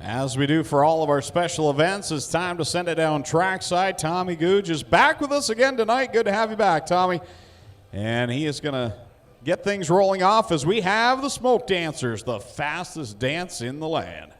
As we do for all of our special events, it's time to send it down trackside. Tommy Googe is back with us again tonight. Good to have you back, Tommy. And he is going to get things rolling off as we have the Smoke Dancers, the fastest dance in the land.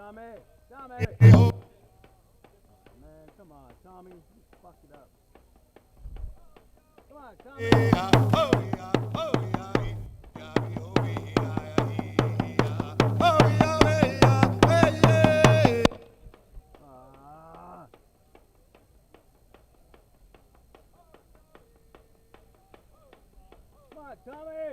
Tommy! Man, come on, Tommy. You fucked it up. Come on, Tommy. Come on, Tommy!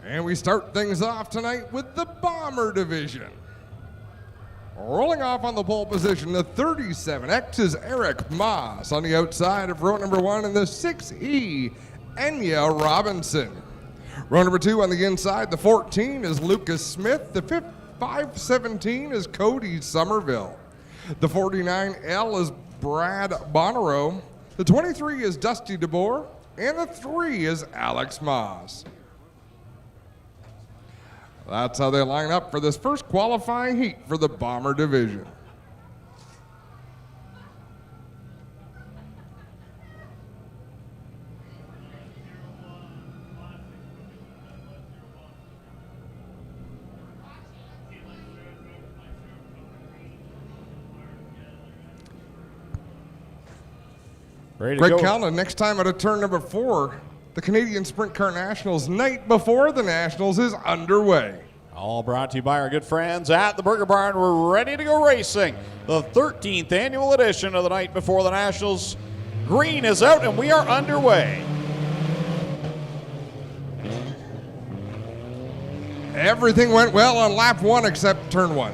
And we start things off tonight with the Bomber Division. Rolling off on the pole position, the 37X is Eric Moss. On the outside of row number 1 in the 6E, Enya Robinson. Row number 2 on the inside, the 14 is Lucas Smith. The 517 is Cody Somerville. The 49L is Brad Bonnero. The 23 is Dusty DeBoer. And the 3 is Alex Moss. That's how they line up for this first qualifying heat for the Bomber Division. Ready to Greg go. Callan, next time at a turn number 4, the Canadian Sprint Car Nationals night before the Nationals is underway. All brought to you by our good friends at the Burger Barn. We're ready to go racing. The 13th annual edition of the night before the Nationals. Green is out and we are underway. Everything went well on lap 1 except turn 1.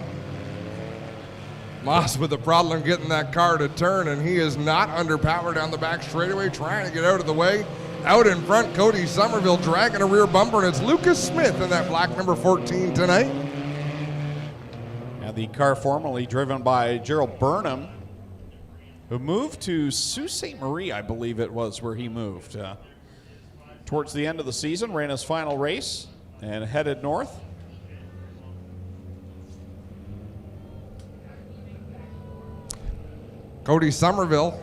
Moss with a problem getting that car to turn, and he is not under power down the back straightaway, trying to get out of the way. Out in front, Cody Somerville dragging a rear bumper, and it's Lucas Smith in that black number 14 tonight. And the car formerly driven by Gerald Burnham, who moved to Sault Ste. Marie, I believe it was where he moved. Towards the end of the season, ran his final race and headed north. Cody Somerville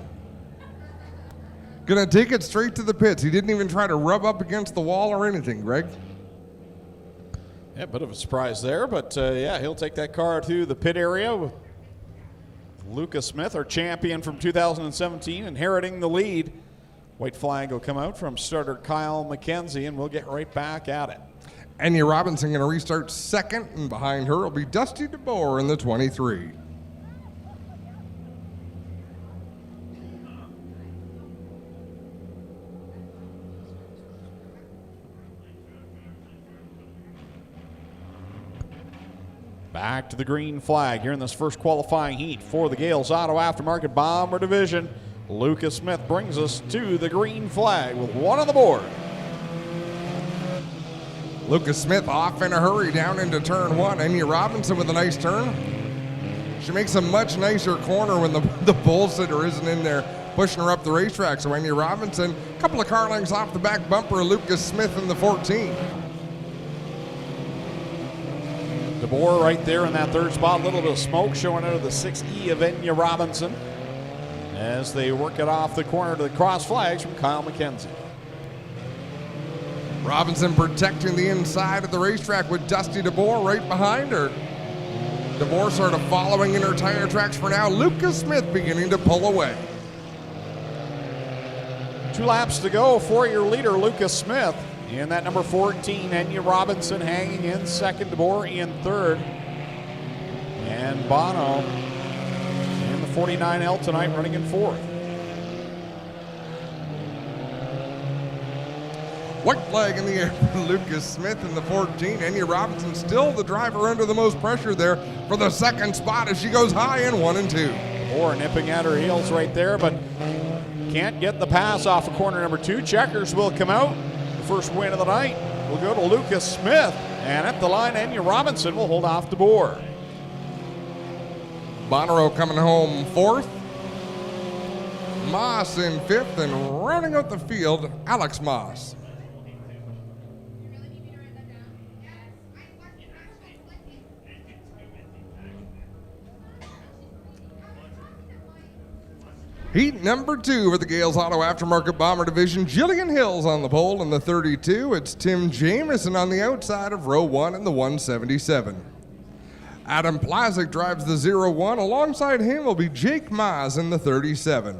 Gonna take it straight to the pits. He didn't even try to rub up against the wall or anything, Greg. Yeah, a bit of a surprise there, but yeah, he'll take that car to the pit area with Lucas Smith, our champion from 2017, inheriting the lead. White flag will come out from starter Kyle McKenzie, and we'll get right back at it. Enya Robinson going to restart second, and behind her will be Dusty DeBoer in the 23. Back to the green flag here in this first qualifying heat for the Gales Auto Aftermarket Bomber Division. Lucas Smith brings us to the green flag with one on the board. Lucas Smith off in a hurry down into turn one. Enya Robinson with a nice turn. She makes a much nicer corner when the pole sitter isn't in there pushing her up the racetrack. So Enya Robinson, a couple of car lengths off the back bumper of Lucas Smith in the 14. DeBoer right there in that third spot. A little bit of smoke showing out of the 6E of Enya Robinson as they work it off the corner to the cross flags from Kyle McKenzie. Robinson protecting the inside of the racetrack with Dusty DeBoer right behind her. DeBoer sort of following in her tire tracks for now. Lucas Smith beginning to pull away. 2 laps to go for your leader, Lucas Smith. In that number 14, Enya Robinson hanging in second, DeBoer in third. And Bono in the 49L tonight running in fourth. White flag in the air for Lucas Smith in the 14. Enya Robinson still the driver under the most pressure there for the second spot as she goes high in 1 and 2. DeBoer nipping at her heels right there, but can't get the pass off of corner number 2. Checkers will come out. The first win of the night will go to Lucas Smith. And at the line, Enya Robinson will hold off DeBoer. Bonnero coming home fourth. Moss in fifth, and rounding out the field, Alex Moss. Heat number 2 for the Gales Auto Aftermarket Bomber Division. Jillian Hills on the pole in the 32. It's Tim Jamieson on the outside of row 1 in the 177. Adam Plazik drives the 01. Alongside him will be Jake Maas in the 37.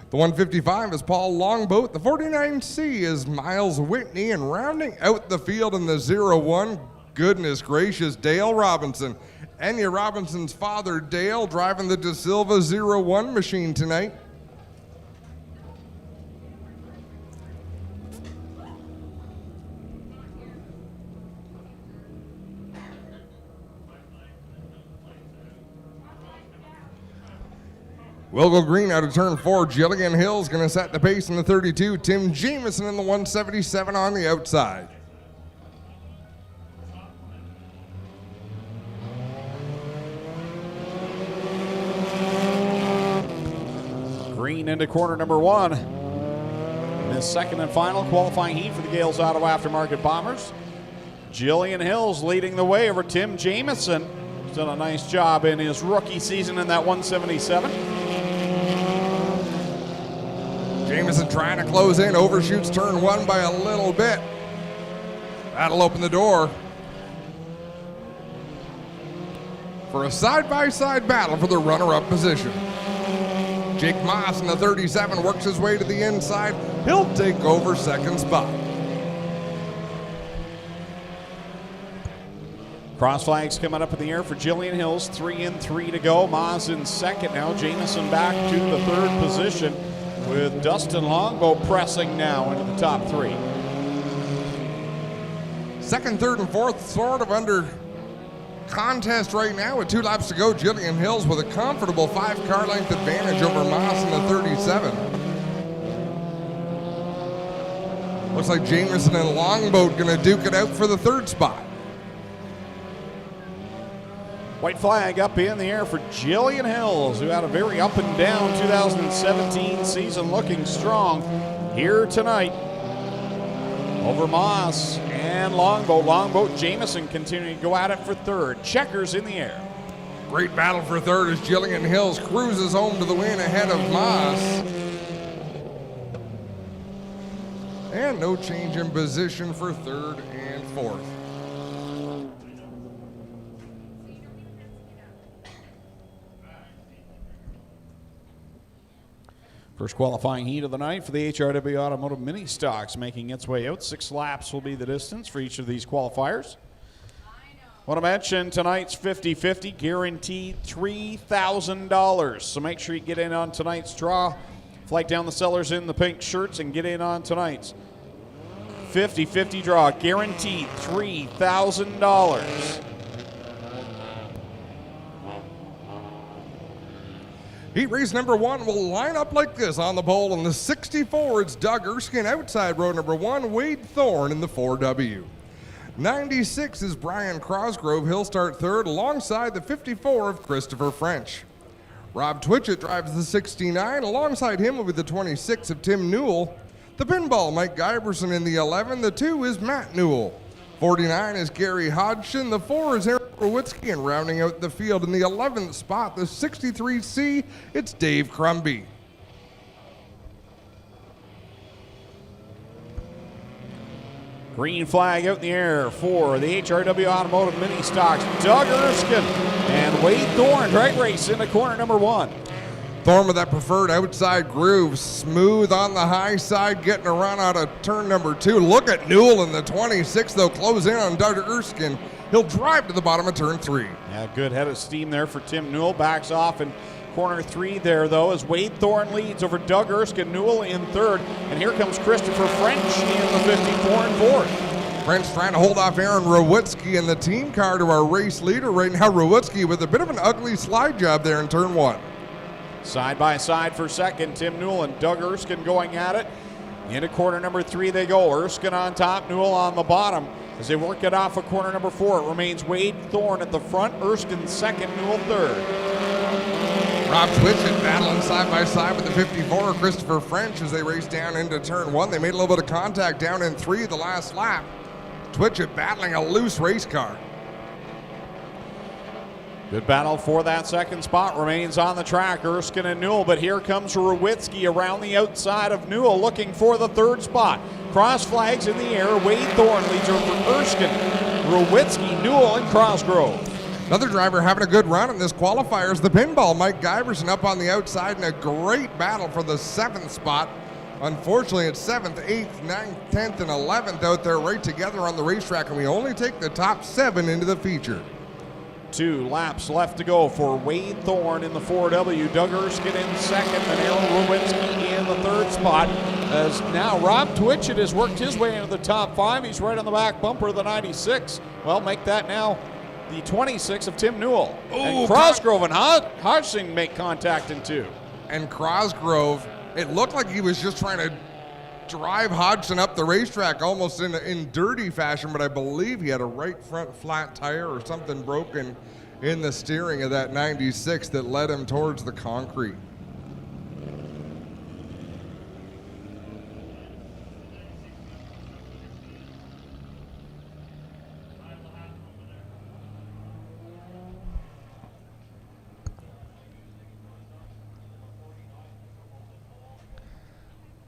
The 155 is Paul Longboat. The 49C is Miles Whitney. And rounding out the field in the 01, goodness gracious, Dale Robinson. Enya Robinson's father, Dale, driving the De Silva 01 machine tonight. We'll go green out of turn 4. Jillian Hill's going to set the pace in the 32. Tim Jamieson in the 177 on the outside. Green into corner number 1. In this second and final qualifying heat for the Gales Auto Aftermarket Bombers. Jillian Hills leading the way over Tim Jamieson. He's done a nice job in his rookie season in that 177. Jamieson trying to close in, overshoots turn 1 by a little bit. That'll open the door for a side-by-side battle for the runner-up position. Jake Moss in the 37 works his way to the inside. He'll take over second spot. Cross flags coming up in the air for Jillian Hills. 3 and 3 to go. Moss in second now. Jamieson back to the third position with Dustin Longbow pressing now into the top 3. Second, third, and fourth sort of under contest right now with 2 laps to go. Jillian Hills with a comfortable 5 car length advantage over Moss in the 37. Looks like Jamieson and Longboat going to duke it out for the third spot. White flag up in the air for Jillian Hills, who had a very up and down 2017 season, looking strong here tonight over Moss and Longboat. Longboat, Jamieson continuing to go at it for third. Checkers in the air. Great battle for third as Jillian Hills cruises home to the win ahead of Moss. and no change in position for third and fourth. First qualifying heat of the night for the HRW Automotive Mini Stocks making its way out. 6 laps will be the distance for each of these qualifiers. Want to mention tonight's 50-50 guaranteed $3,000. So make sure you get in on tonight's draw. Flight down the sellers in the pink shirts and get in on tonight's 50-50 draw. Guaranteed $3,000. Heat race number 1 will line up like this on the pole. In the 64, it's Doug Erskine. Outside row number 1, Wade Thorne in the 4W. 96 is Brian Crosgrove. He'll start third alongside the 54 of Christopher French. Rob Twitchett drives the 69. Alongside him will be the 26 of Tim Newell. The pinball, Mike Giberson in the 11. The 2 is Matt Newell. 49 is Gary Hodgson. The 4 is Eric Rowitzki, and rounding out the field in the 11th spot, the 63C, it's Dave Crumby. Green flag out in the air for the HRW Automotive Mini Stocks. Doug Erskine and Wade Thorne drag race into corner number 1. Thorne with that preferred outside groove, smooth on the high side, getting a run out of turn number 2. Look at Newell in the 26, they'll close in on Doug Erskine. He'll drive to the bottom of turn 3. Yeah, good head of steam there for Tim Newell. Backs off in corner 3 there, though, as Wade Thorne leads over Doug Erskine. Newell in third, and here comes Christopher French in the 54 and 4th. French trying to hold off Aaron Rowitzki in the team car to our race leader right now. Rowitzki with a bit of an ugly slide job there in turn 1. Side by side for second, Tim Newell and Doug Erskine going at it. Into corner number 3 they go. Erskine on top, Newell on the bottom. As they work it off of corner number 4, it remains Wade Thorne at the front, Erskine second, Newell third. Rob Twitchett battling side by side with the 54, Christopher French, as they race down into turn 1. They made a little bit of contact down in 3 the last lap. Twitchett battling a loose race car. Good battle for that second spot remains on the track, Erskine and Newell, but here comes Rowitzki around the outside of Newell looking for the third spot. Cross flags in the air, Wade Thorne leads over Erskine, Rowitzki, Newell, and Crosgrove. Another driver having a good run in this qualifier is the pinball, Mike Giberson, up on the outside in a great battle for the 7th spot. Unfortunately, it's 7th, 8th, 9th, 10th, and 11th out there right together on the racetrack, and we only take the top 7 into the feature. 2 laps left to go for Wade Thorne in the 4W, Doug Erskine in second, and Aaron Rowitzki in the third spot. As now Rob Twitchett has worked his way into the top 5. He's right on the back bumper of the 96. Well, make that now the 26 of Tim Newell. Ooh, and Crosgrove and Hodgson make contact in 2. And Crosgrove, it looked like he was just trying to drive Hodgson up the racetrack almost in dirty fashion, but I believe he had a right front flat tire or something broken in the steering of that 96 that led him towards the concrete.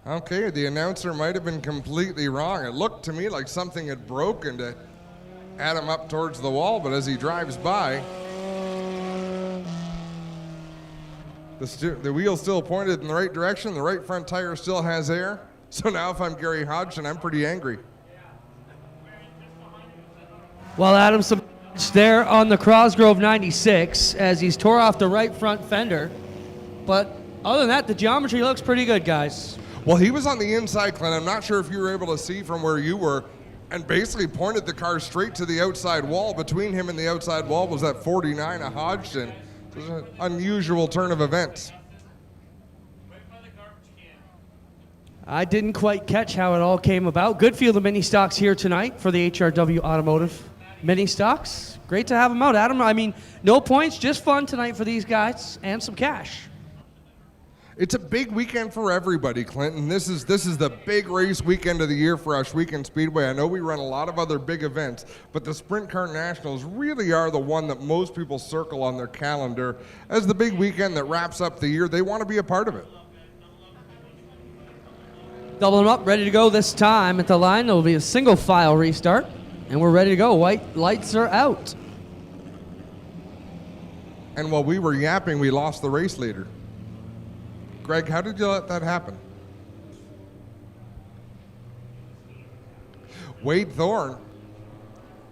Okay, the announcer might have been completely wrong. It looked to me like something had broken to add him up towards the wall, but as he drives by, the wheel's still pointed in the right direction. The right front tire still has air. So now if I'm Gary Hodgson, I'm pretty angry. Well, Adam, some there on the Crosgrove 96 as he's tore off the right front fender. But other than that, the geometry looks pretty good, guys. Well, he was on the inside, Clint. I'm not sure if you were able to see from where you were, and basically pointed the car straight to the outside wall. Between him and the outside wall was that 49 of Hodgson. It was an unusual turn of events. I didn't quite catch how it all came about. Good field of mini stocks here tonight for the HRW Automotive Mini Stocks. Great to have them out, Adam. I mean, no points, just fun tonight for these guys and some cash. It's a big weekend for everybody, Clinton. This is the big race weekend of the year for Ohsweken Speedway. I know we run a lot of other big events, but the Sprint Car Nationals really are the one that most people circle on their calendar as the big weekend that wraps up the year. They want to be a part of it. Double them up, ready to go this time at the line. There will be a single file restart, and we're ready to go. White lights are out. And while we were yapping, we lost the race leader. Greg, how did you let that happen? Wade Thorne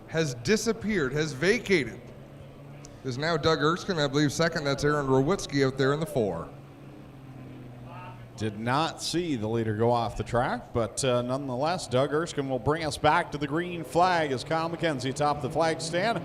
has disappeared, has vacated. Is now Doug Erskine, I believe, second. That's Aaron Rowitsky out there in the 4. Did not see the leader go off the track, but nonetheless, Doug Erskine will bring us back to the green flag as Kyle McKenzie atop the flag stand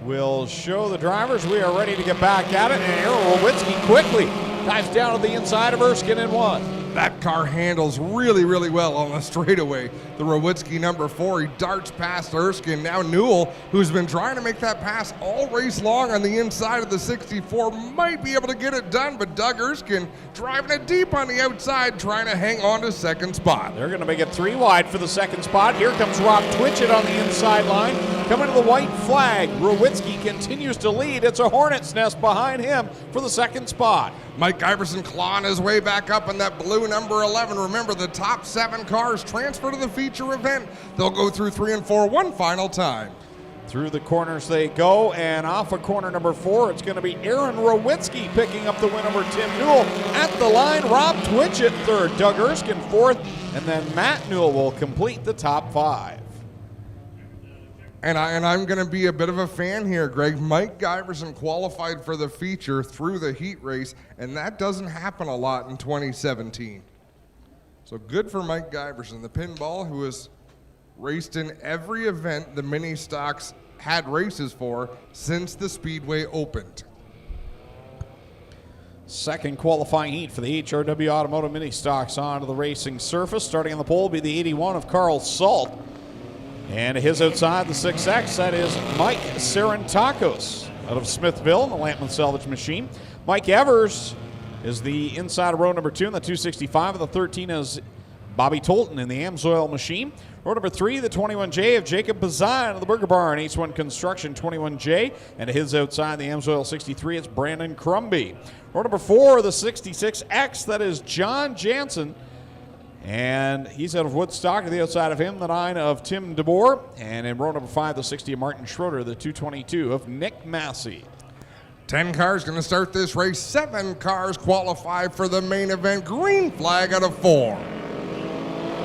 will show the drivers we are ready to get back at it. And Aaron Rowitsky quickly dives down to the inside of Erskine in 1. That car handles really, really well on the straightaway. The Rowitsky number 4, he darts past Erskine. Now Newell, who's been trying to make that pass all race long on the inside of the 64, might be able to get it done, but Doug Erskine driving it deep on the outside, trying to hang on to second spot. They're going to make it 3 wide for the second spot. Here comes Rob Twitchett on the inside line. Coming to the white flag. Rowitsky continues to lead. It's a hornet's nest behind him for the second spot. Mike Iverson clawing his way back up in that blue number 11. Remember, the top 7 cars transfer to the feature event. They'll go through 3 and 4 one final time. Through the corners they go, and off of corner number 4, it's going to be Aaron Rowitsky picking up the win over Tim Newell. At the line, Rob Twitchett third, Doug Erskine fourth, and then Matt Newell will complete the top 5. And I'm going to be a bit of a fan here, Greg. Mike Iverson qualified for the feature through the heat race, and that doesn't happen a lot in 2017. So good for Mike Iverson, the pinball who has raced in every event the mini stocks had races for since the Speedway opened. Second qualifying heat for the HRW Automotive Mini Stocks onto the racing surface. Starting on the pole will be the 81 of Carl Salt. And his outside, the 6X, that is Mike Sarantakos out of Smithville in the Lampman Salvage Machine. Mike Evers is the inside of row number 2 in the 265, and the 13 is Bobby Tolton in the Amsoil Machine. Row number 3, the 21J of Jacob Bazine of the Burger Barn, H1 Construction 21J, and his outside, the Amsoil 63, it's Brandon Crumby. Row number 4, the 66X, that is John Jansen. And he's out of Woodstock. To the outside of him, the 9 of Tim DeBoer. And in row number 5, the 60 of Martin Schroeder, the 222 of Nick Massey. 10 cars going to start this race. 7 cars qualify for the main event. Green flag out of 4.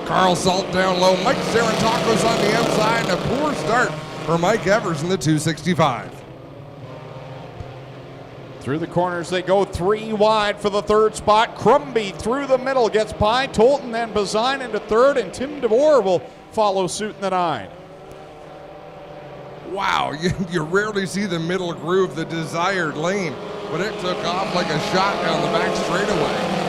Carl Salt down low. Mike Sarantakos on the outside. A poor start for Mike Evers in the 265. Through the corners they go, 3 wide for the third spot. Crumby through the middle gets by. Tolton then Bazine into third, and Tim DeBoer will follow suit in the 9. Wow, you rarely see the middle groove, the desired lane, but it took off like a shot down the back straightaway.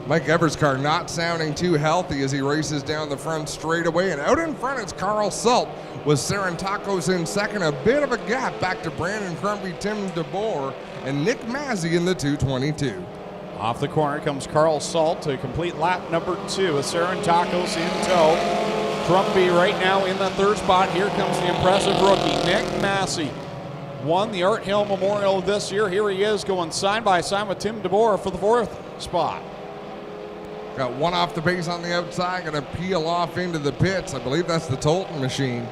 Mike Evers' car not sounding too healthy as he races down the front straightaway, and out in front it's Carl Salt with Sarantakos in second. A bit of a gap back to Brandon Crumby, Tim DeBoer, and Nick Massey in the 222. Off the corner comes Carl Salt to complete lap number 2 with Sarantakos in tow. Crumby right now in the third spot. Here comes the impressive rookie, Nick Massey. Won the Art Hill Memorial this year. Here he is going side by side with Tim DeBoer for the 4th spot. Got one off the base on the outside, going to peel off into the pits. I believe that's the Tolton machine.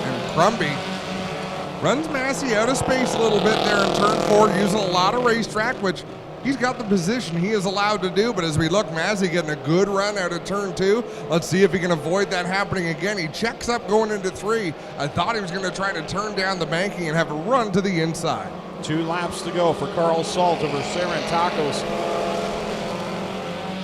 And Crumby runs Massey out of space a little bit there in turn 4, using a lot of racetrack, which he's got the position he is allowed to do. But as we look, Massey getting a good run out of turn 2. Let's see if he can avoid that happening again. He checks up going into 3. I thought he was going to try to turn down the banking and have a run to the inside. 2 laps to go for Carl Salt over Sarantakos.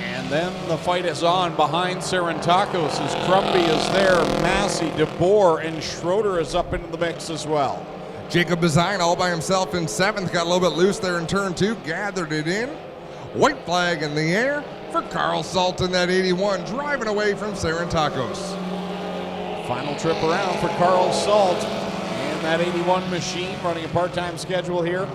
And then the fight is on behind Sarantakos as Crumby is there. Massey, DeBoer, and Schroeder is up into the mix as well. Jacob Bazine all by himself in 7th. Got a little bit loose there in turn 2. Gathered it in. White flag in the air for Carl Salt in that 81, driving away from Sarantakos. Final trip around for Carl Salt and that 81 machine, running a part-time schedule here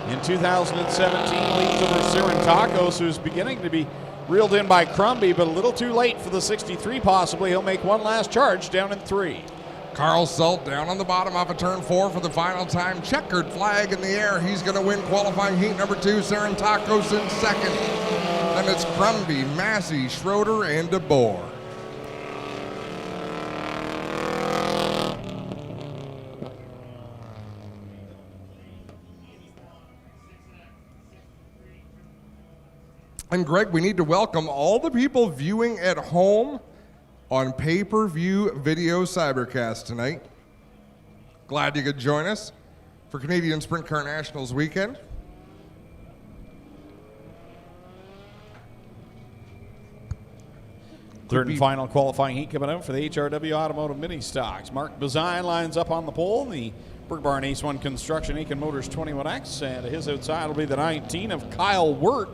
in 2017. Leads over Sarantakos, who's beginning to be reeled in by Crumby, but a little too late for the 63 possibly. He'll make one last charge down in 3. Carl Sult down on the bottom off of turn 4 for the final time. Checkered flag in the air. He's going to win qualifying heat number 2. Ceremonies in second. Then it's Crumby, Massey, Schroeder, and DeBoer. And Greg, we need to welcome all the people viewing at home on pay-per-view video cybercast tonight. Glad you could join us for Canadian Sprint Car Nationals weekend. Third and final qualifying heat coming out for the HRW Automotive Mini Stocks. Mark Bazine lines up on the pole. The Burger Barn Ace 1 Construction Aiken Motors 21X. And to his outside will be the 19 of Kyle Wirt.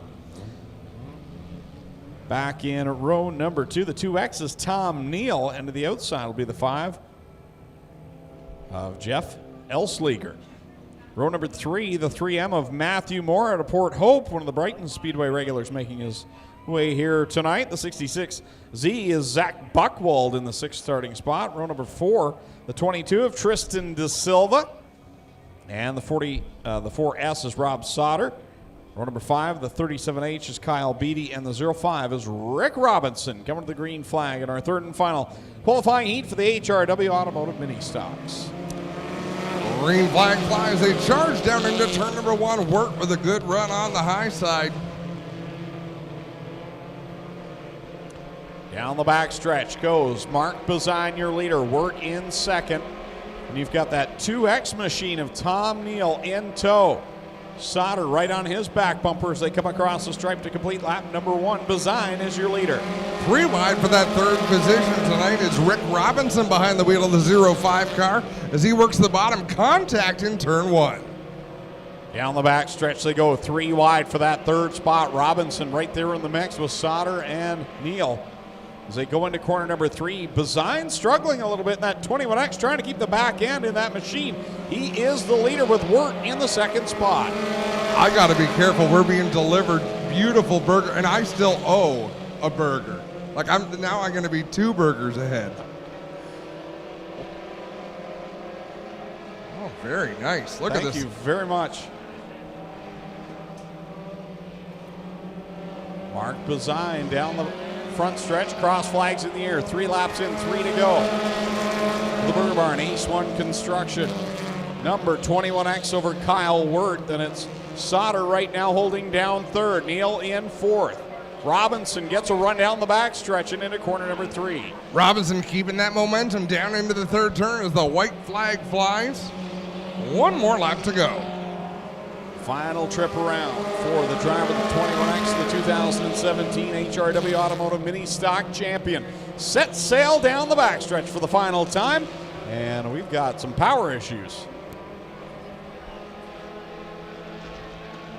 Back in row number 2, the 2X is Tom Neal, and to the outside will be the 5 of Jeff Elsleger. Row number 3, the 3M of Matthew Moore out of Port Hope, one of the Brighton Speedway regulars making his way here tonight. The 66Z is Zach Buchwald in the 6th starting spot. Row number 4, the 22 of Tristan De Silva, and the 4S is Rob Sauter. Row number 5, the 37H is Kyle Beatty, and the 05 is Rick Robinson coming to the green flag in our third and final qualifying heat for the HRW Automotive Mini Stocks. Green flag flies. They charge down into turn number 1. Wirt with a good run on the high side. Down the back stretch goes Mark Bazine, your leader. Wirt in second. And you've got that 2X machine of Tom Neal in tow. Sauter right on his back bumper as they come across the stripe to complete lap number 1. Bazine is your leader. 3 wide for that third position tonight is Rick Robinson behind the wheel of the 05 car as he works the bottom contact in turn 1. Down the back stretch they go. 3 wide for that third spot. Robinson right there in the mix with Sauter and Neal. As they go into corner number 3, Bazine struggling a little bit in that 21X, trying to keep the back end in that machine. He is the leader with Wirt in the 2nd spot. I got to be careful. We're being delivered beautiful burger, and I still owe a burger. Like I'm going to be 2 burgers ahead. Oh, very nice. Look at this. Thank you very much. Mark Bazine down the front stretch, cross flags in the air. 3 laps in, 3 to go. The Burger Barn Ace 1 Construction. Number 21X over Kyle Wirt. Then it's Sauter right now holding down 3rd. Neal in 4th. Robinson gets a run down the back stretch and into corner number 3. Robinson keeping that momentum down into the 3rd turn as the white flag flies. 1 more lap to go. Final trip around for the driver of the 21X, the 2017 HRW Automotive Mini Stock Champion. Set sail down the backstretch for the final time, and we've got some power issues.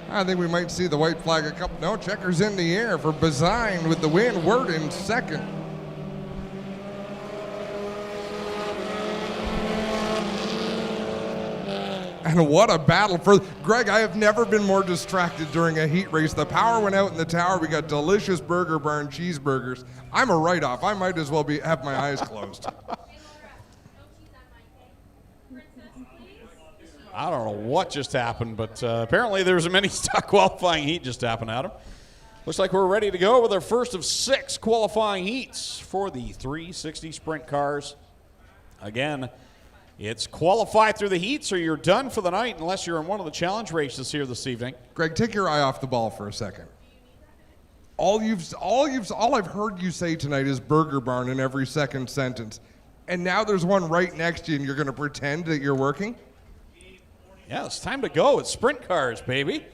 I think we might see the white flag a couple. No, checkers in the air for Bazine with the win. Wirt in 2nd. And what a battle for Greg. I have never been more distracted during a heat race. The power went out in the tower. We got delicious Burger Barn cheeseburgers. I'm a write-off. I might as well have my eyes closed. I don't know what just happened, but apparently there was a mini stock qualifying heat just happened, Adam. Looks like we're ready to go with our first of 6 qualifying heats for the 360 sprint cars. Again, it's qualify through the heats or you're done for the night unless you're in one of the challenge races here this evening. Greg, take your eye off the ball for a second. All I've heard you say tonight is Burger Barn in every second sentence. And now there's one right next to you and you're going to pretend that you're working? Yeah, it's time to go. It's sprint cars, baby.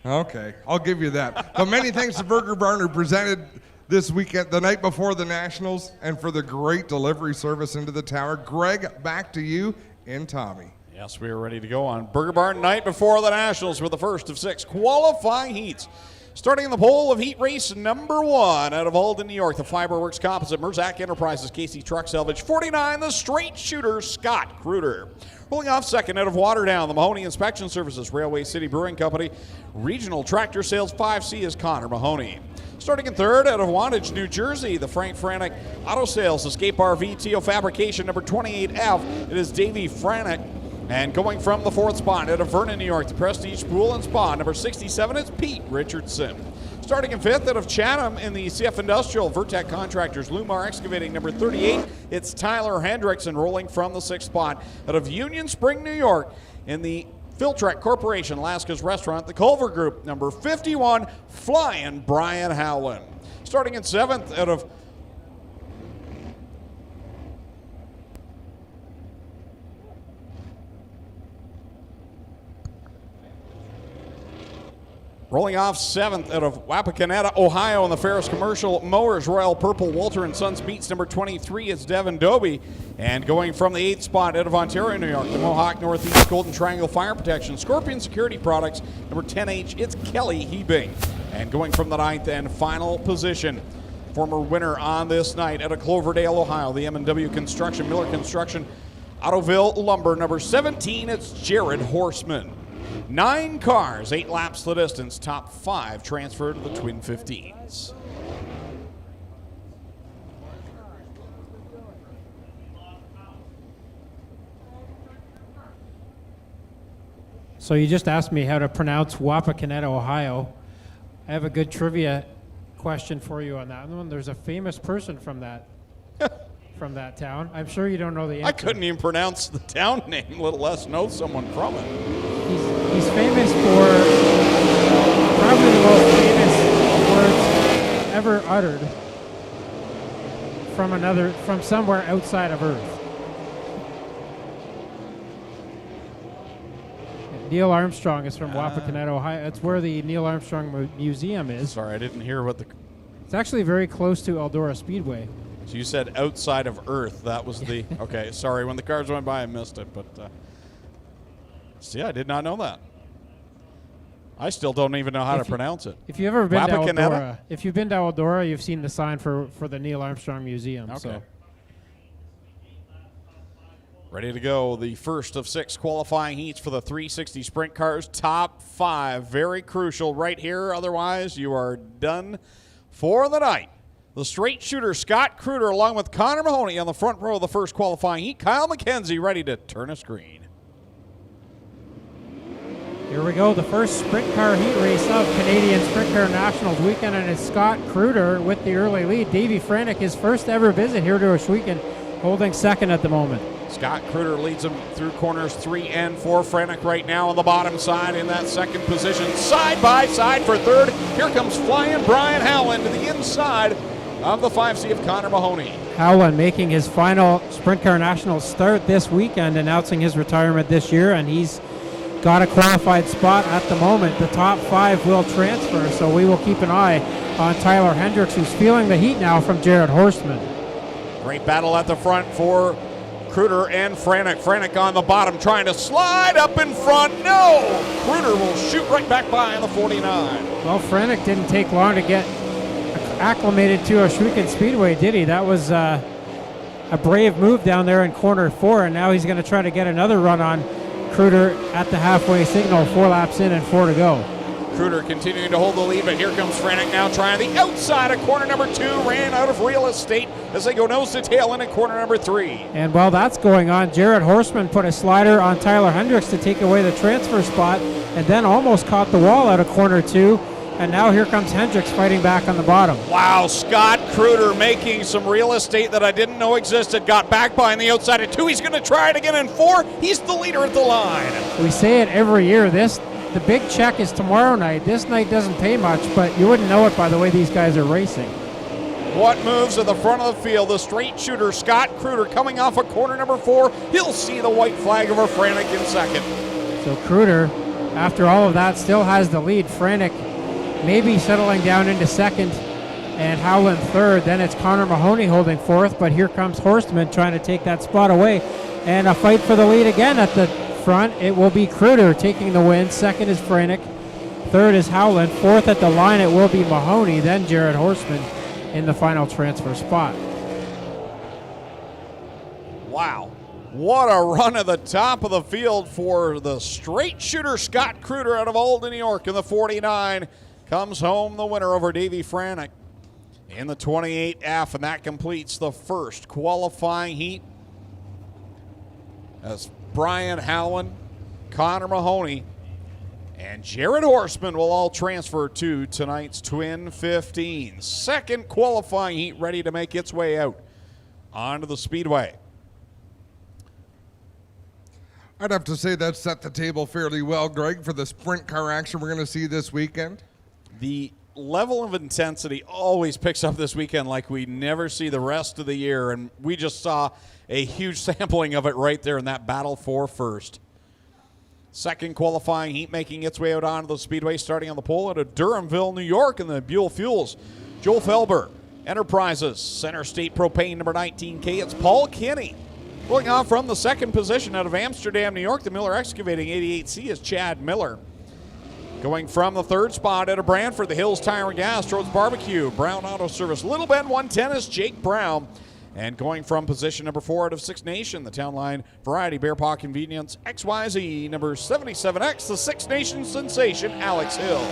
Okay, I'll give you that. But many thanks to Burger Barn who presented this weekend, the night before the Nationals, and for the great delivery service into the tower. Greg, back to you and Tommy. Yes, we are ready to go on Burger Barn night before the Nationals with the first of 6 qualifying heats. Starting in the pole of heat race number 1 out of Alden, New York, the Fiberworks Composite, Merzac Enterprises, Casey Truck Salvage, 49, the straight shooter, Scott Kruder. Rolling off second out of Waterdown, the Mahoney Inspection Services, Railway City Brewing Company, Regional Tractor Sales, 5C is Connor Mahoney. Starting in third out of Wantage, New Jersey, the Frank Franek Auto Sales Escape RV TO Fabrication, number 28F. It is Davey Franek. And going from the fourth spot out of Vernon, New York, the Prestige Pool and Spa, number 67, it's Pete Richardson. Starting in fifth out of Chatham in the CF Industrial, Vertec Contractors, Lumar Excavating, number 38, it's Tyler Hendricks. And rolling from the sixth spot out of Union Spring, New York, in the Filtrek Corporation, Alaska's Restaurant, the Culver Group, number 51, Flying Brian Howland. Starting in seventh out of rolling off seventh out of Wapakoneta, Ohio, in the Ferris Commercial Mowers Royal Purple Walter and Sons Beats, number 23, it's Devin Doby. And going from the eighth spot out of Ontario, New York, the Mohawk Northeast Golden Triangle Fire Protection, Scorpion Security Products, number 10H, it's Kelly Hebing. And going from the ninth and final position, former winner on this night out of Cloverdale, Ohio, the M&W Construction, Miller Construction, Ottoville Lumber, number 17, it's Jared Horseman. 9 cars, 8 laps the distance, top 5 transferred to the Twin 15s. So you just asked me how to pronounce Wapakoneta, Ohio. I have a good trivia question for you on that one. There's a famous person from that from that town. I'm sure you don't know the answer. I couldn't even pronounce the town name, let alone know someone from it. He's famous for probably the most famous words ever uttered from somewhere outside of Earth. Neil Armstrong is from Wapakoneta, Ohio. That's where the Neil Armstrong Museum is. Sorry, I didn't hear what the... It's actually very close to Eldora Speedway. So you said outside of Earth. That was the... Okay, sorry. When the cars went by, I missed it. But see, I did not know that. I still don't even know how to pronounce it. If you've ever been to Wapakoneta? Eldora, if you've been to Eldora, you've seen the sign for the Neil Armstrong Museum. Okay. So. Ready to go. The first of 6 qualifying heats for the 360 sprint cars. Top 5. Very crucial right here. Otherwise, you are done for the night. The straight shooter, Scott Kruder, along with Connor Mahoney on the front row of the first qualifying heat. Kyle McKenzie ready to turn a screen. Here we go, the first sprint car heat race of Canadian Sprint Car Nationals weekend, and it's Scott Kruder with the early lead. Davey Franek, his first ever visit here to Ohsweken, holding second at the moment. Scott Kruder leads him through corners 3 and 4. Franek right now on the bottom side in that second position. Side by side for third. Here comes Flying Brian Howland to the inside of the 5C of Connor Mahoney. Howland making his final Sprint Car Nationals start this weekend, announcing his retirement this year, and he's got a qualified spot at the moment. The top 5 will transfer, so we will keep an eye on Tyler Hendricks, who's feeling the heat now from Jared Horseman. Great battle at the front for Kruder and Franek. Franek on the bottom trying to slide up in front. No! Kruder will shoot right back by on the 49. Well, Franek didn't take long to get acclimated to Ohsweken Speedway, did he? That was a brave move down there in corner 4, and now he's going to try to get another run on Kruder at the halfway signal. 4 laps in and 4 to go. Kruder continuing to hold the lead, but here comes Franek now trying the outside of corner number 2. Ran out of real estate as they go nose to tail in corner number 3. And while that's going on, Jared Horseman put a slider on Tyler Hendricks to take away the transfer spot, and then almost caught the wall out of corner 2. And now here comes Hendricks fighting back on the bottom. Wow, Scott Kruder making some real estate that I didn't know existed. Got back by on the outside of 2. He's going to try it again in 4. He's the leader at the line. We say it every year. The big check is tomorrow night. This night doesn't pay much, but you wouldn't know it by the way these guys are racing. What moves at the front of the field? The straight shooter, Scott Kruder, coming off of corner number 4. He'll see the white flag over Franek in second. So Kruder, after all of that, still has the lead. Franek maybe settling down into second, and Howland third. Then it's Connor Mahoney holding fourth, but here comes Horstman trying to take that spot away. And a fight for the lead again at the front. It will be Kruder taking the win. Second is Franek. Third is Howland. Fourth at the line, it will be Mahoney. Then Jared Horstman in the final transfer spot. Wow. What a run at the top of the field for the straight shooter Scott Kruder out of Alden, New York in the 49. comes home the winner over Davey Franek in the 28F, and that completes the first qualifying heat as Brian Howland, Connor Mahoney, and Jared Horseman will all transfer to tonight's Twin 15. Second qualifying heat ready to make its way out onto the Speedway. I'd have to say that set the table fairly well, Greg, for the sprint car action we're going to see this weekend. The level of intensity always picks up this weekend like we never see the rest of the year, and we just saw a huge sampling of it right there in that battle for first. Second qualifying heat making its way out onto the Speedway, starting on the pole out of Durhamville, New York, in the Buell Fuels. Joel Felber, Enterprises, Center State Propane number 19K. It's Paul Kinney. Going off from the second position out of Amsterdam, New York, the Miller Excavating 88C is Chad Miller. Going from the third spot out of Brantford, the Hills Tire and Gas, Rhodes Barbecue, Brown Auto Service, Little Bend 110 is Jake Brown. And going from position number 4 out of Six Nation, the Town Line Variety Bear Paw Convenience, XYZ number 77X, the Six Nation sensation, Alex Hill.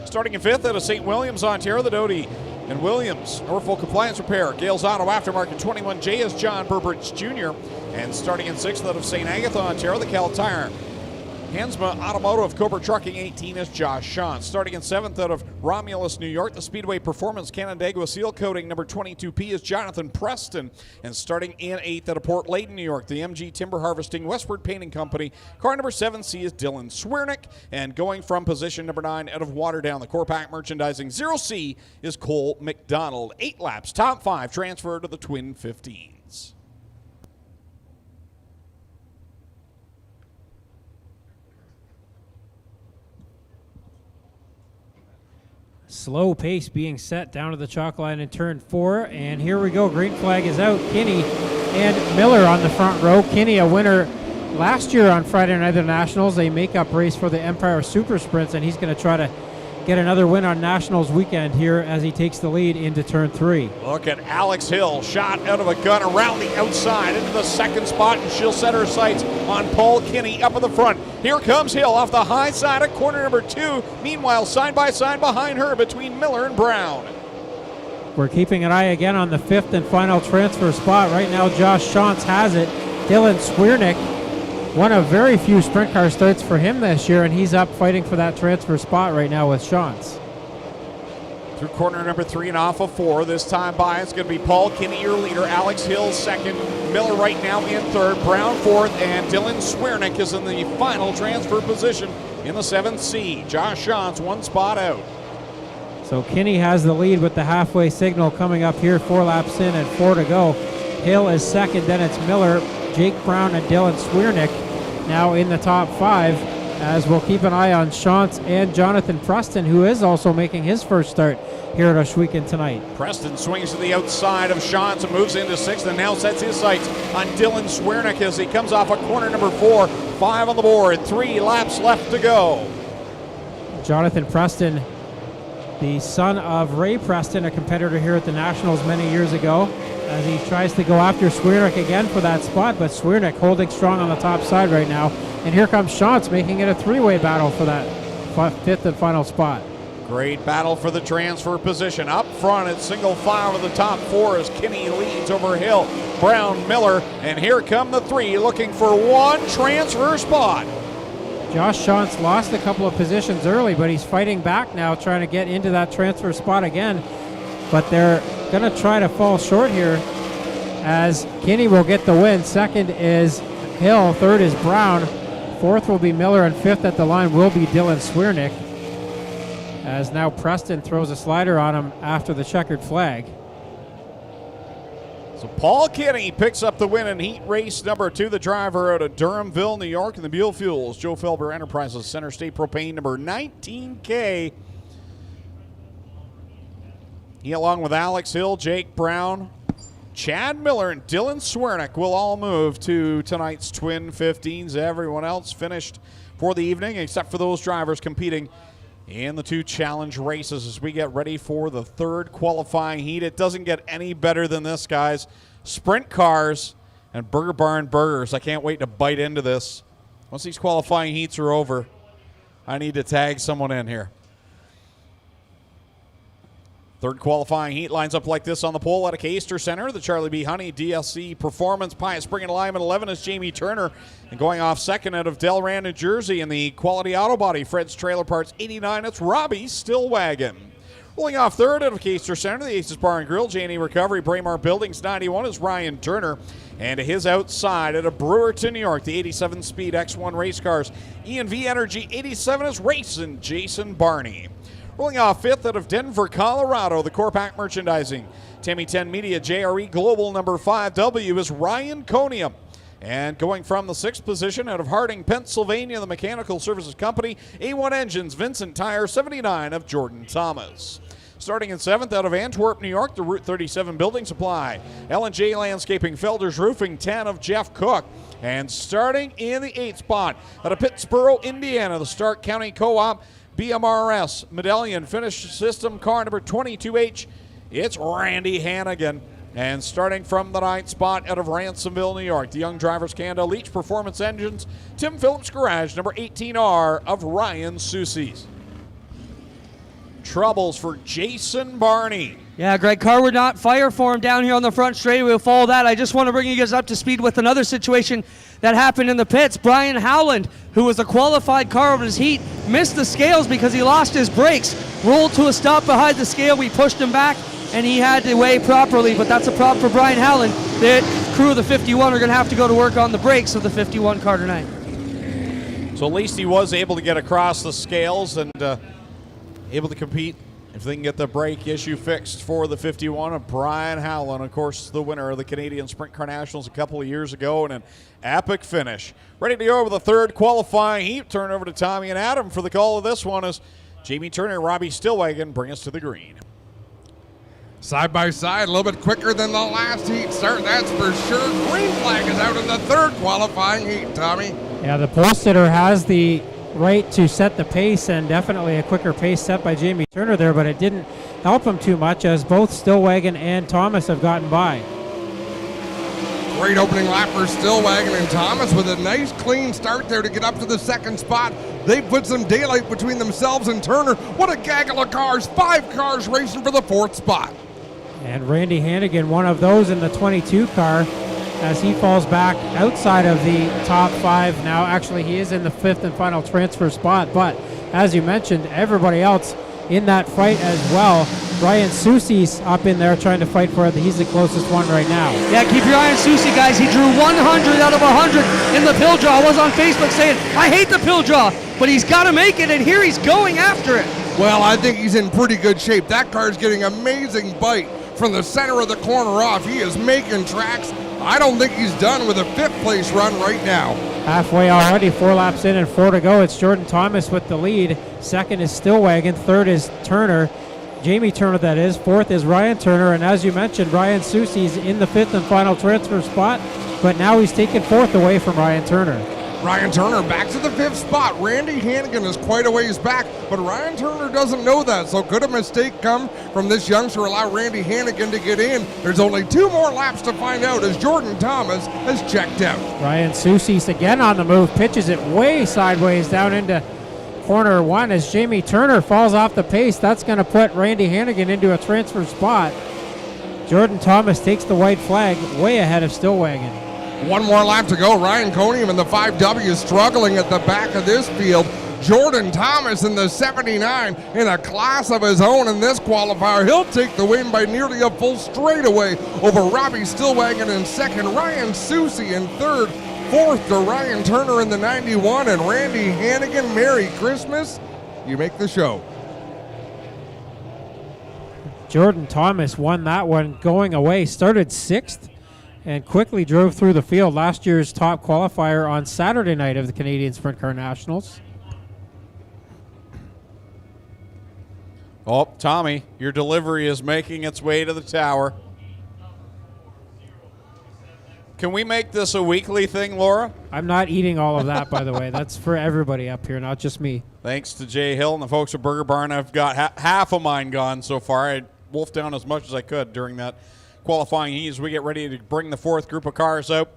Starting in 5th out of St. Williams, Ontario, the Doty and Williams, Norfolk Appliance Repair, Gales Auto Aftermarket 21J is John Burbridge Jr. And starting in 6th out of St. Agatha, Ontario, the Cal Tire, Hansma Automotive, Cobra Trucking 18 is Josh Shantz. Starting in 7th out of Romulus, New York, the Speedway Performance Canandaigua Seal Coating number 22P is Jonathan Preston. And starting in 8th out of Port Layton, New York, the MG Timber Harvesting Westward Painting Company, car number 7C is Dylan Swiernick. And going from position number 9 out of Waterdown, the Core Pack Merchandising 0C is Cole McDonald. 8 laps, top 5 transfer to the Twin 15s. Slow pace being set down to the chalk line in turn 4, and here we go. Green flag is out. Kinney and Miller on the front row. Kinney, a winner last year on Friday Night at the Nationals, a makeup race for the Empire Super Sprints, and he's going to try to get another win on Nationals weekend here as he takes the lead into turn 3. Look at Alex Hill, shot out of a gun around the outside into the second spot, and she'll set her sights on Paul Kinney up in the front. Here comes Hill off the high side of corner number 2. Meanwhile, side by side behind her between Miller and Brown. We're keeping an eye again on the 5th and final transfer spot. Right now, Josh Shantz has it. Dylan Swiernick, one of very few sprint car starts for him this year, and he's up fighting for that transfer spot right now with Shantz. Through corner number 3 and off of 4. This time by, it's going to be Paul Kinney, your leader. Alex Hill second. Miller right now in third. Brown fourth. And Dylan Swiernick is in the final transfer position in the 7C. Josh Shantz 1 spot out. So Kinney has the lead with the halfway signal coming up here. 4 laps in and 4 to go. Hill is second. Then it's Miller, Jake Brown, and Dylan Swiernick now in the top 5. As we'll keep an eye on Shantz and Jonathan Preston, who is also making his first start here at Ohsweken tonight. Preston swings to the outside of Shantz and moves into 6th and now sets his sights on Dylan Swiernick as he comes off of corner number 4. 5 on the board, 3 laps left to go. Jonathan Preston, the son of Ray Preston, a competitor here at the Nationals many years ago, as he tries to go after Swiernick again for that spot, but Swiernick holding strong on the top side right now. And here comes Shantz making it a 3-way battle for that 5th and final spot. Great battle for the transfer position. Up front, it's single file of the top 4 as Kinney leads over Hill, Brown, Miller, and here come the 3 looking for 1 transfer spot. Josh Shantz lost a couple of positions early, but he's fighting back now, trying to get into that transfer spot again. But they're going to try to fall short here as Kinney will get the win. Second is Hill, third is Brown, 4th will be Miller, and 5th at the line will be Dylan Swiernick. As now Preston throws a slider on him after the checkered flag. So Paul Kinney picks up the win in heat race number 2. The driver out of Durhamville, New York, in the Buell Fuels, Joe Felber Enterprises, Center State Propane number 19K. He, along with Alex Hill, Jake Brown, Chad Miller, and Dylan Swiernick will all move to tonight's Twin 15s. Everyone else finished for the evening, except for those drivers competing in the 2 challenge races as we get ready for the 3rd qualifying heat. It doesn't get any better than this, guys. Sprint cars and Burger Barn burgers. I can't wait to bite into this. Once these qualifying heats are over, I need to tag someone in here. Third qualifying heat lines up like this on the pole at a Caister Center. The Charlie B. Honey DSC Performance Pius Spring and Alignment 11 is Jamie Turner. And going off second out of Delran, New Jersey in the Quality Auto Body Fred's Trailer Parts 89, it's Robbie Stillwagon. Rolling off third out of Caister Center, the Aces Bar and Grill, J&E Recovery, Braemar Buildings 91 is Ryan Turner. And to his outside at a Brewerton, New York, the 87 Speed X1 Race Cars, E&V Energy 87 is racing Jason Barney. Rolling off fifth out of Denver, Colorado, the Corpac Merchandising, Tammy 10 Media, JRE Global number 5W is Ryan Conium. And going from the sixth position out of Harding, Pennsylvania, the Mechanical Services Company, A1 Engines, Vincent Tire 79 of Jordan Thomas. Starting in seventh out of Antwerp, New York, the Route 37 Building Supply, L&J Landscaping, Felder's Roofing 10 of Jeff Cook. And starting in the eighth spot out of Pittsboro, Indiana, the Stark County Co-op, BMRS Medallion Finish System car number 22H, it's Randy Hannigan. And starting from the ninth spot out of Ransomville, New York, the Young Drivers Canada Leach Performance Engines, Tim Phillips Garage number 18R of Ryan Soucies. Troubles for Jason Barney. Yeah, Greg Carr would not fire for him down here on the front straight. We'll follow that. I just want to bring you guys up to speed with another situation that happened in the pits. Brian Howland, who was a qualified car of his heat, missed the scales because he lost his brakes, rolled to a stop behind the scale. We pushed him back, and he had to weigh properly, but that's a problem for Brian Howland. The crew of the 51 are going to have to go to work on the brakes of the 51 car tonight. So at least he was able to get across the scales and able to compete. If they can get the brake issue fixed for the 51 of Brian Howland, of course, the winner of the Canadian Sprint Car Nationals a couple of years ago, and an epic finish. Ready to go over the third qualifying heat. Turn over to Tommy and Adam for the call of this one as Jamie Turner and Robbie Stillwagon bring us to the green. Side by side, a little bit quicker than the last heat start, that's for sure. Green flag is out in the third qualifying heat, Tommy. Yeah, the pole sitter has the right to set the pace, and definitely a quicker pace set by Jamie Turner there, but it didn't help him too much as both Stillwagon and Thomas have gotten by. Great opening lap for Stillwagon and Thomas with a nice clean start there to get up to the second spot. They put some daylight between themselves and Turner. What a gaggle of cars, 5 cars racing for the fourth spot. And Randy Hannigan, one of those in the 22 car, as he falls back outside of the top 5 now. Actually, he is in the 5th and final transfer spot, but as you mentioned, everybody else in that fight as well. Ryan Soucies up in there trying to fight for it. He's the closest one right now. Yeah, keep your eye on Soucy, guys. He drew 100 out of 100 in the pill draw. I was on Facebook saying, I hate the pill draw, but he's got to make it, and here he's going after it. Well, I think he's in pretty good shape. That car's getting amazing bite from the center of the corner off. He is making tracks. I don't think he's done with a 5th place run right now. Halfway already, 4 laps in and 4 to go. It's Jordan Thomas with the lead. Second is Stillwagon. Third is Turner. Jamie Turner, that is. Fourth is Ryan Turner. And as you mentioned, Ryan Soucy's in the 5th and final transfer spot, but now he's taken 4th away from Ryan Turner. Ryan Turner back to the 5th spot. Randy Hannigan is quite a ways back, but Ryan Turner doesn't know that, so could a mistake come from this youngster allow Randy Hannigan to get in? There's only 2 more laps to find out as Jordan Thomas has checked out. Ryan Soucy's again on the move, pitches it way sideways down into corner 1 as Jamie Turner falls off the pace. That's going to put Randy Hannigan into a transfer spot. Jordan Thomas takes the white flag way ahead of Stillwagon. 1 more lap to go. Ryan Conium in the 5W is struggling at the back of this field. Jordan Thomas in the 79 in a class of his own in this qualifier. He'll take the win by nearly a full straightaway over Robbie Stillwagon in second, Ryan Soucy in third, fourth to Ryan Turner in the 91, and Randy Hannigan. Merry Christmas. You make the show. Jordan Thomas won that one going away, started 6th. And quickly drove through the field. Last year's top qualifier on Saturday night of the Canadian Sprint Car Nationals. Oh, Tommy, your delivery is making its way to the tower. Can we make this a weekly thing, Laura? I'm not eating all of that, by the way. That's for everybody up here, not just me. Thanks to Jay Hill and the folks at Burger Barn. I've got half of mine gone so far. I wolfed down as much as I could during that qualifying heat as we get ready to bring the 4th group of cars out.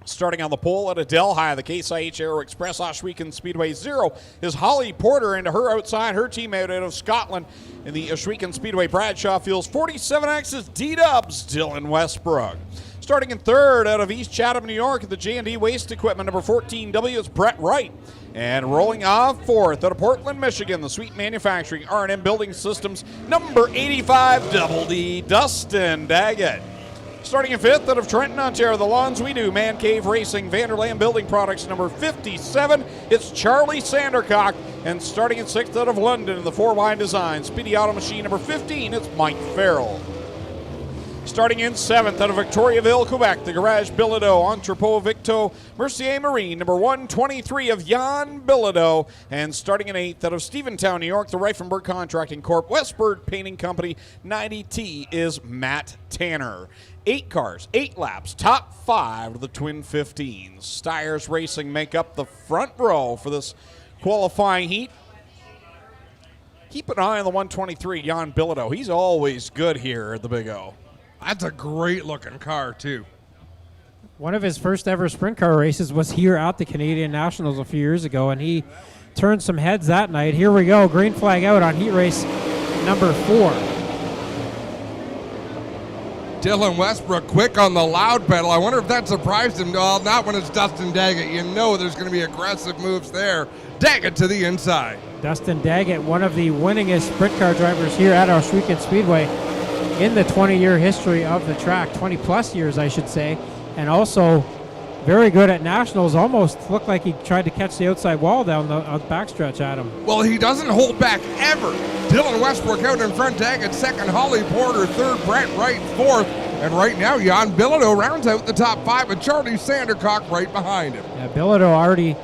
Starting on the pole at a Delhi, the Case IH Aero Express Ohsweken Speedway 0 is Holly Porter, and to her outside, her teammate out of Scotland in the Ohsweken Speedway Bradshaw Fields 47X is D-Dubs, Dylan Westbrook. Starting in third out of East Chatham, New York, at the J&D Waste Equipment number 14W is Brett Wright. And rolling off fourth out of Portland, Michigan, the Sweet Manufacturing R&M Building Systems number 85 Double D, Dustin Daggett. Starting in fifth out of Trenton, Ontario, the Lawns We Do Man Cave Racing Vanderland Building Products number 57, it's Charlie Sandercock. And starting in sixth out of London in the 4Y Design Speedy Auto Machine number 15, it's Mike Farrell. Starting in seventh out of Victoriaville, Quebec, the Garage Bilodeau Entrepot Victo Mercier Marine number 123 of Jan Bilodeau. And starting in eighth out of Stephentown, New York, the Reifenberg Contracting Corp Westbird Painting Company 90T is Matt Tanner. 8 cars, 8 laps, top 5 of the Twin 15s. Steyrs Racing make up the front row for this qualifying heat. Keep an eye on the 123, Jan Bilodeau. He's always good here at the Big O. That's a great looking car, too. One of his first ever sprint car races was here at the Canadian Nationals a few years ago, and he turned some heads that night. Here we go, green flag out on heat race number 4. Dylan Westbrook quick on the loud pedal. I wonder if that surprised him. Well, not when it's Dustin Daggett. You know there's going to be aggressive moves there. Daggett to the inside. Dustin Daggett, one of the winningest sprint car drivers here at Ohsweken Speedway in the 20-year history of the track, 20-plus years, I should say, and also very good at Nationals. Almost looked like he tried to catch the outside wall down the backstretch at him. Well, he doesn't hold back ever. Dylan Westbrook out in front, Daggett second, Holly Porter third, Brett Wright fourth, and right now Jan Bilodeau rounds out the top 5 with Charlie Sandercock right behind him. Yeah, Bilodeau already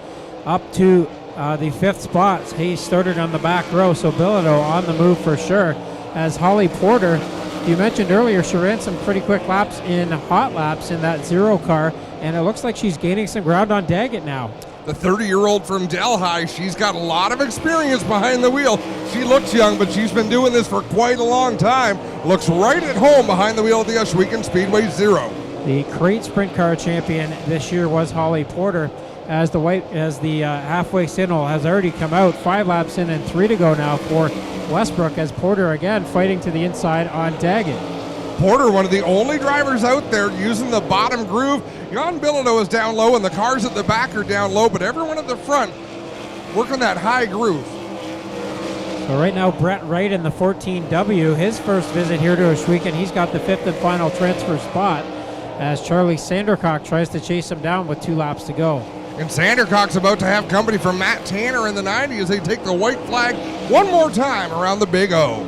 up to the 5th spot. He started on the back row, so Bilodeau on the move for sure. As Holly Porter, you mentioned earlier, she ran some pretty quick laps in hot laps in that 0 car, and it looks like she's gaining some ground on Daggett now. The 30-year-old from Delhi, she's got a lot of experience behind the wheel. She looks young, but she's been doing this for quite a long time. Looks right at home behind the wheel of the Ohsweken Speedway 0. The crate sprint car champion this year was Holly Porter, as the halfway signal has already come out. 5 laps in and 3 to go now for Westbrook, as Porter again fighting to the inside on Daggett. Porter, one of the only drivers out there using the bottom groove. Jan Bilodeau is down low, and the cars at the back are down low, but everyone at the front working that high groove. So right now, Brett Wright in the 14W, his first visit here to Ohsweken. He's got the 5th and final transfer spot, as Charlie Sandercock tries to chase him down with 2 laps to go. And Sandercock's about to have company from Matt Tanner in the 90 as they take the white flag one more time around the Big O.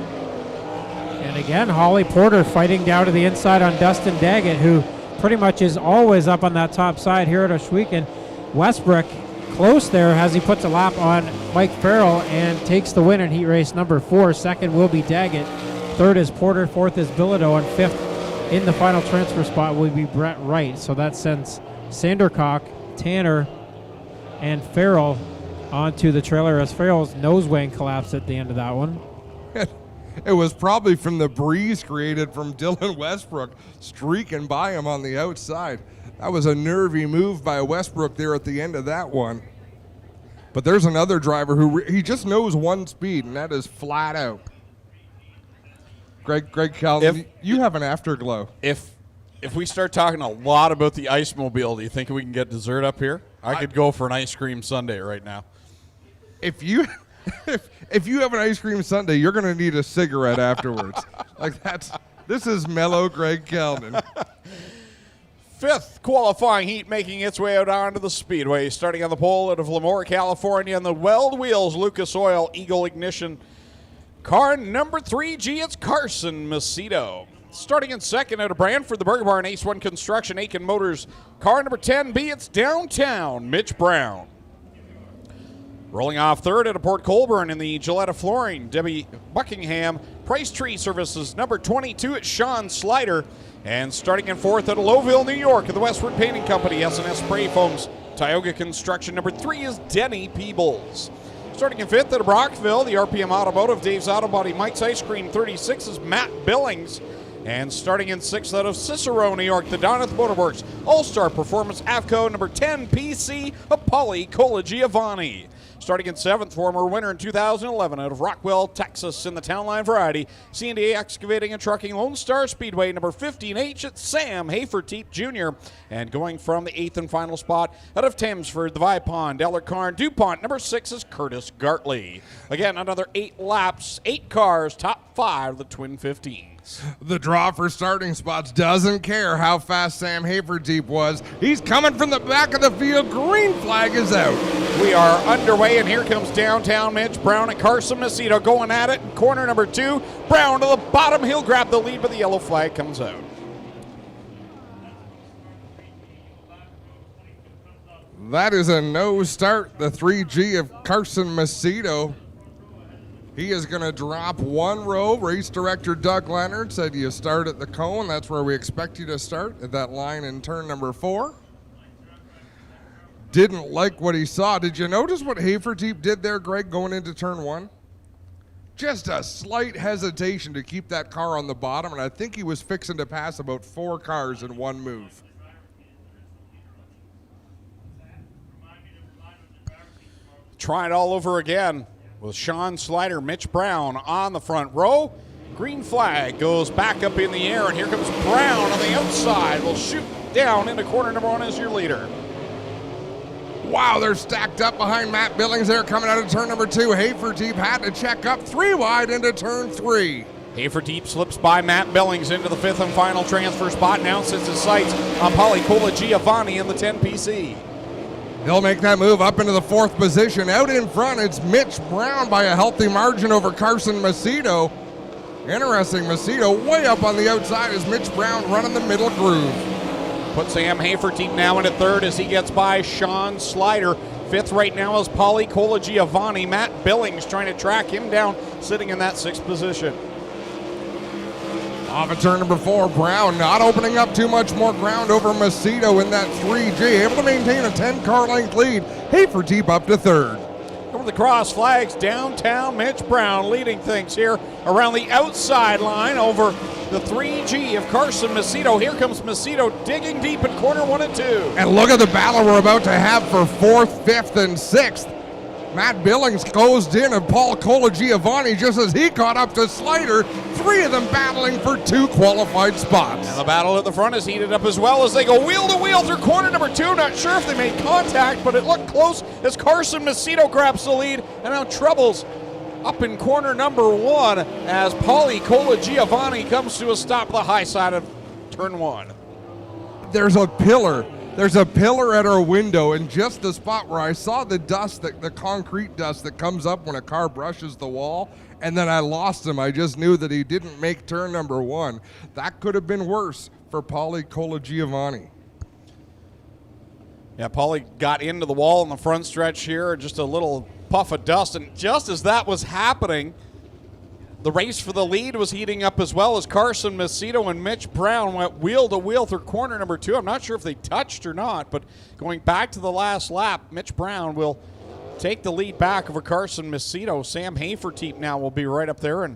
And again, Holly Porter fighting down to the inside on Dustin Daggett, who pretty much is always up on that top side here at Ohsweken. Westbrook close there as he puts a lap on Mike Farrell and takes the win in heat race number 4. Second will be Daggett. Third is Porter. Fourth is Bilodeau. And fifth in the final transfer spot will be Brett Wright. So that sends Sandercock, Tanner, and Farrell onto the trailer, as Farrell's nose wing collapsed at the end of that one. It was probably from the breeze created from Dylan Westbrook streaking by him on the outside. That was a nervy move by Westbrook there at the end of that one. But there's another driver who he just knows one speed, and that is flat out. Greg Calvin, you have an afterglow. If we start talking a lot about the ice mobile, do you think we can get dessert up here? I could go for an ice cream sundae right now. If you have an ice cream sundae, you're going to need a cigarette afterwards. This is mellow Greg Calvin. 5th qualifying heat making its way out onto the Speedway, starting on the pole out of Lemoore, California, and the Weld Wheels Lucas Oil Eagle Ignition. Car number 3G, it's Carson Macedo. Starting in second out of Brantford, the Burger Barn Ace 1 Construction Aiken Motors. Car number 10B, it's Downtown Mitch Brown. Rolling off third out of Port Colborne in the Gilletta Flooring, Debbie Buckingham. Price Tree Services number 22, it's Sean Slider. And starting in fourth out of Lowville, New York, at the Westward Painting Company, S&S Spray Foams. Tioga Construction number 3 is Denny Peebles. Starting in fifth out of Brockville, the RPM Automotive, Dave's Auto Body, Mike's Ice Cream 36 is Matt Billings. And starting in 6th out of Cicero, New York, the Doneth Motorworks All-Star Performance AVCO number 10 PC of Paulie Colagiovanni. Starting in 7th, former winner in 2011 out of Rockwell, Texas in the Town Line Variety, C&D Excavating and Trucking Lone Star Speedway number 15H at Sam Haferteep Jr. And going from the 8th and final spot out of Thamesford, the Vipond, Ellercarn, DuPont, number 6 is Curtis Gartley. Again, another 8 laps, 8 cars, top 5 of the Twin 15s. The draw for starting spots doesn't care how fast Sam Haferteep was. He's coming from the back of the field. Green flag is out. We are underway, and here comes downtown Mitch Brown and Carson Macedo going at it in corner number 2. Brown to the bottom. He'll grab the lead, but the yellow flag comes out. That is a no start. The 3G of Carson Macedo. He is going to drop 1 row. Race director Doug Leonard said you start at the cone. That's where we expect you to start, at that line in turn number 4. Didn't like what he saw. Did you notice what Haferteep did there, Greg, going into turn 1? Just a slight hesitation to keep that car on the bottom, and I think he was fixing to pass about 4 cars in one move. Try it all over again with Sean Slider, Mitch Brown on the front row. Green flag goes back up in the air, and here comes Brown on the outside. Will shoot down into corner number 1 as your leader. Wow, they're stacked up behind Matt Billings there coming out of turn number 2. Haferteep had to check up 3 wide into turn 3. Haferteep slips by Matt Billings into the 5th and final transfer spot. Now sets his sights on Paulie Colagiovanni in the 10 PC. He'll make that move up into the 4th position. Out in front, it's Mitch Brown by a healthy margin over Carson Macedo. Interesting, Macedo way up on the outside as Mitch Brown running the middle groove. Put Sam Haferteep now into 3rd as he gets by Sean Slider. 5th right now is Paulie Colagiovanni. Matt Billings trying to track him down, sitting in that 6th position. Off of turn number 4, Brown not opening up too much more ground over Macedo in that 3G. Able to maintain a 10-car length lead. Haferteep up to 3rd. Over the cross flags, downtown Mitch Brown leading things here around the outside line over the 3G of Carson Macedo. Here comes Macedo digging deep in corner 1 and 2. And look at the battle we're about to have for 4th, 5th, and 6th. Matt Billings closed in on Paul Colagiovanni just as he caught up to Slider. 3 of them battling for 2 qualified spots. And the battle at the front is heated up as well as they go wheel to wheel through corner number 2. Not sure if they made contact, but it looked close as Carson Macedo grabs the lead. And now troubles up in corner number 1 as Paulie Colagiovanni comes to a stop the high side of turn 1. There's a pillar. There's a pillar at our window, and just the spot where I saw the dust, the concrete dust that comes up when a car brushes the wall, and then I lost him. I just knew that he didn't make turn number 1. That could have been worse for Paulie Colagiovanni. Yeah, Paulie got into the wall in the front stretch here, just a little puff of dust, and just as that was happening, the race for the lead was heating up as well as Carson Macedo and Mitch Brown went wheel to wheel through corner number 2. I'm not sure if they touched or not, but going back to the last lap, Mitch Brown will take the lead back over Carson Macedo. Sam Haferteep now will be right up there and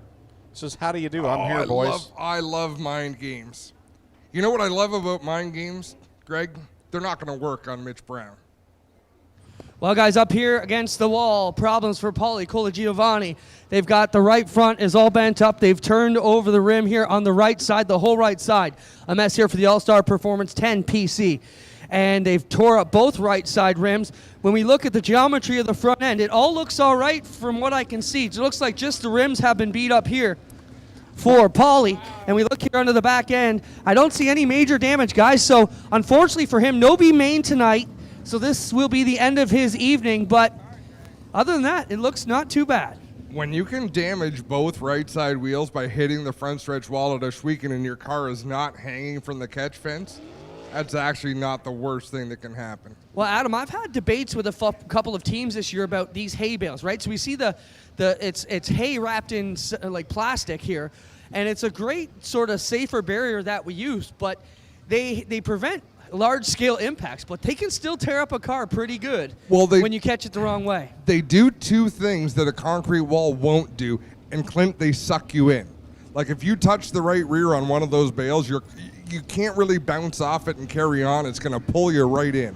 says, how do you do? I'm here, boys. I love mind games. You know what I love about mind games, Greg? They're not going to work on Mitch Brown. Well, guys, up here against the wall, problems for Paulie Colagiovanni. They've got the right front is all bent up. They've turned over the rim here on the right side, the whole right side. A mess here for the All-Star Performance 10 PC. And they've tore up both right side rims. When we look at the geometry of the front end, it all looks all right from what I can see. It looks like just the rims have been beat up here for Paulie. And we look here under the back end. I don't see any major damage, guys. So, unfortunately for him, no B-main tonight. So this will be the end of his evening, but other than that, it looks not too bad. When you can damage both right side wheels by hitting the front stretch wall at Ohsweken and your car is not hanging from the catch fence, that's actually not the worst thing that can happen. Well, Adam, I've had debates with a couple of teams this year about these hay bales, right? So we see it's hay wrapped in like plastic here, and it's a great sort of safer barrier that we use, but they prevent large-scale impacts, but they can still tear up a car pretty good when you catch it the wrong way. They do 2 things that a concrete wall won't do, and Clint, they suck you in. Like if you touch the right rear on one of those bales, you can't really bounce off it and carry on. It's going to pull you right in.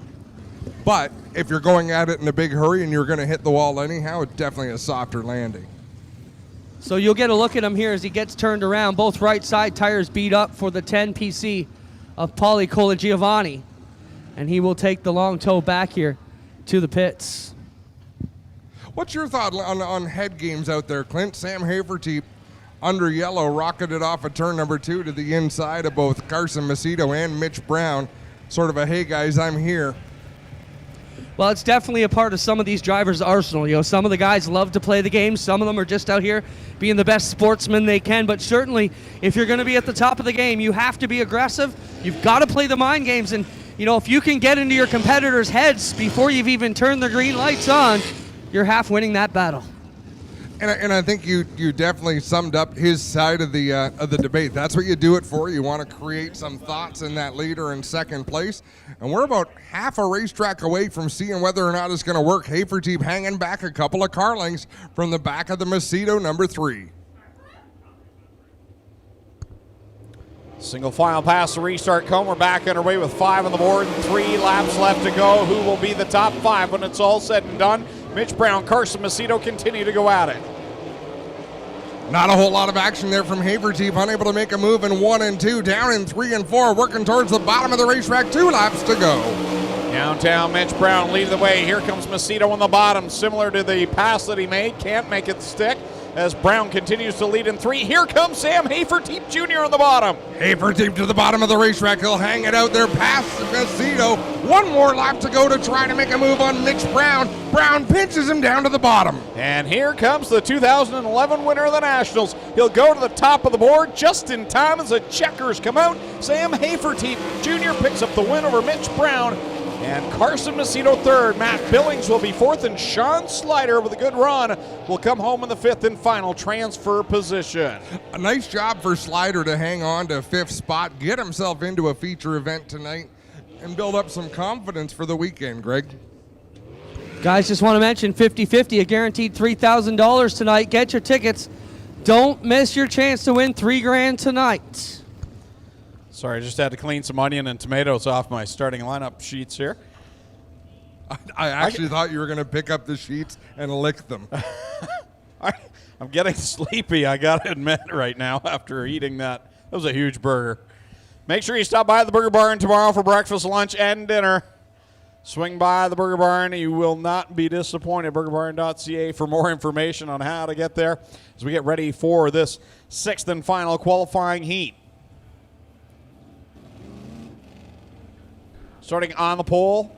But if you're going at it in a big hurry and you're going to hit the wall anyhow, it's definitely a softer landing. So you'll get a look at him here as he gets turned around. Both right side tires beat up for the 10 PC of Paulie Colagiovanni. And he will take the long tow back here to the pits. What's your thought on head games out there, Clint? Sam Hafertepe under yellow rocketed off of turn number 2 to the inside of both Carson Macedo and Mitch Brown. Sort of a, hey guys, I'm here. Well, it's definitely a part of some of these drivers' arsenal. You know, some of the guys love to play the game. Some of them are just out here being the best sportsmen they can. But certainly, if you're going to be at the top of the game, you have to be aggressive. You've got to play the mind games. And, you know, if you can get into your competitors' heads before you've even turned the green lights on, you're half winning that battle. And I think you definitely summed up his side of the debate. That's what you do it for. You want to create some thoughts in that leader in second place. And we're about half a racetrack away from seeing whether or not it's going to work. Hafertepe hanging back a couple of car lengths from the back of the Macedo number 3. Single file past the restart cone. We're back underway with 5 on the board and 3 laps left to go. Who will be the top 5 when it's all said and done? Mitch Brown, Carson Macedo continue to go at it. Not a whole lot of action there from Hafertepe, unable to make a move in 1 and 2, down in 3 and 4, working towards the bottom of the racetrack, 2 laps to go. Downtown, Mitch Brown lead the way. Here comes Macedo on the bottom, similar to the pass that he made. Can't make it stick as Brown continues to lead in 3. Here comes Sam Hafertepe Jr. on the bottom. Hafertepe to the bottom of the racetrack. He'll hang it out there past Macedo. 1 more lap to go to try to make a move on Mitch Brown. Brown pinches him down to the bottom. And here comes the 2011 winner of the Nationals. He'll go to the top of the board just in time as the checkers come out. Sam Hafertepe Jr. picks up the win over Mitch Brown. And Carson Macedo third. Matt Billings will be fourth, and Sean Slider with a good run will come home in the 5th and final transfer position. A nice job for Slider to hang on to 5th spot, get himself into a feature event tonight, and build up some confidence for the weekend, Greg. Guys, just want to mention 50-50, a guaranteed $3,000 tonight. Get your tickets. Don't miss your chance to win $3,000 tonight. Sorry, I just had to clean some onion and tomatoes off my starting lineup sheets here. I actually thought you were going to pick up the sheets and lick them. I'm getting sleepy, I got to admit right now, after eating that. That was a huge burger. Make sure you stop by the Burger Barn tomorrow for breakfast, lunch, and dinner. Swing by the Burger Barn. You will not be disappointed. BurgerBarn.ca for more information on how to get there as we get ready for this 6th and final qualifying heat. Starting on the pole,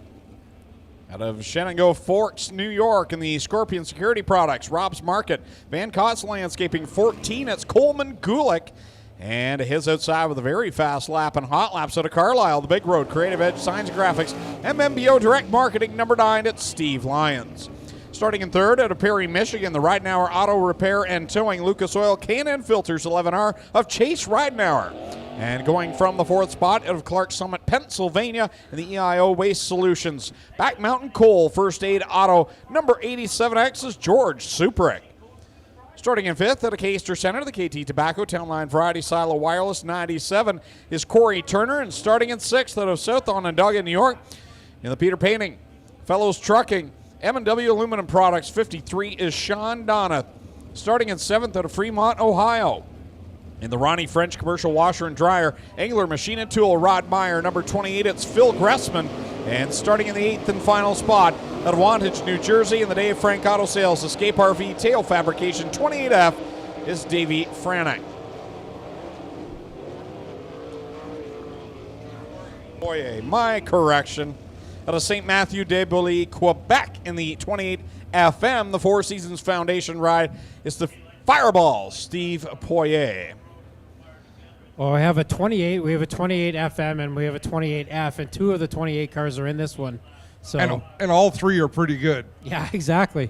out of Shenango Forks, New York, in the Scorpion Security Products, Rob's Market, Van Cott's Landscaping, 14, it's Coleman Gulick. And his outside with a very fast lap and hot laps out of Carlisle, the Big Road, Creative Edge, Signs and Graphics, MMBO Direct Marketing, number 9, it's Steve Lyons. Starting in 3rd out of Perry, Michigan, the Ridenauer Auto Repair and Towing, Lucas Oil, K&N Filters, 11R of Chase Ridenauer. And going from the 4th spot out of Clark Summit, Pennsylvania, in the EIO Waste Solutions. Back Mountain Coal, First Aid Auto, number 87X is George Suprick. Starting in 5th out of Caister Center, the KT Tobacco, Town Line Variety, Silo Wireless, 97 is Corey Turner. And starting in 6th out of South Onondaga, New York, in the Peter Painting, Fellows Trucking, M&W Aluminum Products, 53 is Sean Donath. Starting in 7th out of Fremont, Ohio, in the Ronnie French Commercial Washer and Dryer, Angler Machine and Tool, Rod Meyer, number 28, it's Phil Gressman. And starting in the 8th and final spot out of Wantage, New Jersey, in the Dave Frank Auto Sales, Escape RV Tail Fabrication, 28F, is Davey Franek. Boy, my correction. Out of St. Matthew de Bully, Quebec, in the 28 FM, the Four Seasons Foundation ride, is the Fireball, Steve Poirier. Well, we have a 28, we have a 28 FM, and we have a 28F, and 2 of the 28 cars are in this one. So and all 3 are pretty good. Yeah, exactly.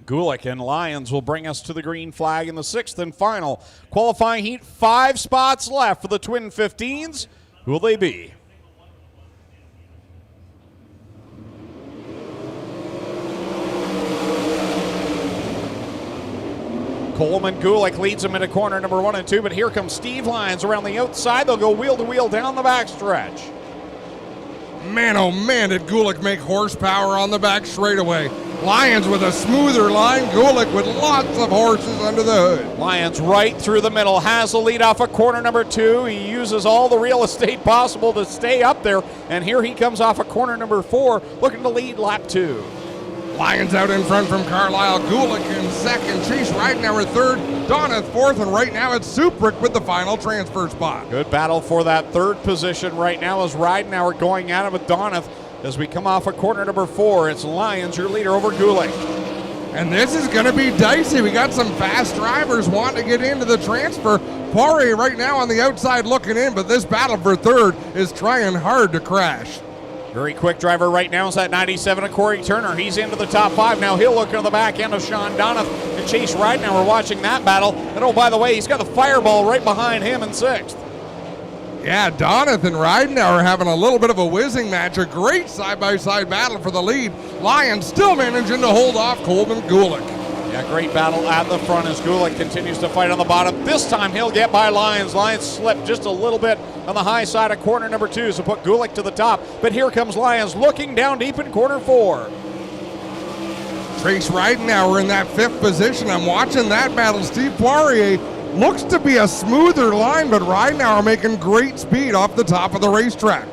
Gulick and Lyons will bring us to the green flag in the 6th and final qualifying heat. 5 spots left for the Twin 15s. Who will they be? Coleman Gulick leads him into corner number 1 and 2, but here comes Steve Lyons around the outside. They'll go wheel to wheel down the backstretch. Man, oh man, did Gulick make horsepower on the back straightaway. Lyons with a smoother line, Gulick with lots of horses under the hood. Lyons right through the middle, has the lead off of corner number 2. He uses all the real estate possible to stay up there, and here he comes off of corner number 4, looking to lead lap 2. Lyons out in front from Carlisle, Gulick in second, Chase Ridenauer third, Donath fourth, and right now it's Suprick with the final transfer spot. Good battle for that third position right now as Ridenauer going at it with Donath. As we come off of corner number 4, it's Lyons, your leader, over Gulick. And this is going to be dicey. We got some fast drivers wanting to get into the transfer. Poirier right now on the outside looking in, but this battle for third is trying hard to crash. Very quick driver right now is that 97 of Corey Turner. He's into the top 5 now. He'll look into the back end of Sean Donath and Chase Ridenauer. We're watching that battle. And oh, by the way, he's got the Fireball right behind him in 6th. Yeah, Donath and Ridenauer having a little bit of a whizzing match. A great side-by-side battle for the lead. Lyons still managing to hold off Coleman Gulick. Yeah, great battle at the front as Gulick continues to fight on the bottom. This time he'll get by Lyons. Lyons slipped just a little bit on the high side of corner number 2, so put Gulick to the top. But here comes Lyons looking down deep in corner 4. Trace Ridenauer in that 5th position. I'm watching that battle. Steve Poirier looks to be a smoother line, but Ridenauer making great speed off the top of the racetrack.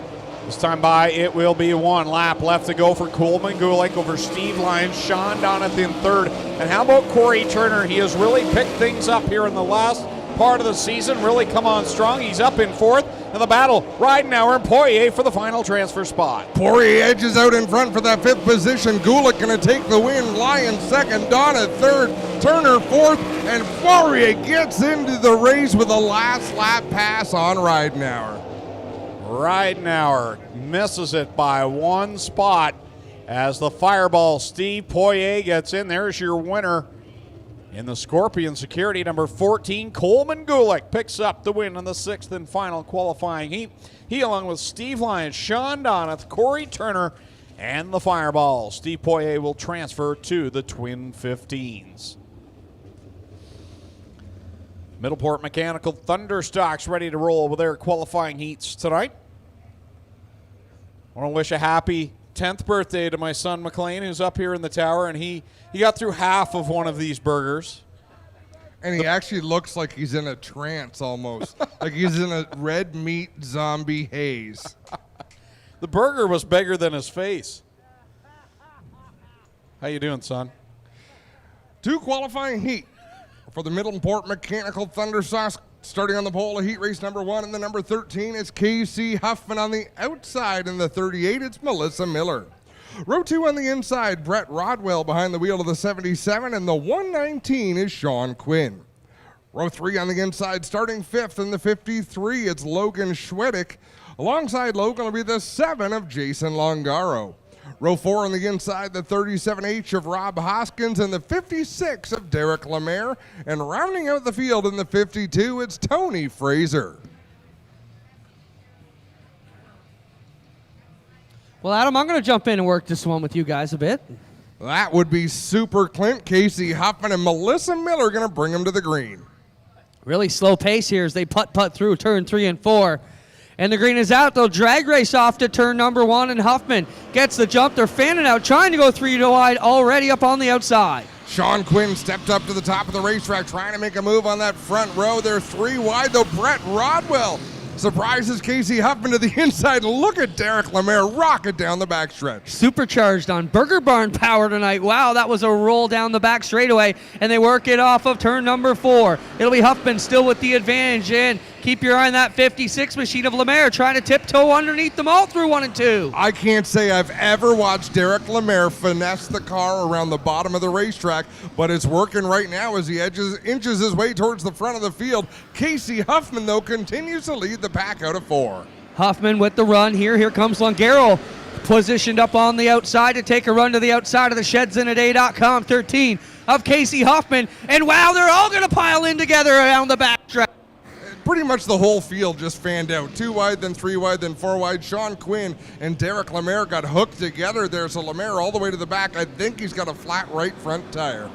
This time by, it will be 1 lap left to go for Coleman Gulick over Steve Lyons, Sean Donath in 3rd. And how about Corey Turner? He has really picked things up here in the last part of the season, really come on strong. He's up in 4th. And the battle, Ridenauer and Poirier for the final transfer spot. Poirier edges out in front for that 5th position. Gulick going to take the win. Lyons 2nd, Donath 3rd, Turner 4th, and Poirier gets into the race with a last lap pass on Ridenauer. Ridenauer misses it by 1 spot as the Fireball Steve Poirier gets in. There's your winner in the Scorpion Security, number 14, Coleman Gulick picks up the win in the 6th and final qualifying heat. He, along with Steve Lyons, Sean Donath, Corey Turner, and the Fireball. Steve Poirier will transfer to the Twin 15s. Middleport Mechanical Thunderstocks ready to roll with their qualifying heats tonight. I want to wish a happy 10th birthday to my son McLean, who's up here in the tower, and he got through half of one of these burgers. And he actually looks like he's in a trance almost. Like he's in a red meat zombie haze. The burger was bigger than his face. How you doing, son? 2 qualifying heat for the Middleport Mechanical Thunderstocks. Starting on the pole of heat race number 1 and the number 13 is Casey Huffman. On the outside in the 38, it's Melissa Miller. Row 2 on the inside, Brett Rodwell behind the wheel of the 77, and the 119 is Sean Quinn. Row 3 on the inside, starting 5th in the 53, it's Logan Schwedick. Alongside Logan will be the 7 of Jason Longaro. Row 4 on the inside, the 37H of Rob Hoskins and the 56 of Derek Lemaire. And rounding out the field in the 52, it's Tony Fraser. Well, Adam, I'm going to jump in and work this one with you guys a bit. That would be super Clint. Casey Huffman and Melissa Miller going to bring him to the green. Really slow pace here as they putt through turn 3 and 4. And the green is out. They'll drag race off to turn number 1, and Huffman gets the jump. They're fanning out, trying to go 3 wide, already up on the outside. Sean Quinn stepped up to the top of the racetrack, trying to make a move on that front row. They're 3 wide, though. Brett Rodwell surprises Casey Huffman to the inside. Look at Derek Lemaire rocket down the backstretch. Supercharged on Burger Barn power tonight. Wow, that was a roll down the back straightaway, and they work it off of turn number 4. It'll be Huffman still with the advantage, and keep your eye on that 56 machine of Lemaire trying to tiptoe underneath them all through 1 and 2. I can't say I've ever watched Derek Lemaire finesse the car around the bottom of the racetrack, but it's working right now as he inches his way towards the front of the field. Casey Huffman, though, continues to lead the pack out of 4. Huffman with the run here. Here comes Longaro, positioned up on the outside to take a run to the outside of the shedsinnaday.com 13 of Casey Huffman. And wow, they're all going to pile in together around the backstretch. Pretty much the whole field just fanned out. 2 wide, then 3 wide, then 4 wide. Sean Quinn and Derek Lemaire got hooked together there. So Lemaire all the way to the back. I think he's got a flat right front tire.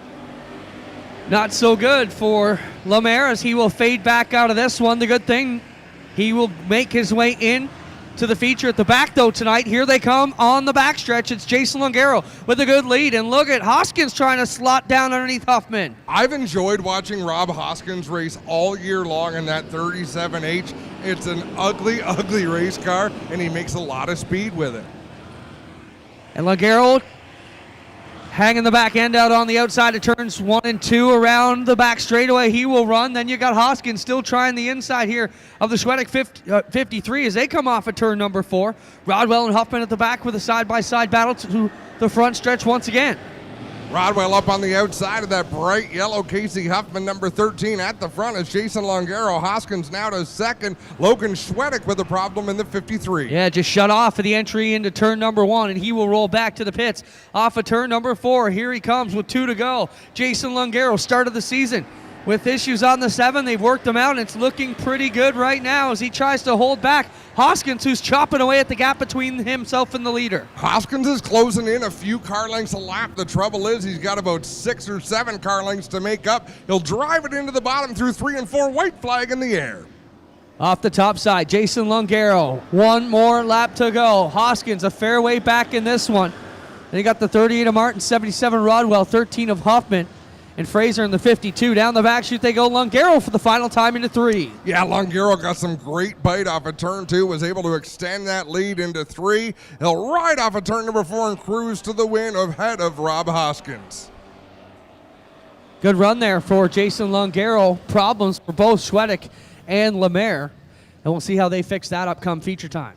Not so good for Lemaire as he will fade back out of this one. The good thing, he will make his way in to the feature at the back, though, tonight. Here they come on the backstretch. It's Jason Longaro with a good lead. And look at Hoskins trying to slot down underneath Huffman. I've enjoyed watching Rob Hoskins race all year long in that 37H. It's an ugly, ugly race car, and he makes a lot of speed with it. And Longaro hanging the back end out on the outside of turns 1 and 2 around the back straightaway. He will run. Then you got Hoskins still trying the inside here of the Schwedek 53 as they come off of turn number 4. Rodwell and Huffman at the back with a side-by-side battle to the front stretch once again. Rodwell up on the outside of that bright yellow Casey Huffman, number 13 at the front is Jason Longaro. Hoskins now to second. Logan Schwedek with a problem in the 53. Yeah, just shut off for the entry into turn number 1, and he will roll back to the pits off of turn number 4. Here he comes with 2 to go. Jason Longaro, start of the season with issues on the 7. They've worked them out, and it's looking pretty good right now as he tries to hold back Hoskins, who's chopping away at the gap between himself and the leader. Hoskins is closing in a few car lengths a lap. The trouble is he's got about 6 or 7 car lengths to make up. He'll drive it into the bottom through 3 and 4. White flag in the air. Off the top side, Jason Longaro. 1 more lap to go. Hoskins a fair way back in this one. Then you got the 38 of Martin, 77 Rodwell, 13 of Huffman, and Fraser in the 52. Down the back chute they go. Longaro for the final time into 3. Yeah, Longaro got some great bite off of turn 2, was able to extend that lead into 3. He'll ride off of turn number 4 and cruise to the win ahead of Rob Hoskins. Good run there for Jason Longaro. Problems for both Schwedek and Lemaire. And we'll see how they fix that up come feature time.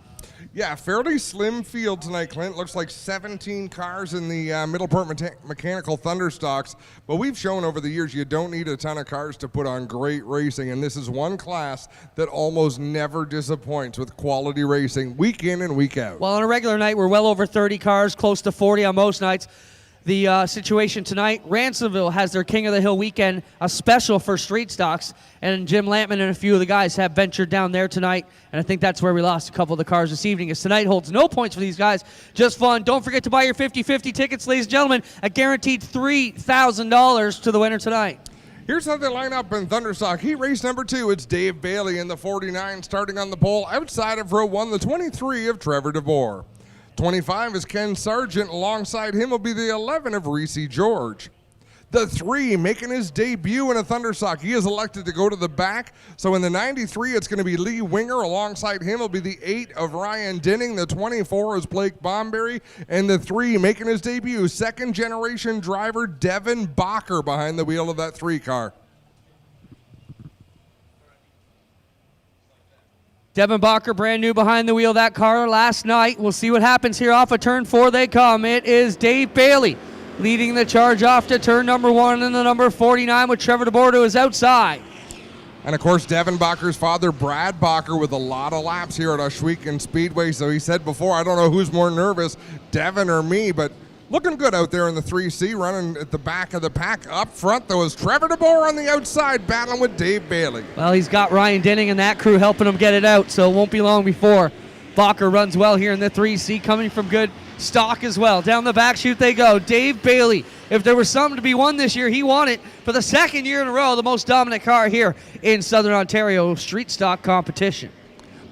Yeah, fairly slim field tonight, Clint. Looks like 17 cars in the Middleport Mechanical Thunderstocks. But we've shown over the years you don't need a ton of cars to put on great racing. And this is one class that almost never disappoints with quality racing week in and week out. Well, on a regular night, we're well over 30 cars, close to 40 on most nights. The situation tonight, Ransomville has their King of the Hill weekend, a special for street stocks, and Jim Lampman and a few of the guys have ventured down there tonight, and I think that's where we lost a couple of the cars this evening, as tonight holds no points for these guys, just fun. Don't forget to buy your 50-50 tickets, ladies and gentlemen, a guaranteed $3,000 to the winner tonight. Here's how they line up in Thunderstock. Heat race number 2, it's Dave Bailey in the 49, starting on the pole outside of row 1, the 23 of Trevor DeVore. 25 is Ken Sargent. Alongside him will be the 11 of Reese George. The 3 making his debut in a Thunderstock. He is elected to go to the back. So in the 93, it's going to be Lee Winger. Alongside him will be the 8 of Ryan Dinning. The 24 is Blake Bomberry. And the 3 making his debut, second generation driver Devin Bacher behind the wheel of that 3 car. Devin Bacher, brand new behind the wheel of that car last night. We'll see what happens here off of turn 4 they come. It is Dave Bailey leading the charge off to turn number 1 and the number 49 with Trevor DeBordo is outside. And of course, Devin Bacher's father, Brad Bacher, with a lot of laps here at Ohsweken Speedway. So he said before, I don't know who's more nervous, Devin or me, but looking good out there in the 3C, running at the back of the pack. Up front, though, is Trevor DeBoer on the outside, battling with Dave Bailey. Well, he's got Ryan Dinning and that crew helping him get it out, so it won't be long before Bacher runs well here in the 3C, coming from good stock as well. Down the back chute they go. Dave Bailey, if there was something to be won this year, he won it for the second year in a row, the most dominant car here in Southern Ontario street stock competition.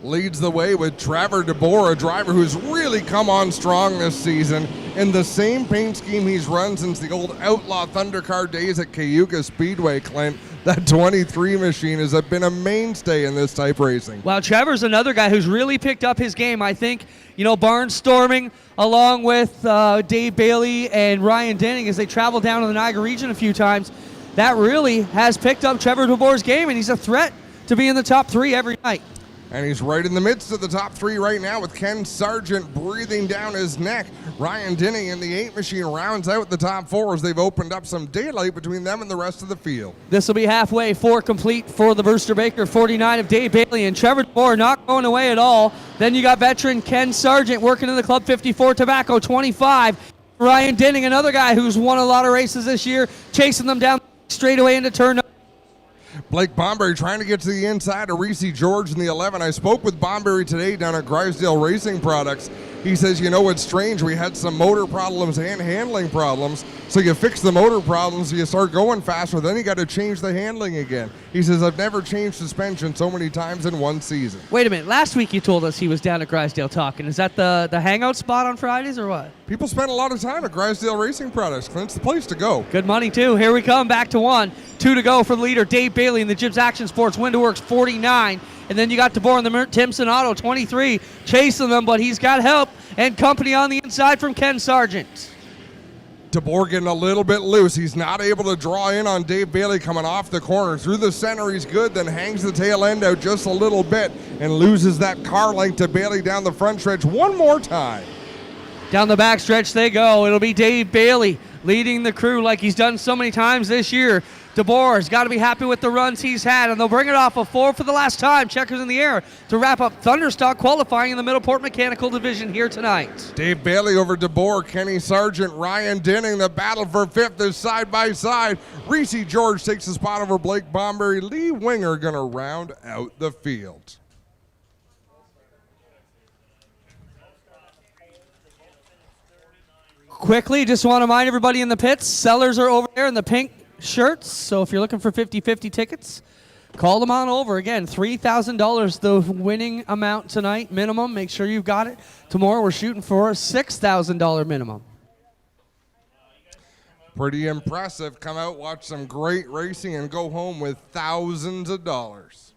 Leads the way with Trevor DeBoer, a driver who's really come on strong this season in the same paint scheme he's run since the old Outlaw Thundercar days at Cayuga Speedway, Clint. That 23 machine has been a mainstay in this type racing. Well, Trevor's another guy who's really picked up his game. I think, barnstorming along with Dave Bailey and Ryan Dinning as they travel down to the Niagara region a few times. That really has picked up Trevor DeBoer's game, and he's a threat to be in the top 3 every night. And he's right in the midst of the top 3 right now with Ken Sargent breathing down his neck. Ryan Dinning in the 8 machine rounds out the top 4 as they've opened up some daylight between them and the rest of the field. This will be halfway, 4 complete for the Brewster Baker 49 of Dave Bailey, and Trevor DeBoer not going away at all. Then you got veteran Ken Sargent working in the Club 54 Tobacco 25. Ryan Dinning, another guy who's won a lot of races this year, chasing them down straight away into turn. Blake Bomberry trying to get to the inside of Reese George in the 11. I spoke with Bomberry today down at Grisdale Racing Products. He says, you know, it's strange. We had some motor problems and handling problems. So you fix the motor problems, you start going faster, then you got to change the handling again. He says, I've never changed suspension so many times in one season. Wait a minute. Last week you told us he was down at Grisdale talking. Is that the hangout spot on Fridays or what? People spend a lot of time at Grisdale Racing Products. Clint's the place to go. Good money, too. Here we come. Back to 1. 2 to go for the leader, Dave Bailey in the Gibbs Action Sports. WindoWorks 49. And then you got DeBoer in the Timpson Auto 23 chasing them, but he's got help and company on the inside from Ken Sargent. DeBoer getting a little bit loose. He's not able to draw in on Dave Bailey coming off the corner. Through the center, he's good, then hangs the tail end out just a little bit and loses that car length to Bailey down the front stretch one more time. Down the back stretch they go. It'll be Dave Bailey leading the crew like he's done so many times this year. DeBoer's got to be happy with the runs he's had, and they'll bring it off a 4 for the last time. Checkers in the air to wrap up Thunderstock qualifying in the Middleport Mechanical Division here tonight. Dave Bailey over DeBoer, Kenny Sargent, Ryan Denning. The battle for 5th is side by side. Reese George takes the spot over Blake Bomberry. Lee Winger going to round out the field. Quickly, just want to remind everybody in the pits, sellers are over there in the pink shirts, so if you're looking for 50-50 tickets, call them on over. Again, $3,000 the winning amount tonight, minimum. Make sure you've got it. Tomorrow we're shooting for a $6,000 minimum. Pretty impressive. Come out, watch some great racing, and go home with thousands of dollars.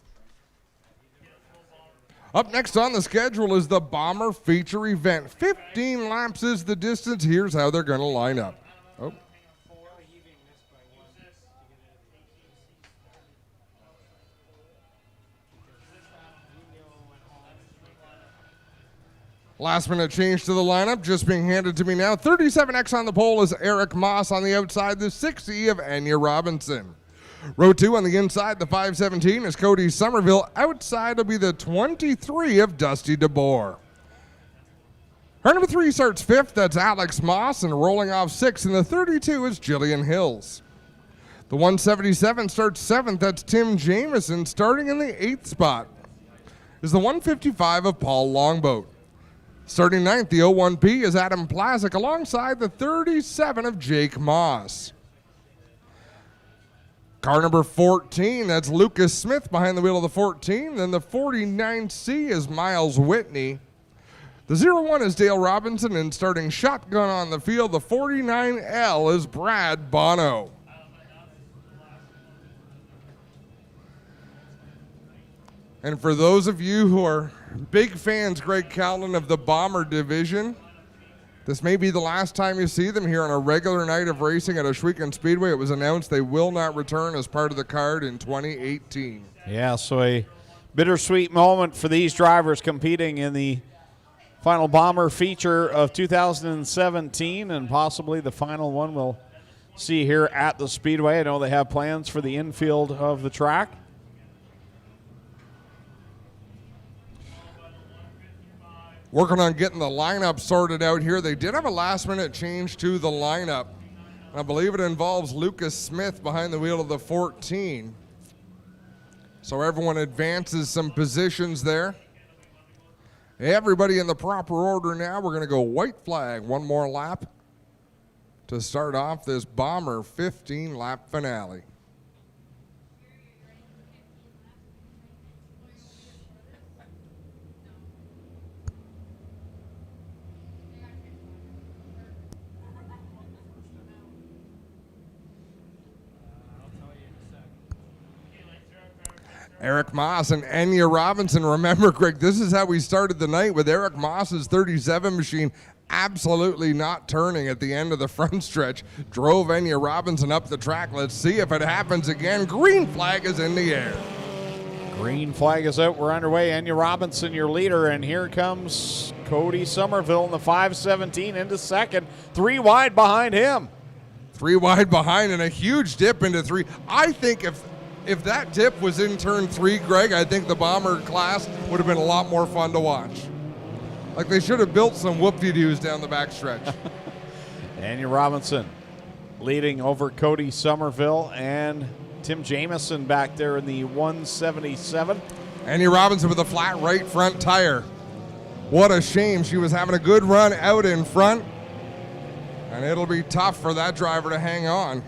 Up next on the schedule is the Bomber Feature Event. 15 laps is the distance. Here's how they're going to line up. Oh. Last minute change to the lineup, just being handed to me now. 37X on the pole is Eric Moss. On the outside, the 6E of Anya Robinson. Row 2 on the inside, the 517 is Cody Somerville. Outside will be the 23 of Dusty DeBoer. Her number 3 starts 5th, that's Alex Moss, and rolling off 6th, and the 32 is Jillian Hills. The 177 starts 7th, that's Tim Jameson. Starting in the 8th spot is the 155 of Paul Longboat. Starting 9th, the 01P is Adam Plazik alongside the 37 of Jake Moss. Car number 14, that's Lucas Smith behind the wheel of the 14. Then the 49C is Miles Whitney. The 01 is Dale Robinson, and starting shotgun on the field, the 49L is Brad Bono. And for those of you who are big fans, Greg Callan, of the Bomber Division, this may be the last time you see them here on a regular night of racing at Ohsweken Speedway. It was announced they will not return as part of the card in 2018. Yeah, so a bittersweet moment for these drivers competing in the final Bomber feature of 2017, and possibly the final one we'll see here at the Speedway. I know they have plans for the infield of the track. Working on getting the lineup sorted out here. They did have a last-minute change to the lineup. I believe it involves Lucas Smith behind the wheel of the 14. So everyone advances some positions there. Everybody in the proper order now. We're going to go white flag, one more lap to start off this Bomber 15-lap finale. Eric Moss and Anya Robinson. Remember, Greg, this is how we started the night with Eric Moss's 37 machine absolutely not turning at the end of the front stretch. Drove Anya Robinson up the track. Let's see if it happens again. Green flag is in the air. Green flag is out. We're underway. Anya Robinson, your leader, and here comes Cody Somerville in the 517 into second. 3 wide behind him. 3 wide behind and a huge dip into 3. I think if that dip was in turn 3, Greg, I think the Bomber class would have been a lot more fun to watch. Like they should have built some whoop-de-doos down the backstretch. Anya Robinson leading over Cody Somerville, and Tim Jamieson back there in the 177. Annie Robinson with a flat right front tire. What a shame. She was having a good run out in front, and it'll be tough for that driver to hang on.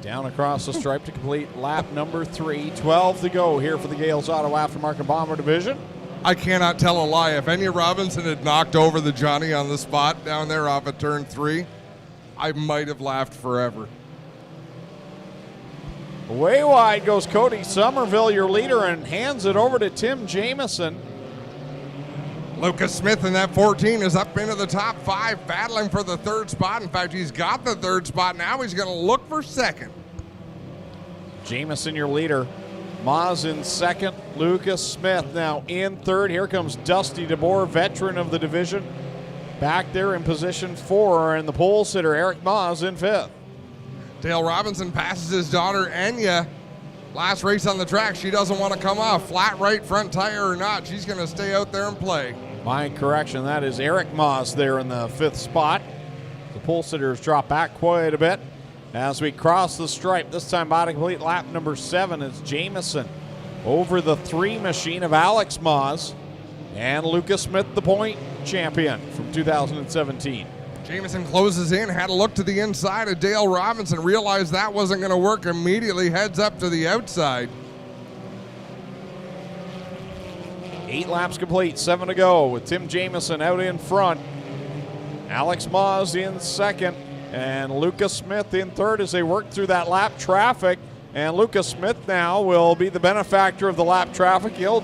Down across the stripe to complete lap number 3. 12 to go here for the Gales Auto Aftermarket Bomber Division. I cannot tell a lie. If Annie Robinson had knocked over the Johnny on the spot down there off of turn 3, I might have laughed forever. Way wide goes Cody Somerville, your leader, and hands it over to Tim Jamieson. Lucas Smith in that 14 is up into the top 5, battling for the 3rd spot. In fact, he's got the 3rd spot now. He's going to look for 2nd. Jamieson, your leader. Maz in 2nd. Lucas Smith now in 3rd. Here comes Dusty DeBoer, veteran of the division, back there in position 4, and the pole sitter Eric Maz in 5th. Dale Robinson passes his daughter Anya. Last race on the track, she doesn't want to come off. Flat right front tire or not, she's going to stay out there and play. My correction, that is Eric Maz there in the 5th spot. The pole sitters drop back quite a bit as we cross the stripe. This time by to complete lap number 7 is Jamieson over the 3 machine of Alex Maz and Lucas Smith, the point champion from 2017. Jamieson closes in, had a look to the inside of Dale Robinson, realized that wasn't going to work, immediately heads up to the outside. 8 laps complete, 7 to go with Tim Jamieson out in front. Alex Maz in 2nd and Lucas Smith in 3rd as they work through that lap traffic. And Lucas Smith now will be the benefactor of the lap traffic. He'll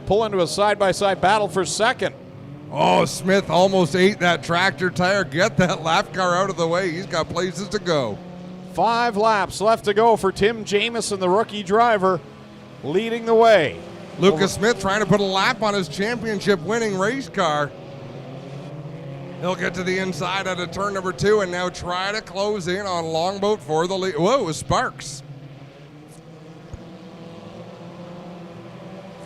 pull into a side-by-side battle for 2nd. Oh, Smith almost ate that tractor tire. Get that lap car out of the way. He's got places to go. 5 laps left to go for Tim Jamieson, the rookie driver, leading the way. Lucas Smith trying to put a lap on his championship-winning race car. He'll get to the inside out of turn number 2 and now try to close in on Longboat for the lead. Whoa, it was Sparks.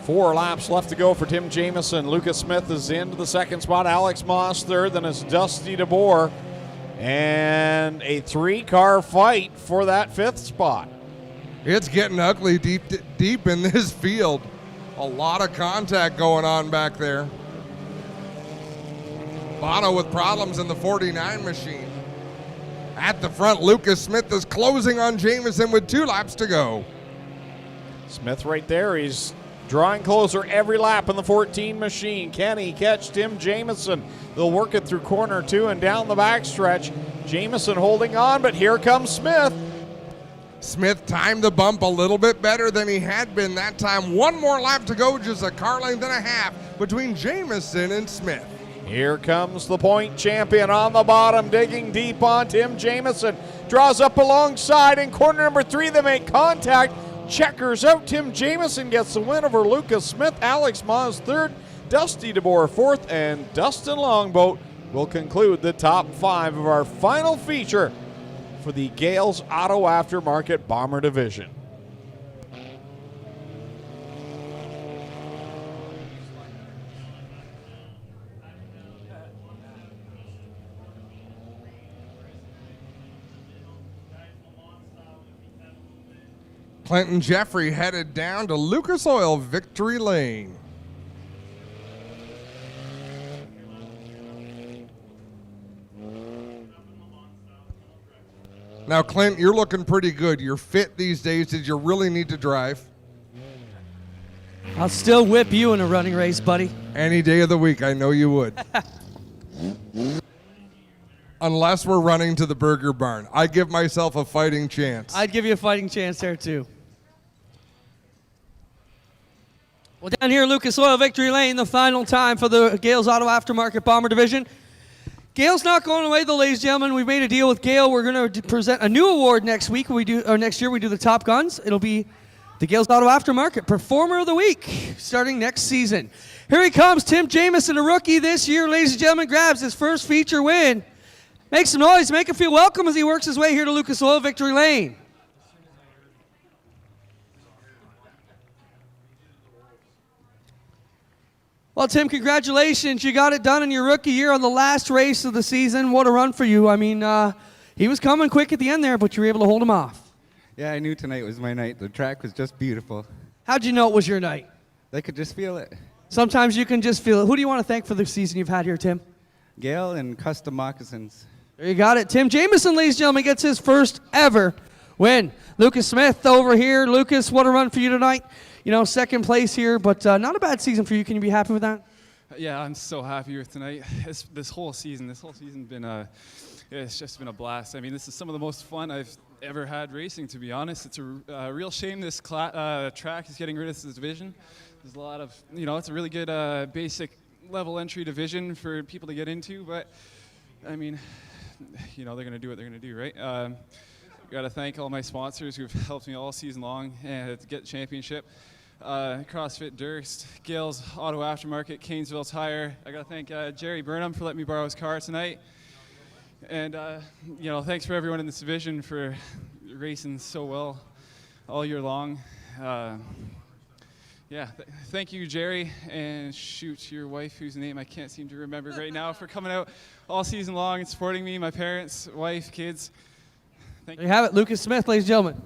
4 laps left to go for Tim Jamieson. Lucas Smith is into the 2nd spot. Alex Moss 3rd. Then it's Dusty DeBoer. And a 3-car fight for that 5th spot. It's getting ugly deep in this field. A lot of contact going on back there. Bono with problems in the 49 machine. At the front, Lucas Smith is closing on Jamieson with 2 laps to go. Smith right there. He's drawing closer every lap in the 14 machine. Can he catch Tim Jamieson? They'll work it through corner 2 and down the backstretch. Jamieson holding on, but here comes Smith. Smith timed the bump a little bit better than he had been that time. 1 more lap to go, just a car length and a half between Jamieson and Smith. Here comes the point champion on the bottom, digging deep on Tim Jamieson. Draws up alongside in corner number 3. They make contact. Checkers out. Tim Jamieson gets the win over Lucas Smith. Alex Moss 3rd. Dusty DeBoer 4th. And Dustin Longboat will conclude the top 5 of our final feature for the Gales Auto Aftermarket Bomber Division. Clinton Jeffrey headed down to Lucas Oil Victory Lane. Now, Clint, you're looking pretty good. You're fit these days. Did you really need to drive? I'll still whip you in a running race, buddy. Any day of the week, I know you would. Unless we're running to the Burger Barn. I give myself a fighting chance. I'd give you a fighting chance there, too. Well, down here, Lucas Oil Victory Lane, the final time for the Gales Auto Aftermarket Bomber Division. Gale's not going away, though, ladies and gentlemen. We made a deal with Gale. We're going to present a new award next week. Next year we do the Top Guns. It'll be the Gales Auto Aftermarket Performer of the Week, starting next season. Here he comes, Tim Jamieson, a rookie this year, ladies and gentlemen, grabs his first feature win. Make some noise, make him feel welcome as he works his way here to Lucas Oil Victory Lane. Well, Tim, congratulations. You got it done in your rookie year on the last race of the season. What a run for you. I mean, He was coming quick at the end there, but you were able to hold him off. Yeah, I knew tonight was my night. The track was just beautiful. How'd you know it was your night? I could just feel it. Sometimes you can just feel it. Who do you want to thank for the season you've had here, Tim? Gail and Custom Moccasins. There you got it. Tim Jamison, ladies and gentlemen, gets his first ever win. Lucas Smith over here. Lucas, what a run for you tonight. You know, second place here, but not a bad season for you. Can you be happy with that? Yeah, I'm so happy with tonight. This whole season been it's just been a blast. I mean, this is some of the most fun I've ever had racing, to be honest. It's a real shame this track is getting rid of this division. There's a lot of, it's a really good basic level entry division for people to get into, but I mean, they're going to do what they're going to do, right? Got to thank all my sponsors who've helped me all season long to get the championship. CrossFit Durst, Gales Auto Aftermarket, Canesville Tire. I got to thank Jerry Burnham for letting me borrow his car tonight. And, thanks for everyone in this division for racing so well all year long. Thank you, Jerry, and your wife, whose name I can't seem to remember right now, for coming out all season long and supporting me, my parents, wife, kids. Thank you. There you have it, Lucas Smith, ladies and gentlemen.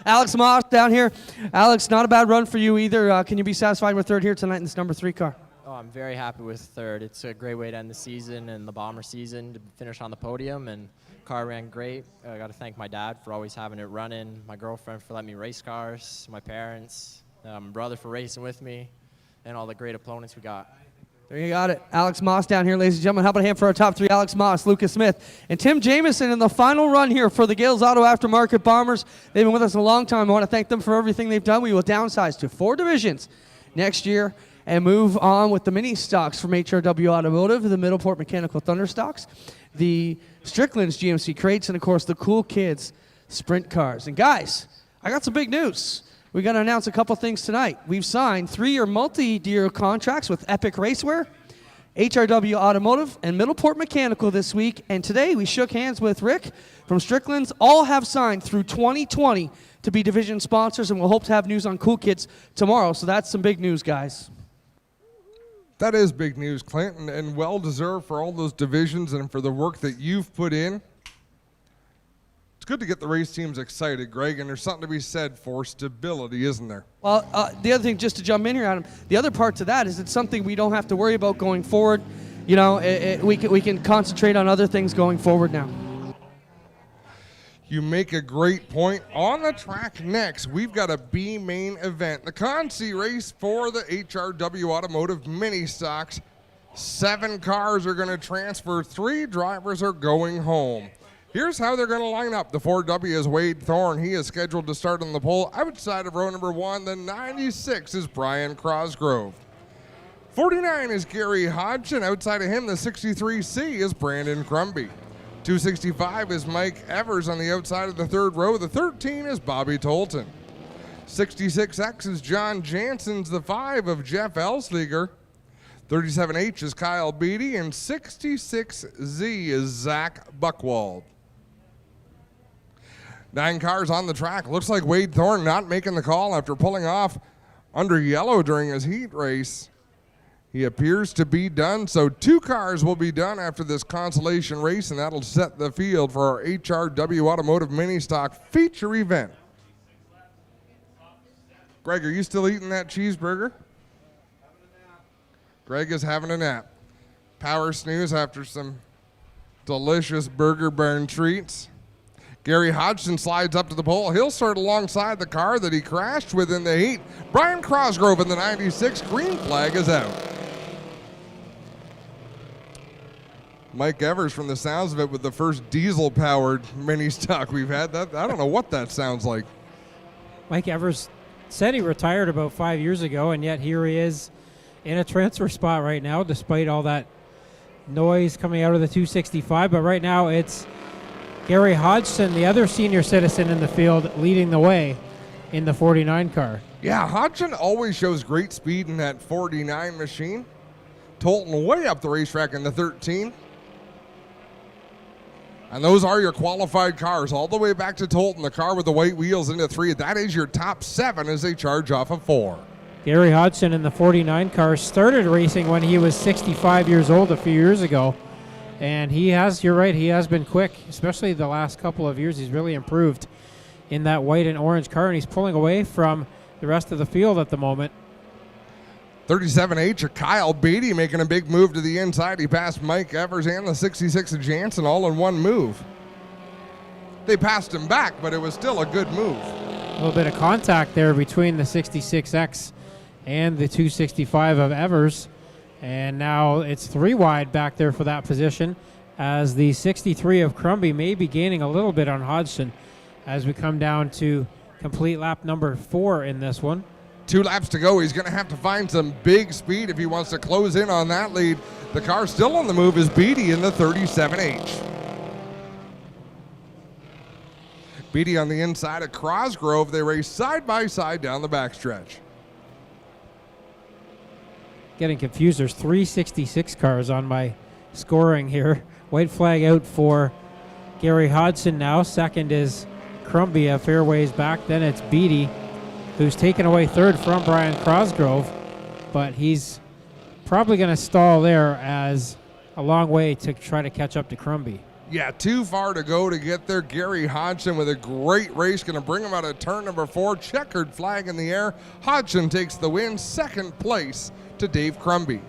Alex Moss down here. Alex, not a bad run for you either. Can you be satisfied with third here tonight in this number 3 car? Oh, I'm very happy with third. It's a great way to end the season and the Bomber season, to finish on the podium, and car ran great. I got to thank my dad for always having it running, my girlfriend for letting me race cars, my parents, my brother for racing with me, and all the great opponents we got. There you got it. Alex Moss down here, ladies and gentlemen. How about a hand for our top 3? Alex Moss, Lucas Smith, and Tim Jamison in the final run here for the Gales Auto Aftermarket Bombers. They've been with us a long time. I want to thank them for everything they've done. We will downsize to 4 divisions next year and move on with the mini stocks from HRW Automotive, the Middleport Mechanical Thunderstocks, the Strickland's GMC crates, and of course the Cool Kids sprint cars. And guys, I got some big news. We're going to announce a couple things tonight. We've signed 3-year multi-year contracts with Epic Racewear, HRW Automotive, and Middleport Mechanical this week. And today we shook hands with Rick from Strickland's. All have signed through 2020 to be division sponsors, and we'll hope to have news on Cool Kids tomorrow. So that's some big news, guys. That is big news, Clint, and well-deserved for all those divisions and for the work that you've put in. It's good to get the race teams excited, Greg, and there's something to be said for stability, isn't there? Well, the other thing, just to jump in here, Adam, the other part to that is it's something we don't have to worry about going forward. We can concentrate on other things going forward now. You make a great point. On the track next, we've got a B main event, the Consi race for the HRW Automotive Mini Stocks. 7 cars are going to transfer. 3 drivers are going home. Here's how they're going to line up. The 4W is Wade Thorne. He is scheduled to start on the pole outside of row number 1. The 96 is Brian Crosgrove. 49 is Gary Hodgson. Outside of him, the 63C is Brandon Crumby. 265 is Mike Evers on the outside of the 3rd row. The 13 is Bobby Tolton. 66X is John Jansen's. The 5 of Jeff Elsliger. 37H is Kyle Beatty. And 66Z is Zach Buchwald. 9 cars on the track. Looks like Wade Thorne not making the call after pulling off under yellow during his heat race. He appears to be done, so 2 cars will be done after this consolation race, and that'll set the field for our HRW Automotive Mini Stock feature event. Greg, are you still eating that cheeseburger? Greg is having a nap. Power snooze after some delicious Burger Barn treats. Gary Hodgson slides up to the pole. He'll start alongside the car that he crashed with in the heat. Brian Crosgrove in the 96. Green flag is out. Mike Evers, from the sounds of it, with the first diesel-powered mini stock we've had. I don't know what that sounds like. Mike Evers said he retired about 5 years ago, and yet here he is in a transfer spot right now, despite all that noise coming out of the 265. But right now it's Gary Hodgson, the other senior citizen in the field, leading the way in the 49 car. Yeah, Hodgson always shows great speed in that 49 machine. Tolton way up the racetrack in the 13. And those are your qualified cars, all the way back to Tolton, the car with the white wheels into 3. That is your top 7 as they charge off of 4. Gary Hodgson in the 49 car started racing when he was 65 years old a few years ago, And he has, you're right, he has been quick, especially the last couple of years. He's really improved in that white and orange car, and he's pulling away from the rest of the field at the moment. 37H of Kyle Beatty making a big move to the inside. He passed Mike Evers and the 66 of Jansen all in one move. They passed him back, but it was still a good move. A little bit of contact there between the 66X and the 265 of Evers. And now it's 3 wide back there for that position, as the 63 of Crumby may be gaining a little bit on Hodgson as we come down to complete lap number 4 in this one. 2 laps to go. He's going to have to find some big speed if he wants to close in on that lead. The car still on the move is Beatty in the 37H. Beatty on the inside of Crosgrove. They race side by side down the backstretch. Getting confused. There's 366 cars on my scoring here. White flag out for Gary Hodgson now. Second is Crumby a fair ways back. Then it's Beatty, who's taken away third from Brian Crosgrove, but he's probably going to stall there as a long way to try to catch up to Crumby. Yeah, too far to go to get there. Gary Hodgson with a great race, going to bring him out of turn number 4. Checkered flag in the air. Hodgson takes the win. Second place to Dave Crumby.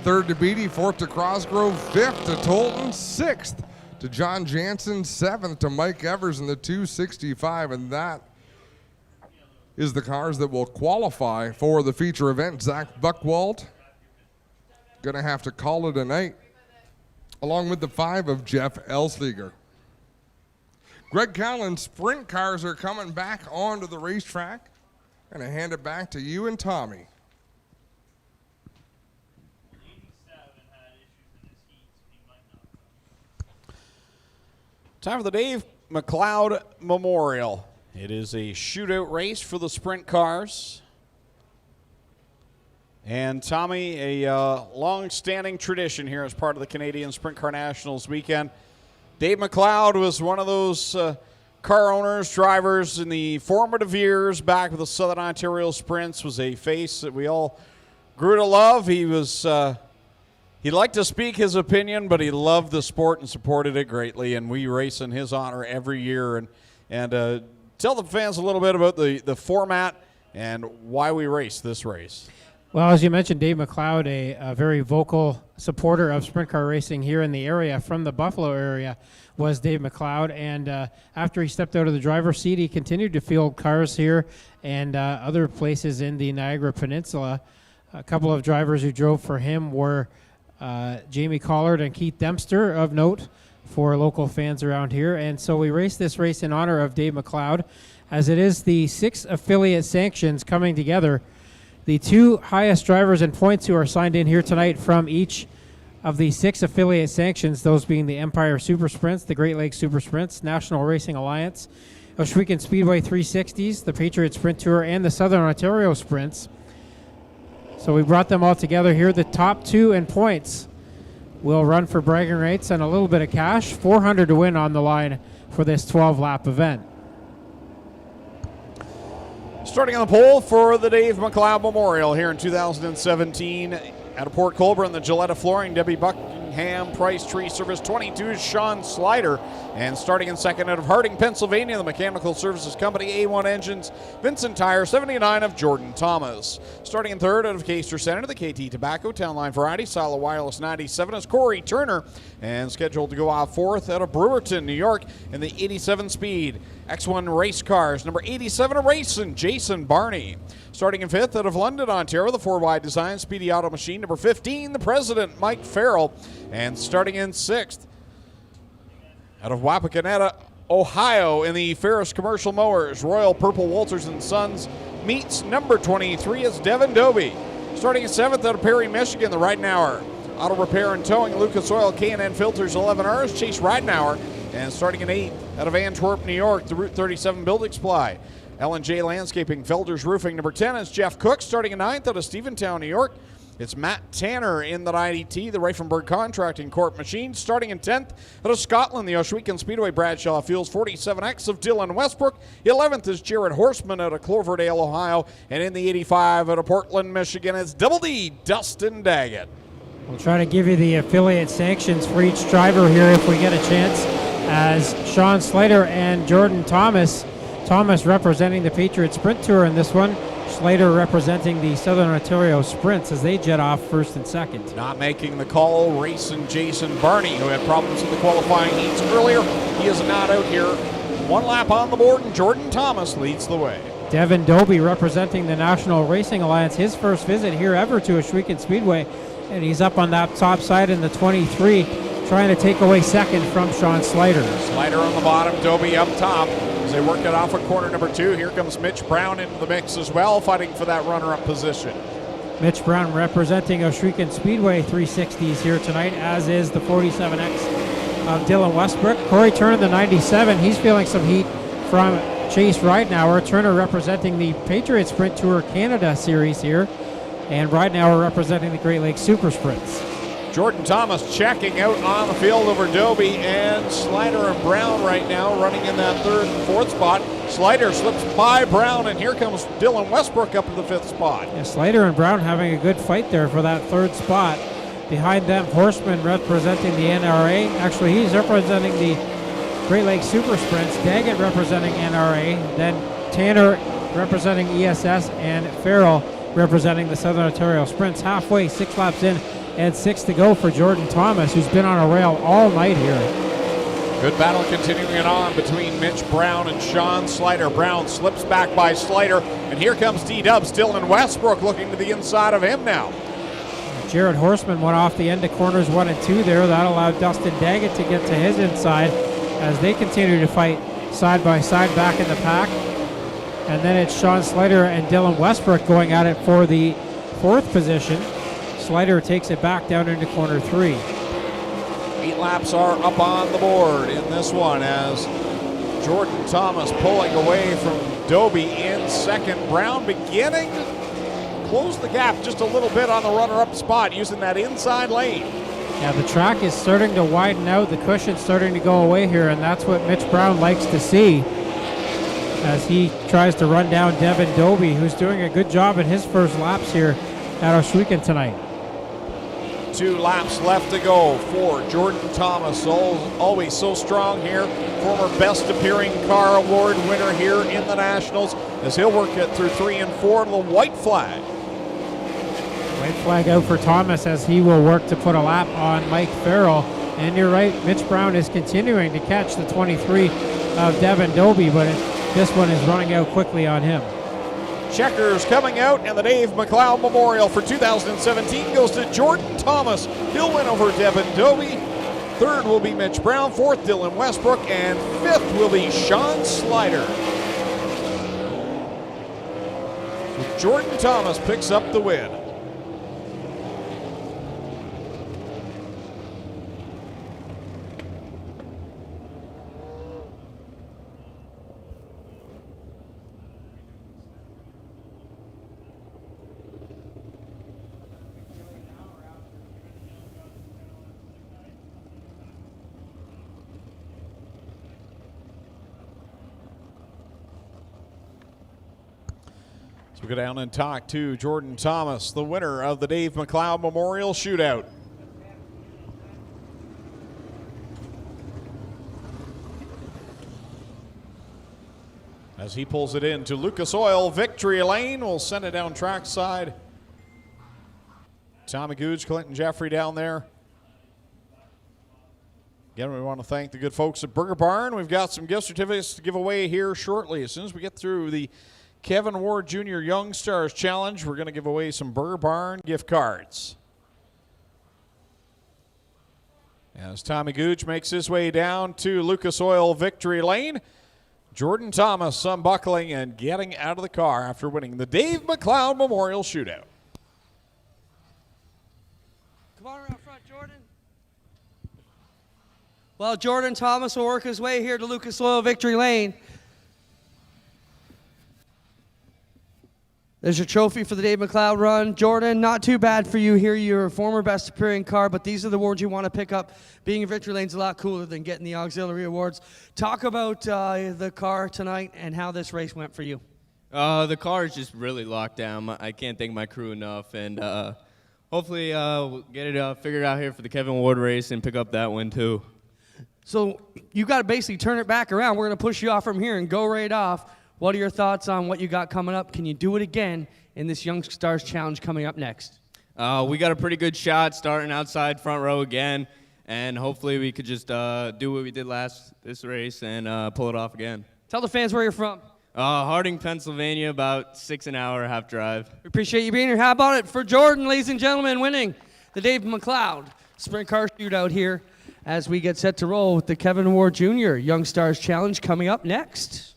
Third to Beatty, fourth to Crosgrove, fifth to Tolton, sixth to John Jansen, seventh to Mike Evers in the 265, and that is the cars that will qualify for the feature event. Zach Buchwald gonna have to call it a night, along with the 5 of Jeff Elsliger. Greg Callen's sprint cars are coming back onto the racetrack. Gonna hand it back to you and Tommy. Time for the Dave McCloud Memorial. It is a shootout race for the sprint cars. And Tommy, a long-standing tradition here as part of the Canadian Sprint Car Nationals weekend. Dave McCloud was one of those car owners, drivers in the formative years back with the Southern Ontario Sprints, was a face that we all grew to love. He was he liked to speak his opinion, but he loved the sport and supported it greatly, and we race in his honor every year. And tell the fans a little bit about the format and why we race this race. Well, as you mentioned, Dave McCloud, a very vocal supporter of sprint car racing here in the area, from the Buffalo area, was Dave McCloud. And after he stepped out of the driver's seat, he continued to field cars here and other places in the Niagara Peninsula. A couple of drivers who drove for him were Jamie Collard and Keith Dempster, of note for local fans around here. And so we raced this race in honor of Dave McCloud, as it is the 6 affiliate sanctions coming together. The 2 highest drivers in points who are signed in here tonight from each of the 6 affiliate sanctions, those being the Empire Super Sprints, the Great Lakes Super Sprints, National Racing Alliance, Ohsweken Speedway 360s, the Patriot Sprint Tour, and the Southern Ontario Sprints. So we brought them all together here. The top 2 in points will run for bragging rights and a little bit of cash, $400 to win on the line for this 12-lap event. Starting on the pole for the Dave McCloud Memorial here in 2017 out of Port Colborne, the Gilletta Flooring, Debbie Buckingham, Price Tree Service 22, Sean Slider. And starting in second out of Harding, Pennsylvania, the Mechanical Services Company, A1 Engines, Vincent Tire, 79 of Jordan Thomas. Starting in third out of Caister Center, the KT Tobacco, Town Line Variety, Silo Wireless 97 is Corey Turner. And scheduled to go off fourth out of Brewerton, New York, in the 87 Speed X1 Race Cars, number 87 of Racing, Jason Barney. Starting in fifth out of London, Ontario, the 4-wide design Speedy Auto Machine, number 15, the President, Mike Farrell. And starting in sixth out of Wapakoneta, Ohio, in the Ferris Commercial Mowers, Royal Purple Walters and Sons meets number 23 is Devin Doby. Starting in seventh out of Perry, Michigan, the Ridenauer Auto Repair and Towing, Lucas Oil, K&N Filters, 11 R's, Chase Ridenauer. And starting in eighth out of Antwerp, New York, the Route 37 Building Supply, L&J Landscaping, Felder's Roofing. Number 10 is Jeff Cook. Starting in ninth out of Stephentown, New York, it's Matt Tanner in the 90T, the Reifenberg Contracting Corp machine. Starting in 10th out of Scotland, the Ohsweken Speedway Bradshaw Fuels 47X of Dylan Westbrook. 11th is Jared Horseman out of Cloverdale, Ohio. And in the 85 out of Portland, Michigan, it's Double D, Dustin Daggett. We'll try to give you the affiliate sanctions for each driver here if we get a chance, as Sean Slater and Jordan Thomas representing the Patriot Sprint Tour in this one, Slater representing the Southern Ontario Sprints as they jet off first and second. Not making the call, racing Jason Barney, who had problems in the qualifying heats earlier. He is not out here. One lap on the board, and Jordan Thomas leads the way. Devin Dobie representing the National Racing Alliance, his first visit here ever to Ohsweken Speedway, and he's up on that top side in the 23, trying to take away second from Sean Slater. Slater on the bottom, Dobie up top. As they work it off at corner number 2, here comes Mitch Brown into the mix as well, fighting for that runner-up position. Mitch Brown representing Ohsweken Speedway 360s here tonight, as is the 47X of Dylan Westbrook. Corey Turner, the 97, he's feeling some heat from Chase Ridenauer. Turner representing the Patriot Sprint Tour Canada Series here, and Ridenauer representing the Great Lakes Super Sprints. Jordan Thomas checking out on the field over Dobie and Slider and Brown right now running in that 3rd and 4th spot. Slider slips by Brown, and here comes Dylan Westbrook up to the 5th spot. Yeah, Slater and Brown having a good fight there for that 3rd spot. Behind them, Horseman representing the NRA. Actually, he's representing the Great Lakes Super Sprints. Daggett representing NRA. Then Tanner representing ESS, and Farrell representing the Southern Ontario Sprints. Halfway, 6 laps in, and 6 to go for Jordan Thomas, who's been on a rail all night here. Good battle continuing on between Mitch Brown and Sean Slater. Brown slips back by Slater, and here comes D-Dubs. Dylan Westbrook looking to the inside of him now. Jared Horseman went off the end of corners 1 and 2 there. That allowed Dustin Daggett to get to his inside as they continue to fight side by side back in the pack. And then it's Sean Slater and Dylan Westbrook going at it for the 4th position. Slater takes it back down into corner 3. 8 laps are up on the board in this one as Jordan Thomas pulling away from Dobie in 2nd. Brown beginning to close the gap just a little bit on the runner-up spot using that inside lane. Yeah, the track is starting to widen out. The cushion's starting to go away here, and that's what Mitch Brown likes to see as he tries to run down Devin Dobie, who's doing a good job in his first laps here at Ohsweken tonight. 2 laps left to go for Jordan Thomas, always so strong here. Former Best Appearing Car Award winner here in the Nationals, as he'll work it through 3 and 4 to the white flag. White flag out for Thomas as he will work to put a lap on Mike Farrell. And you're right, Mitch Brown is continuing to catch the 23 of Devin Dobie, but this one is running out quickly on him. Checkers coming out, and the Dave McCloud Memorial for 2017 goes to Jordan Thomas. He'll win over Devin Dobie. 3rd will be Mitch Brown, 4th Dylan Westbrook, and 5th will be Sean Slater. So Jordan Thomas picks up the win. So we go down and talk to Jordan Thomas, the winner of the Dave McCloud Memorial Shootout. As he pulls it into Lucas Oil Victory Lane, we'll send it down trackside. Tommy Googe, Clinton Jeffrey down there. Again, we want to thank the good folks at Burger Barn. We've got some gift certificates to give away here shortly. As soon as we get through the Kevin Ward Jr. Young Stars Challenge, we're going to give away some Burger Barn gift cards. As Tommy Gooch makes his way down to Lucas Oil Victory Lane, Jordan Thomas unbuckling and getting out of the car after winning the Dave McCloud Memorial Shootout. Come on around front, Jordan. Well, Jordan Thomas will work his way here to Lucas Oil Victory Lane. There's your trophy for the Dave McCloud run. Jordan, not too bad for you here. You're a former best appearing car, but these are the awards you want to pick up. Being in Victory Lane's a lot cooler than getting the auxiliary awards. Talk about the car tonight and how this race went for you. The car is just really locked down. I can't thank my crew enough, and hopefully we'll get it figured out here for the Kevin Ward race and pick up that win too. So you got to basically turn it back around. We're going to push you off from here and go right off. What are your thoughts on what you got coming up? Can you do it again in this Young Stars Challenge coming up next? We got a pretty good shot starting outside front row again, and hopefully we could just do what we did this race and pull it off again. Tell the fans where you're from. Harding, Pennsylvania, about 6 hour half drive. We appreciate you being here. How about it for Jordan, ladies and gentlemen, winning the Dave McCloud Sprint Car Shootout here as we get set to roll with the Kevin Ward Jr. Young Stars Challenge coming up next.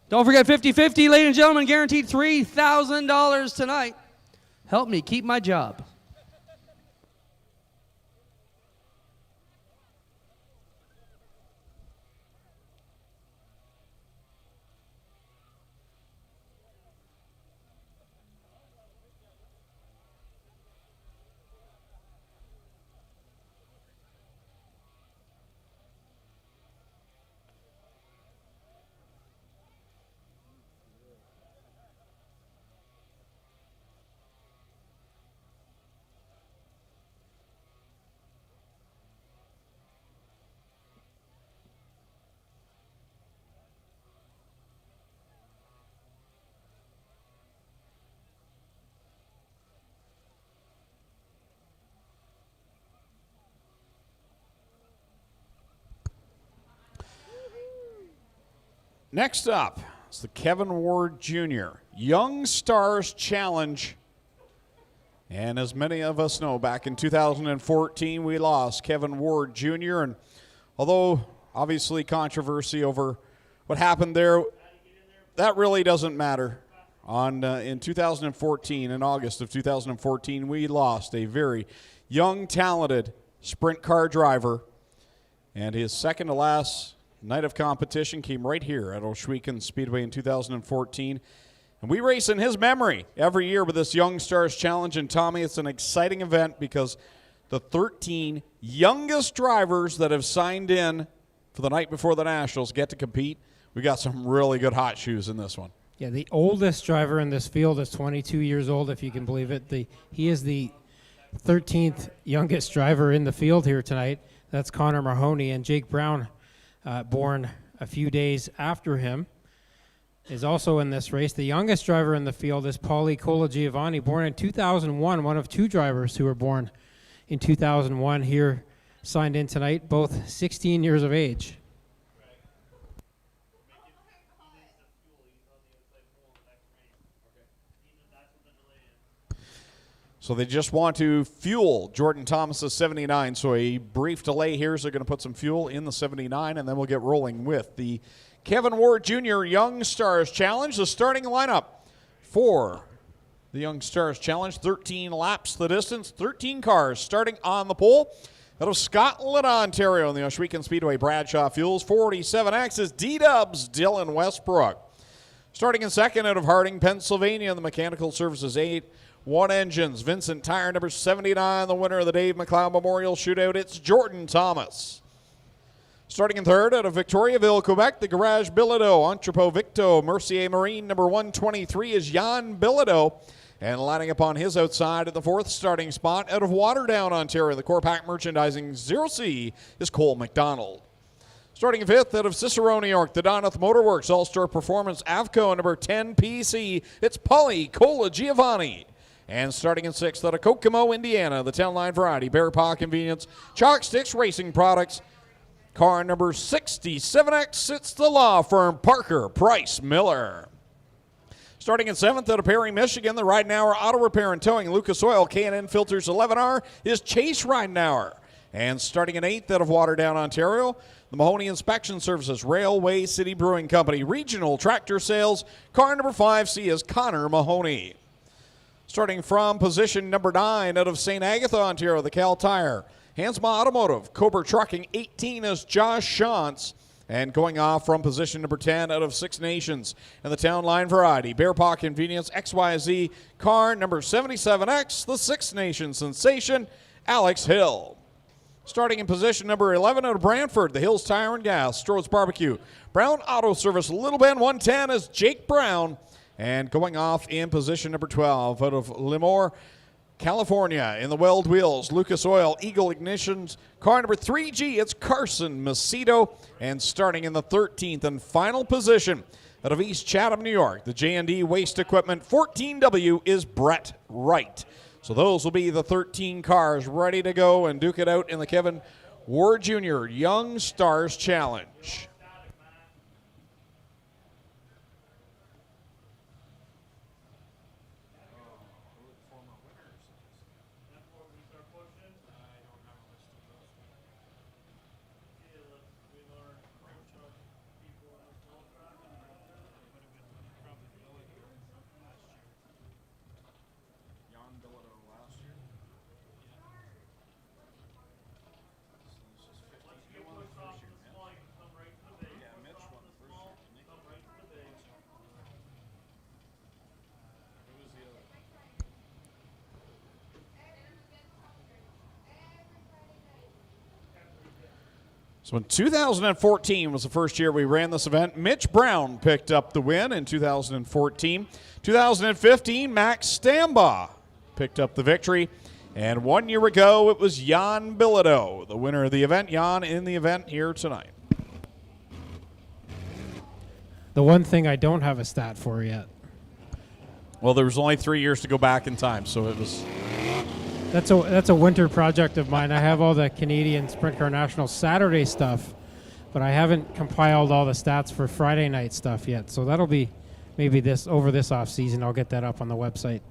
Don't forget 50-50, ladies and gentlemen, guaranteed $3,000 tonight. Help me keep my job. Next up is the Kevin Ward Jr. Young Stars Challenge. And as many of us know, back in 2014, we lost Kevin Ward Jr. And although obviously controversy over what happened there, that really doesn't matter. In 2014, in August of 2014, we lost a very young, talented sprint car driver. And his second to last night of competition came right here at Ohsweken Speedway in 2014. And we race in his memory every year with this Young Stars Challenge. And Tommy, it's an exciting event because the 13 youngest drivers that have signed in for the night before the Nationals get to compete. We got some really good hot shoes in this one. Yeah, the oldest driver in this field is 22 years old, if you can believe it. He is the 13th youngest driver in the field here tonight. That's Connor Mahoney, and Jake Brown, born a few days after him, is also in this race. The youngest driver in the field is Paulie Colagiovanni, born in 2001, one of two drivers who were born in 2001 here, signed in tonight, both 16 years of age. So they just want to fuel Jordan Thomas's 79. So a brief delay here as they're going to put some fuel in the 79, and then we'll get rolling with the Kevin Ward Jr. Young Stars Challenge. The starting lineup for the Young Stars Challenge, 13 laps the distance, 13 cars starting on the pole. Out of Scotland, Ontario, in the Ohsweken Speedway, Bradshaw Fuels. 47X is D-Dubs, Dylan Westbrook. Starting in second out of Harding, Pennsylvania, in the Mechanical Services 8. One Engines, Vincent Tire, number 79, the winner of the Dave McCloud Memorial Shootout. It's Jordan Thomas. Starting in third out of Victoriaville, Quebec, the Garage Bilodeau, Entrepot Victo, Mercier Marine, number 123 is Jan Bilodeau. And lining up on his outside at the fourth starting spot out of Waterdown, Ontario, the Core Pack Merchandising 0C is Cole McDonald. Starting in fifth out of Cicero, New York, the Donath Motorworks All-Star Performance Avco, number 10 PC, it's Paulie Colagiovanni. And starting in sixth out of Kokomo, Indiana, the Town Line Variety, Bear Paw Convenience, Chalk Sticks Racing Products. Car number 67X, it's the law firm Parker Price Miller. Starting in seventh out of Perry, Michigan, the Ridenauer Auto Repair and Towing, Lucas Oil, K&N Filters 11R is Chase Ridenauer. And starting in eighth out of Waterdown, Ontario, the Mahoney Inspection Services, Railway City Brewing Company, Regional Tractor Sales, car number 5C is Connor Mahoney. Starting from position number 9 out of St. Agatha, Ontario, the Cal Tire, Hansma Automotive, Cobra Trucking 18 is Josh Shantz. And going off from position number 10 out of Six Nations in the Town Line Variety, Bear Paw Convenience XYZ car number 77X, the Six Nations sensation, Alex Hill. Starting in position number 11 out of Brantford, the Hills Tire and Gas, Stroh's Barbecue, Brown Auto Service, Little Bend 110 is Jake Brown. And going off in position number 12 out of Lemoore, California, in the Weld Wheels, Lucas Oil, Eagle Ignitions, car number 3G, it's Carson Macedo. And starting in the 13th and final position out of East Chatham, New York, the J&D Waste Equipment 14W is Brett Wright. So those will be the 13 cars ready to go and duke it out in the Kevin Ward Jr. Young Stars Challenge. So in 2014 was the first year we ran this event. Mitch Brown picked up the win in 2014. 2015, Max Stambaugh picked up the victory. And 1 year ago, it was Jan Bilodeau, the winner of the event. Jan in the event here tonight. The one thing I don't have a stat for yet. Well, there was only 3 years to go back in time, so it was... That's a winter project of mine. I have all the Canadian Sprint Car National Saturday stuff, but I haven't compiled all the stats for Friday night stuff yet. So that'll be maybe over this off season. I'll get that up on the website.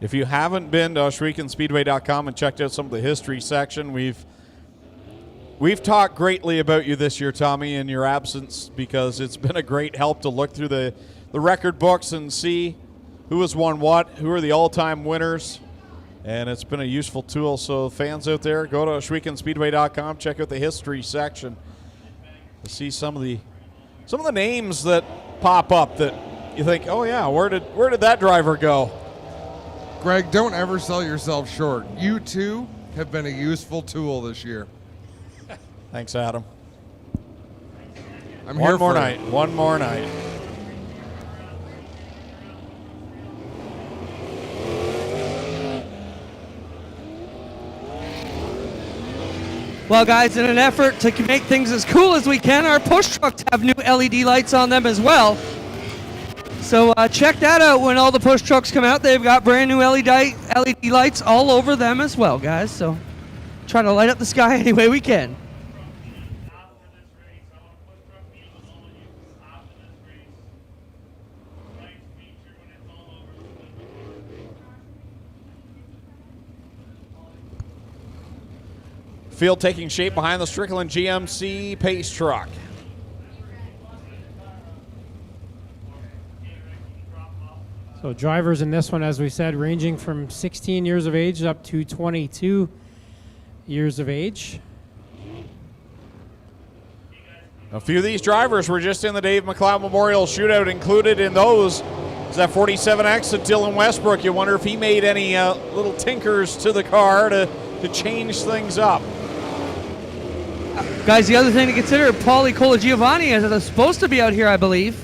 If you haven't been to OhswekenSpeedway.com and checked out some of the history section, we've talked greatly about you this year, Tommy, in your absence, because it's been a great help to look through the record books and see who has won what, who are the all-time winners, and it's been a useful tool. So fans out there, go to OhswekenSpeedway.com, check out the history section to see some of the names that pop up that you think, oh yeah, where did that driver go? Greg, don't ever sell yourself short. You too have been a useful tool this year. Thanks, Adam. I'm here for it. One more night. Well, guys, in an effort to make things as cool as we can, our push trucks have new LED lights on them as well. So check that out when all the push trucks come out. They've got brand new LED lights all over them as well, guys. So try to light up the sky any way we can. Field taking shape behind the Strickland GMC pace truck. So drivers in this one, as we said, ranging from 16 years of age up to 22 years of age. A few of these drivers were just in the Dave McCloud Memorial Shootout. Included in those is that 47X of Dylan Westbrook. You wonder if he made any little tinkers to the car to change things up. Guys, the other thing to consider, Paulie Colagiovanni is supposed to be out here, I believe.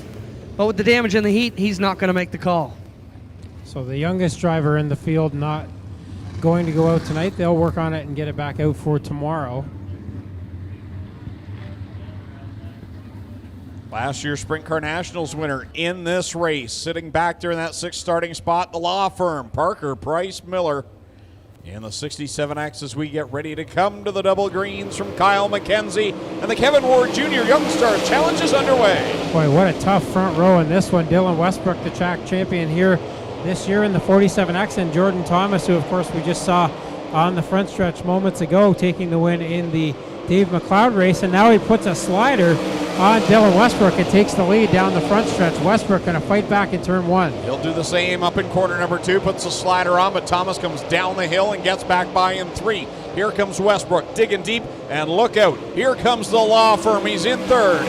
But with the damage and the heat, he's not going to make the call. So the youngest driver in the field not going to go out tonight. They'll work on it and get it back out for tomorrow. Last year's Sprint Car Nationals winner in this race, sitting back there in that sixth starting spot, the law firm, Parker Price Miller. In the 67X as we get ready to come to the double greens from Kyle McKenzie. And the Kevin Ward Jr. Young Stars Challenge is underway. Boy, what a tough front row in this one. Dylan Westbrook, the track champion here this year in the 47X, and Jordan Thomas, who of course we just saw on the front stretch moments ago, taking the win in the Dave McCloud race. And now he puts a slider on Dylan Westbrook and takes the lead down the front stretch. Westbrook going to fight back in turn one. He'll do the same up in corner number 2, puts the slider on, but Thomas comes down the hill and gets back by in 3. Here comes Westbrook digging deep, and look out. Here comes the Law Firm. He's in third.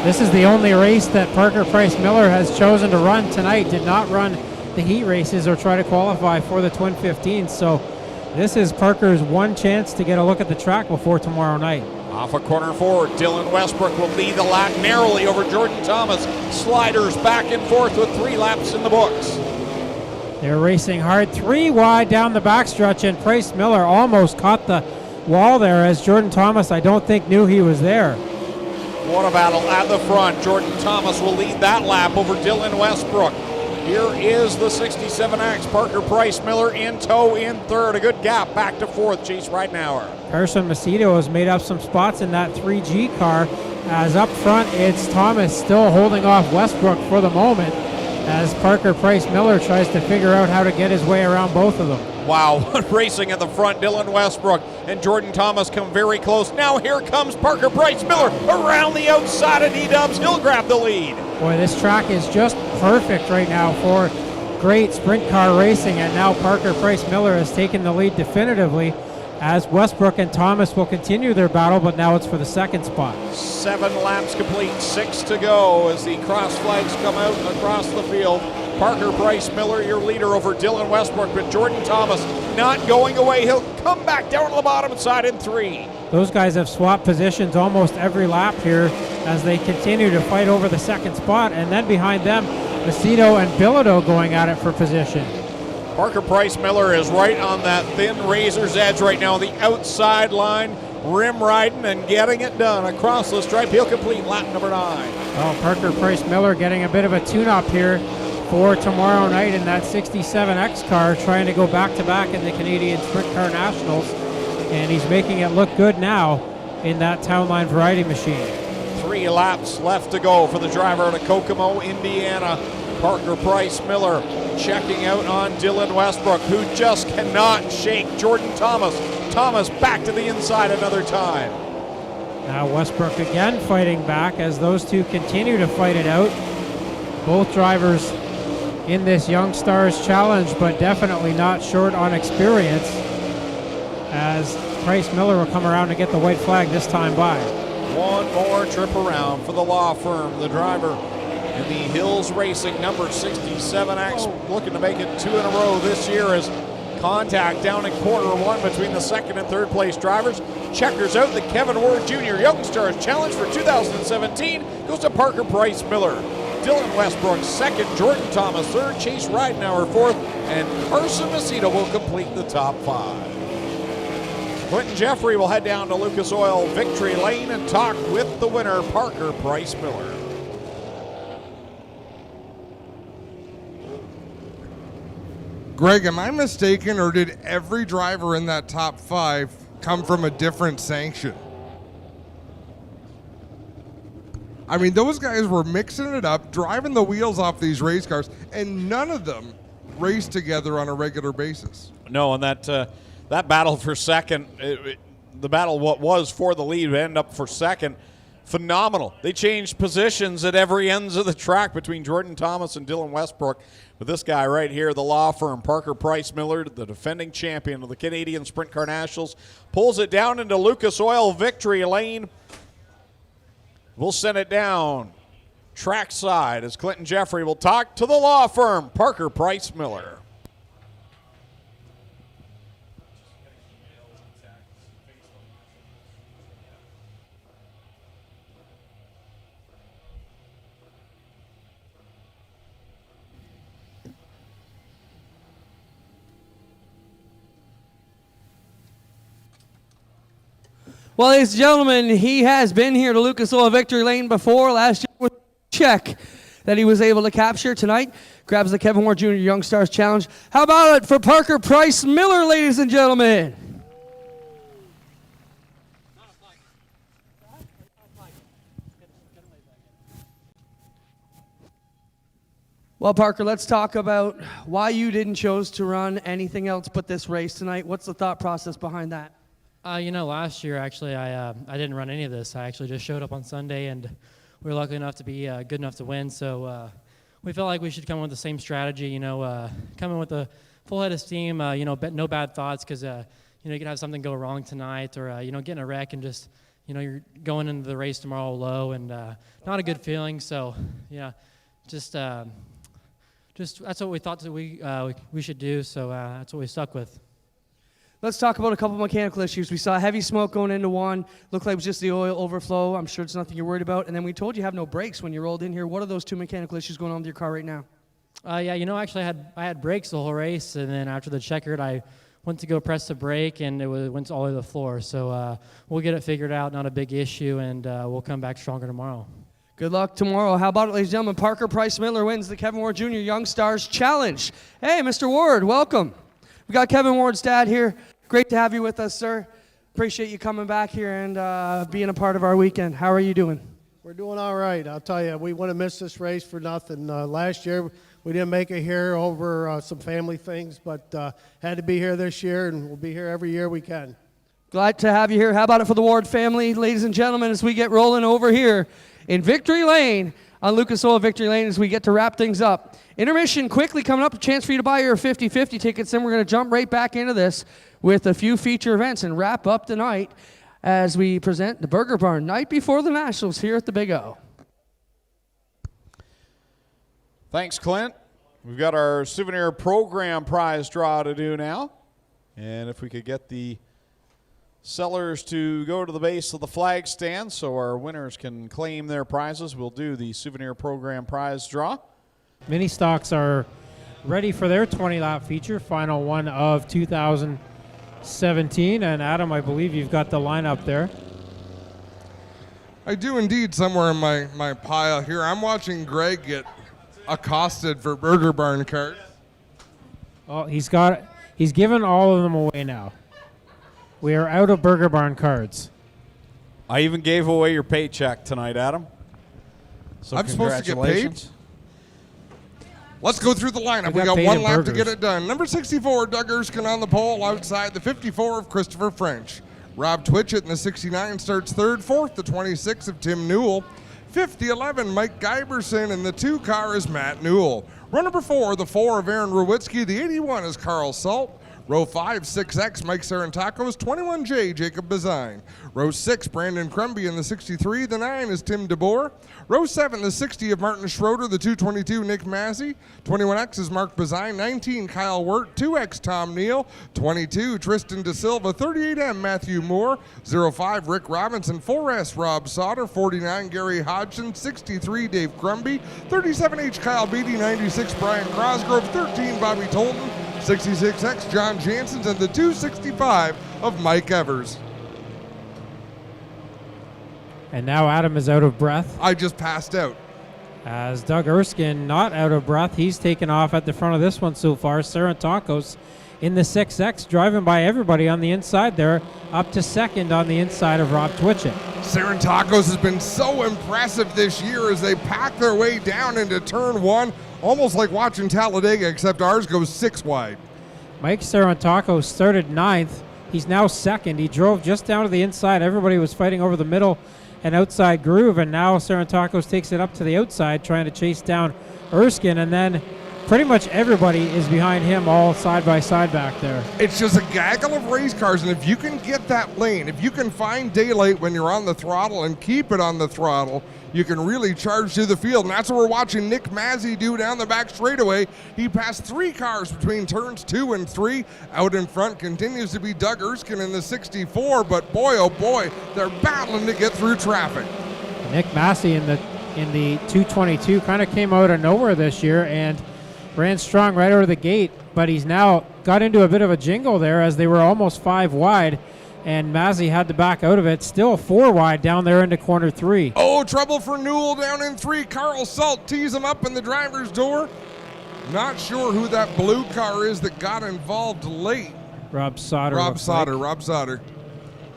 This is the only race that Parker Price Miller has chosen to run tonight. Did not run the heat races or try to qualify for the Twin 15s. So this is Parker's one chance to get a look at the track before tomorrow night. Off a corner forward, Dylan Westbrook will lead the lap narrowly over Jordan Thomas. Sliders back and forth with 3 laps in the books. They're racing hard, 3 wide down the backstretch, and Price Miller almost caught the wall there as Jordan Thomas, I don't think, knew he was there. What a battle at the front. Jordan Thomas will lead that lap over Dylan Westbrook. Here is the 67X. Parker Price Miller in tow in third. A good gap back to fourth. Chase Ridenauer. Carson Macedo has made up some spots in that 3G car, as up front it's Thomas still holding off Westbrook for the moment as Parker Price Miller tries to figure out how to get his way around both of them. Wow, racing at the front, Dylan Westbrook and Jordan Thomas come very close. Now here comes Parker Price Miller around the outside of D-Dubs. He'll grab the lead. Boy, this track is just perfect right now for great sprint car racing, and now Parker Price Miller has taken the lead definitively as Westbrook and Thomas will continue their battle, but now it's for the second spot. 7 laps complete, 6 to go as the cross flags come out across the field. Parker Price Miller, your leader over Dylan Westbrook, but Jordan Thomas not going away. He'll come back down to the bottom side in 3. Those guys have swapped positions almost every lap here as they continue to fight over the second spot, and then behind them, Macedo and Bilodeau going at it for position. Parker Price Miller is right on that thin razor's edge right now, the outside line, rim riding and getting it done across the stripe. He'll complete lap number 9. Well, Parker Price Miller getting a bit of a tune-up here for tomorrow night in that 67X car, trying to go back-to-back in the Canadian Sprint Car Nationals, and he's making it look good now in that Town Line Variety machine. 3 laps left to go for the driver out of Kokomo, Indiana. Parker Price Miller checking out on Dylan Westbrook, who just cannot shake Jordan Thomas. Thomas back to the inside another time. Now Westbrook again fighting back as those two continue to fight it out. Both drivers in this Young Stars Challenge, but definitely not short on experience, as Price Miller will come around to get the white flag this time by. One more trip around for the Law Firm. The driver in the Hills Racing number 67X looking to make it 2 in a row this year as contact down in quarter 1 between the second and third place drivers. Checkers out the Kevin Ward Jr. Young Stars Challenge for 2017 goes to Parker Price Miller. Dylan Westbrook second, Jordan Thomas third, Chase Ridenauer fourth, and Carson Macedo will complete the top 5. Clinton Jeffrey will head down to Lucas Oil Victory Lane and talk with the winner, Parker Price Miller. Greg, am I mistaken, or did every driver in that top 5 come from a different sanction? I mean, those guys were mixing it up, driving the wheels off these race cars, and none of them race together on a regular basis. No, and that battle for second, the battle what was for the lead would end up for second. Phenomenal. They changed positions at every ends of the track between Jordan Thomas and Dylan Westbrook. But this guy right here, the Law Firm, Parker Price Miller, the defending champion of the Canadian Sprint Car Nationals, pulls it down into Lucas Oil Victory Lane. We'll send it down trackside as Clinton Jeffrey will talk to the Law Firm, Parker Price Miller. Well, ladies and gentlemen, he has been here to Lucas Oil Victory Lane before. Last year with a check that he was able to capture tonight. Grabs the Kevin Ward Jr. Young Stars Challenge. How about it for Parker Price Miller, ladies and gentlemen? Well, Parker, let's talk about why you didn't choose to run anything else but this race tonight. What's the thought process behind that? Last year, actually, I didn't run any of this. I actually just showed up on Sunday, and we were lucky enough to be good enough to win. So we felt like we should come in with the same strategy, come in with a full head of steam, no bad thoughts, because, you could have something go wrong tonight, or get in a wreck and just, you're going into the race tomorrow low, and not a good feeling. So, yeah, just that's what we thought that we should do. So that's what we stuck with. Let's talk about a couple mechanical issues. We saw heavy smoke going into one. Looked like it was just the oil overflow. I'm sure it's nothing you're worried about. And then we told you have no brakes when you rolled in here. What are those two mechanical issues going on with your car right now? Actually I had brakes the whole race, and then after the checkered, I went to go press the brake, and it went all the way to the floor. So we'll get it figured out, not a big issue, and we'll come back stronger tomorrow. Good luck tomorrow. How about it, ladies and gentlemen? Parker Price Miller wins the Kevin Ward Jr. Young Stars Challenge. Hey, Mr. Ward, welcome. We got Kevin Ward's dad here. Great to have you with us, sir. Appreciate you coming back here and being a part of our weekend. How are you doing? We're doing all right. I'll tell you, we wouldn't have missed this race for nothing. Last year, we didn't make it here over some family things, but had to be here this year, and we'll be here every year we can. Glad to have you here. How about it for the Ward family, ladies and gentlemen, as we get rolling over here in Victory Lane, on Lucas Oil Victory Lane, as we get to wrap things up. Intermission quickly coming up, a chance for you to buy your 50-50 tickets, then we're going to jump right back into this with a few feature events and wrap up the night as we present the Burger Barn night before the Nationals here at the Big O. Thanks, Clint. We've got our souvenir program prize draw to do now. And if we could get the sellers to go to the base of the flag stand so our winners can claim their prizes, we'll do the souvenir program prize draw. Mini stocks are ready for their 20-lap feature, final one of 2017. And Adam, I believe you've got the lineup there. I do indeed, somewhere in my pile here. I'm watching Greg get accosted for Burger Barn cards. Oh, he's given all of them away now. We are out of Burger Barn cards. I even gave away your paycheck tonight, Adam. So I'm supposed to get paid? Let's go through the lineup. We got paid one in lap to burgers. get it done. Number 64, Doug Erskine on the pole outside the 54 of Christopher French. Rob Twitchett in the 69 starts third. Fourth, the 26 of Tim Newell. Fifth, the 11, Mike Giberson, and the 2 car is Matt Newell. Row number 4, the 4 of Aaron Rowitsky. The 81 is Carl Salt. Row 5, 6X, Mike Sarantakos. 21J, Jacob Bazine. Row 6, Brandon Crumby in the 63. The 9 is Tim DeBoer. Row 7, the 60 of Martin Schroeder. The 222, Nick Massey. 21X is Mark Bazine. 19, Kyle Wirt. 2X, Tom Neal. 22, Tristan De Silva. 38M, Matthew Moore. 05, Rick Robinson. 4S, Rob Sauter. 49, Gary Hodgson. 63, Dave Crumby. 37H, Kyle Beatty. 96, Brian Crosgrove. 13, Bobby Tolton. 66X, John Jansen, and the 265 of Mike Evers. And now Adam is out of breath. I just passed out. As Doug Erskine not out of breath, he's taken off at the front of this one so far. Sarantakos in the 6X, driving by everybody on the inside there, up to second on the inside of Rob Twitchett. Sarantakos has been so impressive this year as they pack their way down into turn 1, almost like watching Talladega, except ours goes 6 wide. Mike Sarantakos started 9th. He's now second. He drove just down to the inside. Everybody was fighting over the middle and outside groove, and now Sarantakos takes it up to the outside, trying to chase down Erskine, and then pretty much everybody is behind him, all side by side back there. It's just a gaggle of race cars, and if you can get that lane, if you can find daylight when you're on the throttle and keep it on the throttle, you can really charge through the field, and that's what we're watching Nick Massey do down the back straightaway. He passed 3 cars between turns 2 and 3. Out in front continues to be Doug Erskine in the 64, but boy, oh boy, they're battling to get through traffic. Nick Massey in the 222 kind of came out of nowhere this year and ran strong right out of the gate, but he's now got into a bit of a jingle there as they were almost 5 wide, and Massey had to back out of it. Still 4 wide down there into corner 3. Oh, trouble for Newell down in 3. Carl Salt tees him up in the driver's door. Not sure who that blue car is that got involved late. Rob Sauter. Rob Sauter.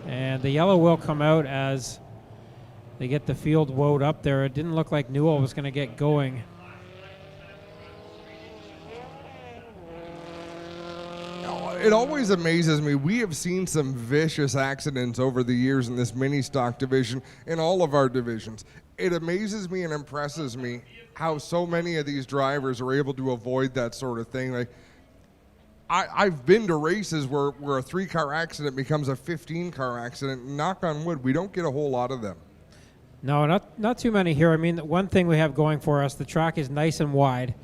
And the yellow will come out as they get the field woed up there. It didn't look like Newell was going to get going. It always amazes me. We have seen some vicious accidents over the years in this mini stock division, in all of our divisions. It amazes me and impresses me how so many of these drivers are able to avoid that sort of thing. Like, I've been to races where a 3-car accident becomes a 15-car accident. Knock on wood, we don't get a whole lot of them. No, not too many here. I mean, one thing we have going for us, the track is nice and wide.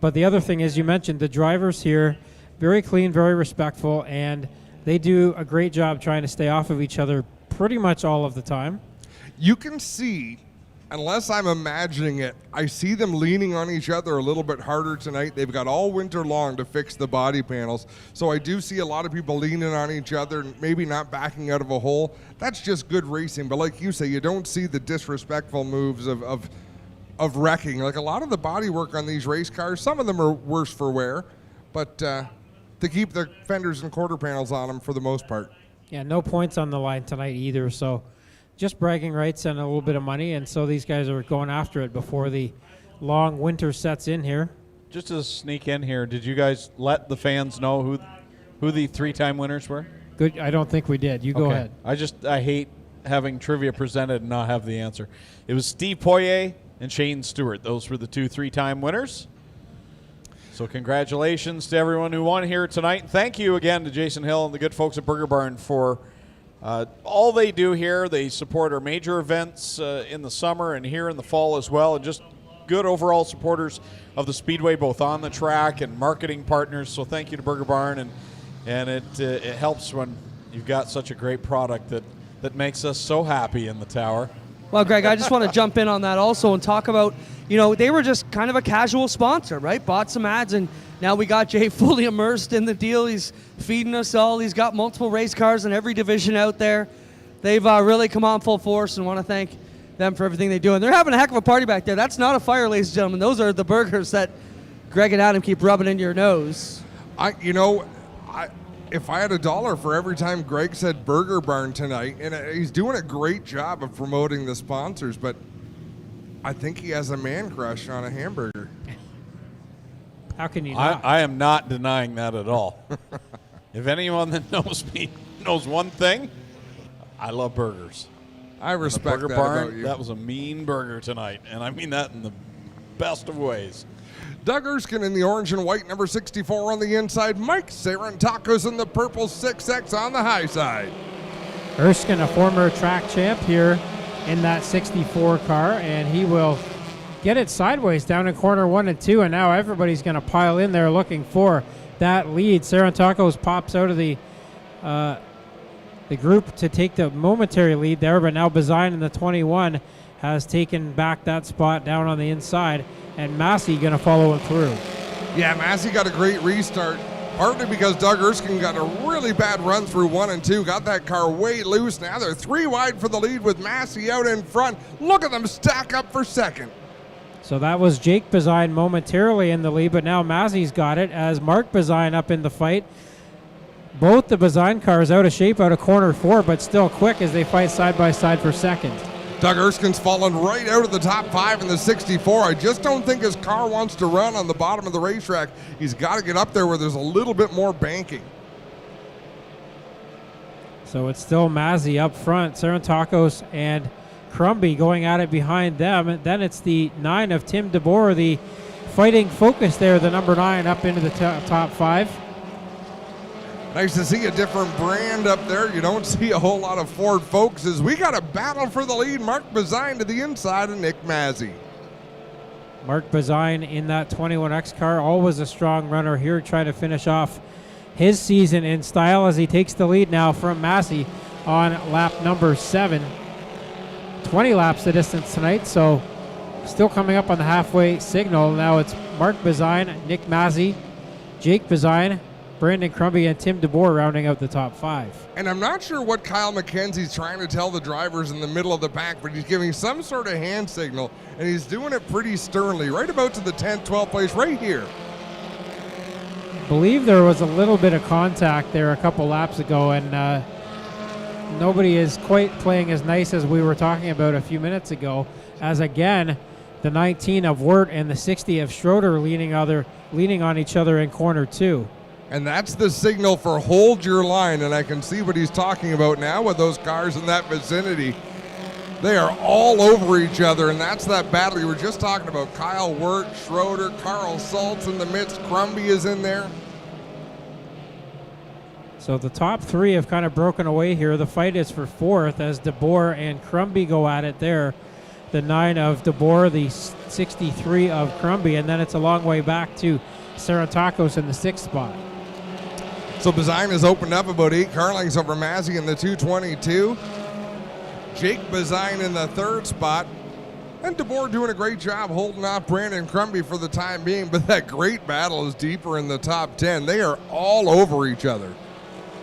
But the other thing is, you mentioned the drivers here, very clean, very respectful, and they do a great job trying to stay off of each other pretty much all of the time. You can see, unless I'm imagining it, I see them leaning on each other a little bit harder tonight. They've got all winter long to fix the body panels. So I do see a lot of people leaning on each other and maybe not backing out of a hole. That's just good racing. But like you say, you don't see the disrespectful moves of wrecking. Like a lot of the body work on these race cars, some of them are worse for wear, but to keep the fenders and quarter panels on them for the most part. Yeah, no points on the line tonight either, so just bragging rights and a little bit of money, and so these guys are going after it before the long winter sets in here. Just to sneak in here, did you guys let the fans know who the 3-time winners were? Good. I don't think we did. You go ahead. I hate having trivia presented and not have the answer. It was Steve Poirier and Shane Stewart. Those were the 2 3-time winners. So congratulations to everyone who won here tonight. Thank you again to Jason Hill and the good folks at Burger Barn for all they do here. They support our major events in the summer and here in the fall as well, and just good overall supporters of the Speedway, both on the track and marketing partners. So thank you to Burger Barn, and it helps when you've got such a great product that makes us so happy in the tower. Well, Greg, I just want to jump in on that also and talk about, they were just kind of a casual sponsor, right? Bought some ads, and now we got Jay fully immersed in the deal. He's feeding us all. He's got multiple race cars in every division out there. They've really come on full force, and want to thank them for everything they do. And they're having a heck of a party back there. That's not a fire, ladies and gentlemen. Those are the burgers that Greg and Adam keep rubbing into your nose. If I had $1 for every time Greg said Burger Barn tonight, and he's doing a great job of promoting the sponsors, but I think he has a man crush on a hamburger. How can you not? I am not denying that at all. If anyone that knows me knows one thing, I love burgers. I respect Burger that Barn, about you. that was a mean burger tonight, and I mean that in the best of ways. Doug Erskine in the orange and white, number 64 on the inside. Mike Ceremonies in the purple 6X on the high side. Erskine, a former track champ here in that 64 car, and he will get it sideways down in corner 1 and 2, and now everybody's going to pile in there looking for that lead. Ceremonies pops out of the group to take the momentary lead there, but now Bazine in the 21 has taken back that spot down on the inside, and Massey going to follow it through. Yeah, Massey got a great restart, partly because Doug Erskine got a really bad run through 1 and 2, got that car way loose. Now they're 3 wide for the lead with Massey out in front. Look at them stack up for second. So that was Jake Bazine momentarily in the lead, but now Massey's got it as Mark Bazine up in the fight. Both the Bazine cars out of shape out of corner 4, but still quick as they fight side by side for second. Doug Erskine's fallen right out of the top 5 in the 64. I just don't think his car wants to run on the bottom of the racetrack. He's got to get up there where there's a little bit more banking. So it's still Massey up front, Ceremonies and Crumby going at it behind them. And then it's the 9 of Tim DeBoer, the fighting focus there, the number 9 up into the top 5. Nice to see a different brand up there. You don't see a whole lot of Ford Focuses. We got a battle for the lead. Mark Bazine to the inside of Nick Massey. Mark Bazine in that 21X car, always a strong runner here, trying to finish off his season in style as he takes the lead now from Massey on lap number 7. 20 laps the distance tonight, so still coming up on the halfway signal. Now it's Mark Bazine, Nick Massey, Jake Bazine, Brandon Crumby, and Tim DeBoer rounding out the top 5. And I'm not sure what Kyle McKenzie's trying to tell the drivers in the middle of the pack, but he's giving some sort of hand signal, and he's doing it pretty sternly, right about to the 10th, 12th place, right here. I believe there was a little bit of contact there a couple laps ago, and nobody is quite playing as nice as we were talking about a few minutes ago, as again, the 19 of Wirt and the 60 of Schroeder leaning on each other in corner 2. And that's the signal for hold your line, and I can see what he's talking about now with those cars in that vicinity. They are all over each other, and that's that battle you were just talking about. Kyle Wirt, Schroeder, Carl Saltz in the midst, Crumby is in there. So the top three have kind of broken away here. The fight is for fourth as DeBoer and Crumby go at it there. The 9 of DeBoer, the 63 of Crumby, and then it's a long way back to Ceremonies in the 6th spot. So Bazine has opened up about 8 car lengths over Mazzy in the 222. Jake Bazine in the 3rd spot. And DeBoer doing a great job holding off Brandon Crumby for the time being, but that great battle is deeper in the top 10. They are all over each other.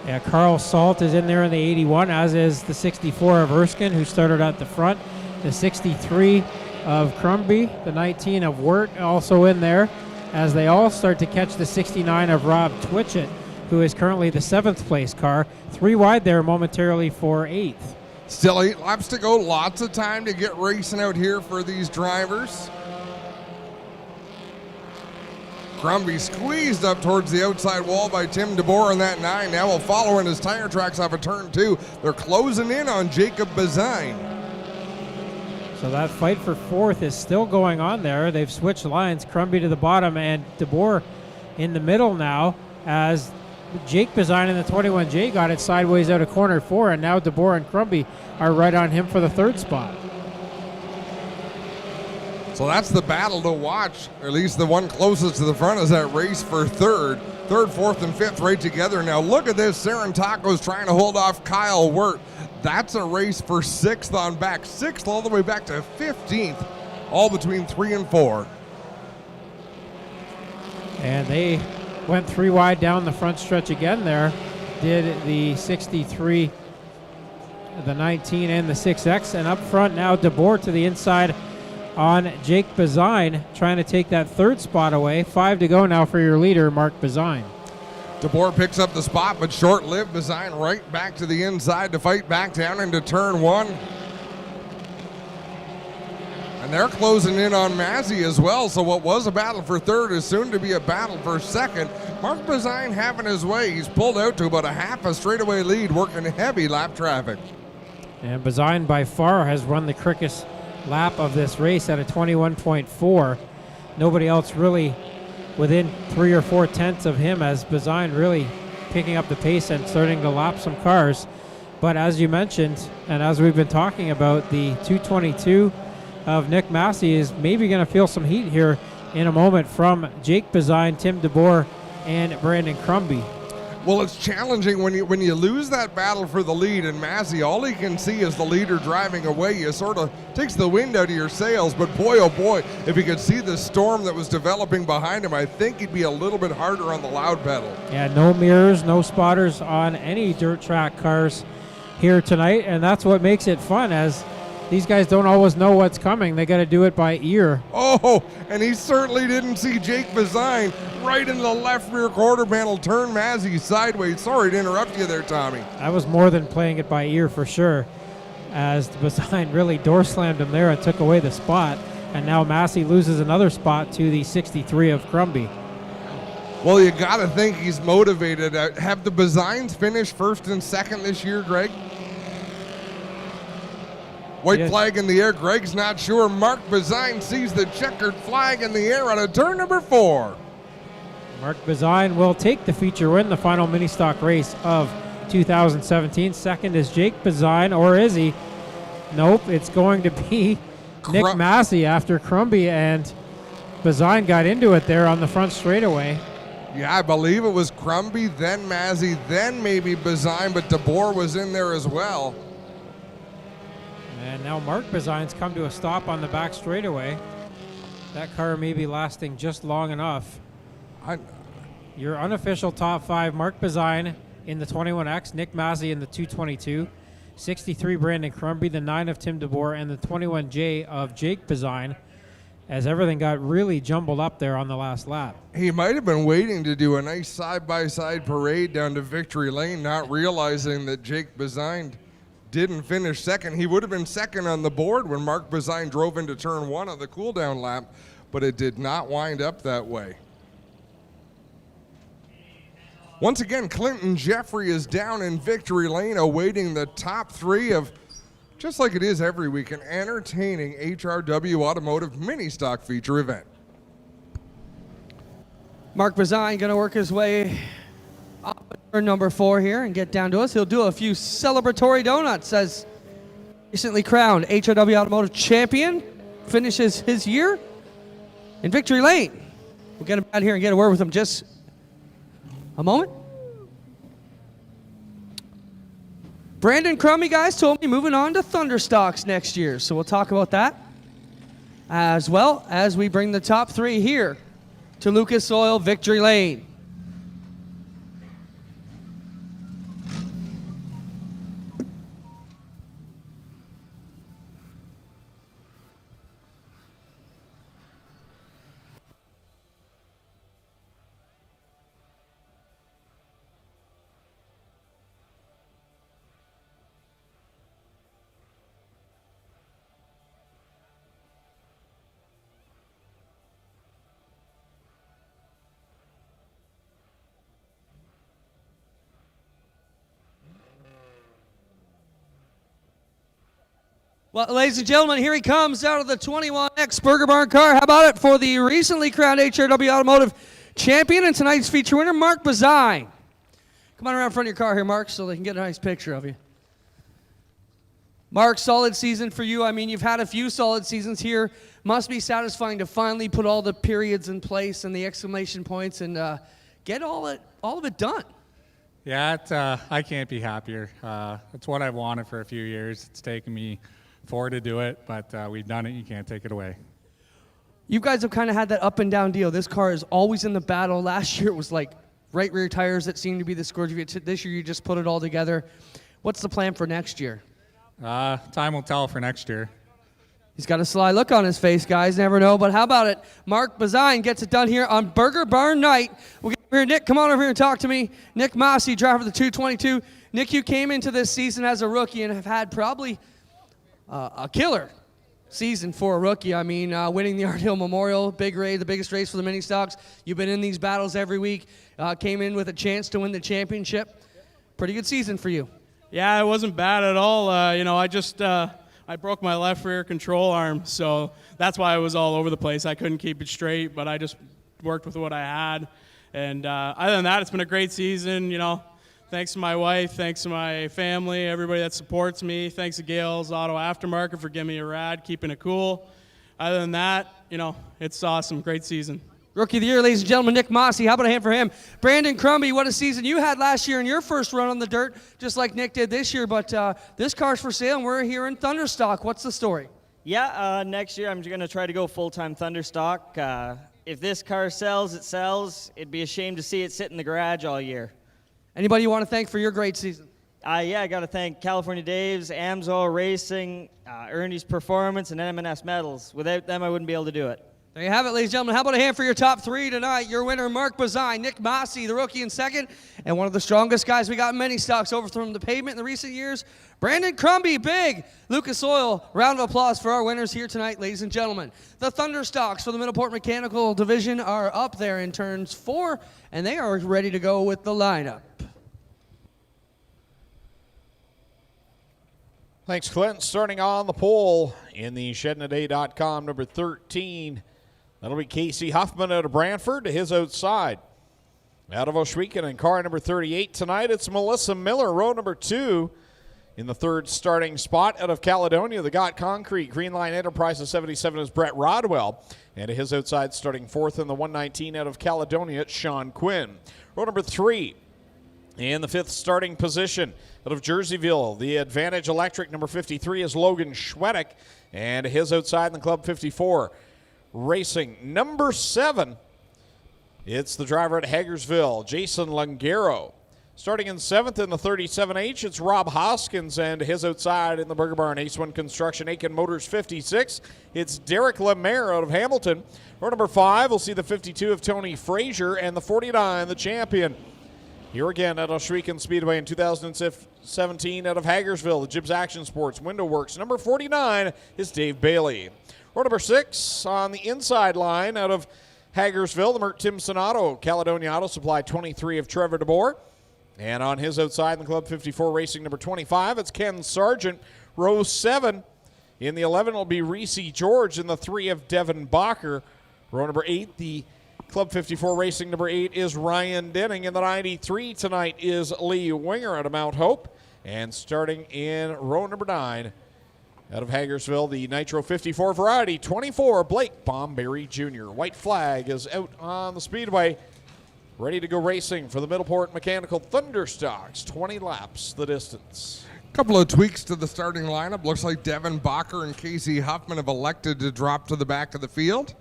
Yeah, Carl Salt is in there in the 81, as is the 64 of Erskine, who started at the front. The 63 of Crumby, the 19 of Wirt also in there, as they all start to catch the 69 of Rob Twitchett, who is currently the 7th place car. 3 wide there momentarily for 8th. Still 8 laps to go. Lots of time to get racing out here for these drivers. Crumby squeezed up towards the outside wall by Tim DeBoer in that 9. Now will follow in his tire tracks off of turn 2. They're closing in on Jacob Bazine. So that fight for 4th is still going on there. They've switched lines. Crumby to the bottom and DeBoer in the middle now, as Jake Bazine in the 21J got it sideways out of corner 4, and now DeBoer and Crumby are right on him for the 3rd spot. So that's the battle to watch, or at least the one closest to the front is that race for 3rd. 3rd, 4th, and 5th right together. Now look at this, Ceremonies trying to hold off Kyle Wirt. That's a race for 6th on back. 6th all the way back to 15th, all between 3 and 4. And they went 3 wide down the front stretch again there. Did the 63, the 19, and the 6X. And up front now, DeBoer to the inside on Jake Bazine, trying to take that 3rd spot away. 5 to go now for your leader, Mark Bazine. DeBoer picks up the spot, but short-lived. Bazine right back to the inside to fight back down into turn 1. And they're closing in on Mazzy as well, so what was a battle for 3rd is soon to be a battle for 2nd. Mark Bazine having his way. He's pulled out to about a half a straightaway lead, working heavy lap traffic. And Bazine by far has run the quickest lap of this race at a 21.4. Nobody else really within 3 or 4 tenths of him, as Bazine really picking up the pace and starting to lap some cars. But as you mentioned, and as we've been talking about, the 222 of Nick Massey is maybe going to feel some heat here in a moment from Jake Bazine, Tim DeBoer, and Brandon Crumby. Well, it's challenging when you lose that battle for the lead, and Massey, all he can see is the leader driving away. You sort of takes the wind out of your sails, but boy, oh boy, if he could see the storm that was developing behind him, I think he'd be a little bit harder on the loud pedal. Yeah, no mirrors, no spotters on any dirt track cars here tonight, and that's what makes it fun, as these guys don't always know what's coming. They got to do it by ear. Oh, and he certainly didn't see Jake Bazine right in the left rear quarter panel turn Massey sideways. Sorry to interrupt you there, Tommy. I was more than playing it by ear for sure, as Bazine really door slammed him there and took away the spot. And now Massey loses another spot to the 63 of Crumby. Well, you got to think he's motivated. Have the Bazines finished 1st and 2nd this year, Greg? White flag in the air. Greg's not sure. Mark Bazine sees the checkered flag in the air on a turn number 4. Mark Bazine will take the feature win, the final mini stock race of 2017. 2nd is Jake Bazine, or is he? Nope, it's going to be Nick Massey after Crumby and Bazine got into it there on the front straightaway. Yeah, I believe it was Crumby, then Massey, then maybe Bazine, but DeBoer was in there as well. And now Mark Bazine's come to a stop on the back straightaway. That car may be lasting just long enough. Your unofficial top 5, Mark Bazine in the 21X, Nick Massey in the 222, 63 Brandon Crumby, the 9 of Tim DeBoer, and the 21J of Jake Bazine, as everything got really jumbled up there on the last lap. He might have been waiting to do a nice side-by-side parade down to victory lane, not realizing that Jake Bazine didn't finish 2nd. He would have been 2nd on the board when Mark Bazine drove into turn 1 on the cool-down lap, but it did not wind up that way. Once again, Clinton Jeffrey is down in victory lane, awaiting the top 3 of, just like it is every week, an entertaining HRW Automotive mini stock feature event. Mark Bazine going to work his way up turn number 4 here and get down to us. He'll do a few celebratory donuts as recently crowned HRW Automotive Champion finishes his year in victory lane. We'll get him out here and get a word with him just a moment. Brandon Crummy, guys, told me moving on to Thunderstocks next year, so we'll talk about that as well as we bring the top 3 here to Lucas Oil Victory Lane. Well, ladies and gentlemen, here he comes out of the 21X Burger Barn car. How about it for the recently crowned HRW Automotive Champion and tonight's feature winner, Mark Bazine. Come on around front of your car here, Mark, so they can get a nice picture of you. Mark, solid season for you. I mean, you've had a few solid seasons here. Must be satisfying to finally put all the periods in place and the exclamation points and get all of it done. Yeah, I can't be happier. It's what I've wanted for a few years. It's taken me 4 to do it, but we've done it. You can't take it away. You guys have kind of had that up and down deal. This car is always in the battle. Last year it was like right rear tires that seemed to be the scourge of you. This year you just put it all together. What's the plan for next year? Time will tell for next year. He's got a sly look on his face, guys. Never know. But how about it? Mark Bazine gets it done here on Burger Barn Night. We'll get over here. Nick, come on over here and talk to me. Nick Mossy, driver of the 222. Nick, you came into this season as a rookie and have had probably a killer season for a rookie. I mean, winning the Art Hill Memorial, big race, the biggest race for the mini stocks. You've been in these battles every week. Came in with a chance to win the championship. Pretty good season for you. Yeah, it wasn't bad at all. I broke my left rear control arm, so that's why I was all over the place. I couldn't keep it straight, but I just worked with what I had. And other than that, it's been a great season, Thanks to my wife, thanks to my family, everybody that supports me. Thanks to Gale's Auto Aftermarket for giving me a ride, keeping it cool. Other than that, it's awesome. Great season. Rookie of the Year, ladies and gentlemen, Nick Mossy. How about a hand for him? Brandon Crumby, what a season you had last year in your first run on the dirt, just like Nick did this year. But this car's for sale, and we're here in Thunderstock. What's the story? Yeah, next year I'm going to try to go full-time Thunderstock. If this car sells, it sells. It'd be a shame to see it sit in the garage all year. Anybody you want to thank for your great season? I got to thank California Dave's, Amsoil Racing, Ernie's Performance, and M&S Metals. Without them, I wouldn't be able to do it. There you have it, ladies and gentlemen. How about a hand for your top 3 tonight? Your winner, Mark Bazine, Nick Mossy, the rookie in second, and one of the strongest guys we got in many stocks over from the pavement in the recent years, Brandon Crumby, big. Lucas Oil, round of applause for our winners here tonight, ladies and gentlemen. The Thunderstocks for the Middleport Mechanical Division are up there in turns 4, and they are ready to go with the lineup. Thanks, Clint. Starting on the pole in the ShedInADay.com, number 13. That'll be Casey Huffman out of Brantford to his outside. Out of Ohsweken in car number 38 tonight, it's Melissa Miller, row number 2. In the third starting spot out of Caledonia, the Got Concrete. Green Line Enterprises 77 is Brett Rodwell. And to his outside starting 4th in the 119 out of Caledonia, it's Sean Quinn. Row number 3. In the 5th starting position out of Jerseyville, the Advantage Electric number 53 is Logan Schwedick, and his outside in the Club 54 Racing number 7. It's the driver at Hagersville, Jason Lungaro. Starting in 7th in the 37H, it's Rob Hoskins, and his outside in the Burger Barn Ace 1 Construction Aiken Motors 56. It's Derek Lemaire out of Hamilton. Row number 5, we'll see the 52 of Tony Frazier, and the 49, the champion. Here again at Ohsweken Speedway in 2017 out of Hagersville, the Gibbs Action Sports Window Works. Number 49 is Dave Bailey. Row number 6 on the inside line out of Hagersville, the Mert Timson Auto, Caledonia Auto Supply 23 of Trevor DeBoer. And on his outside in the Club 54 Racing number 25, it's Ken Sargent. Row 7 in the 11 will be Reese George, and the 3 of Devin Bacher. Row number 8, the Club 54 Racing number 8 is Ryan Denning. In the 93 tonight is Lee Winger out of Mount Hope. And starting in row number 9 out of Hagersville, the Nitro 54 variety, 24, Blake Bomberry Jr. White flag is out on the Speedway. Ready to go racing for the Middleport Mechanical Thunderstocks. 20 laps the distance. Couple of tweaks to the starting lineup. Looks like Devin Bacher and Casey Huffman have elected to drop to the back of the field.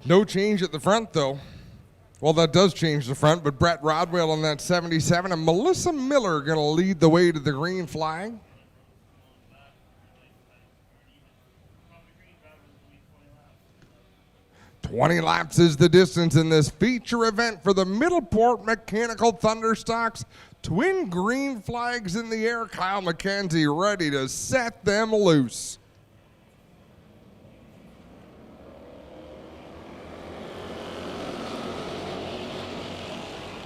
No change at the front, though. Well, that does change the front, but Brett Rodwell on that 77 and Melissa Miller going to lead the way to the green flag. "20 laps is the distance in this feature event for the Middleport Mechanical Thunderstocks. Twin green flags in the air. Kyle McKenzie ready to set them loose.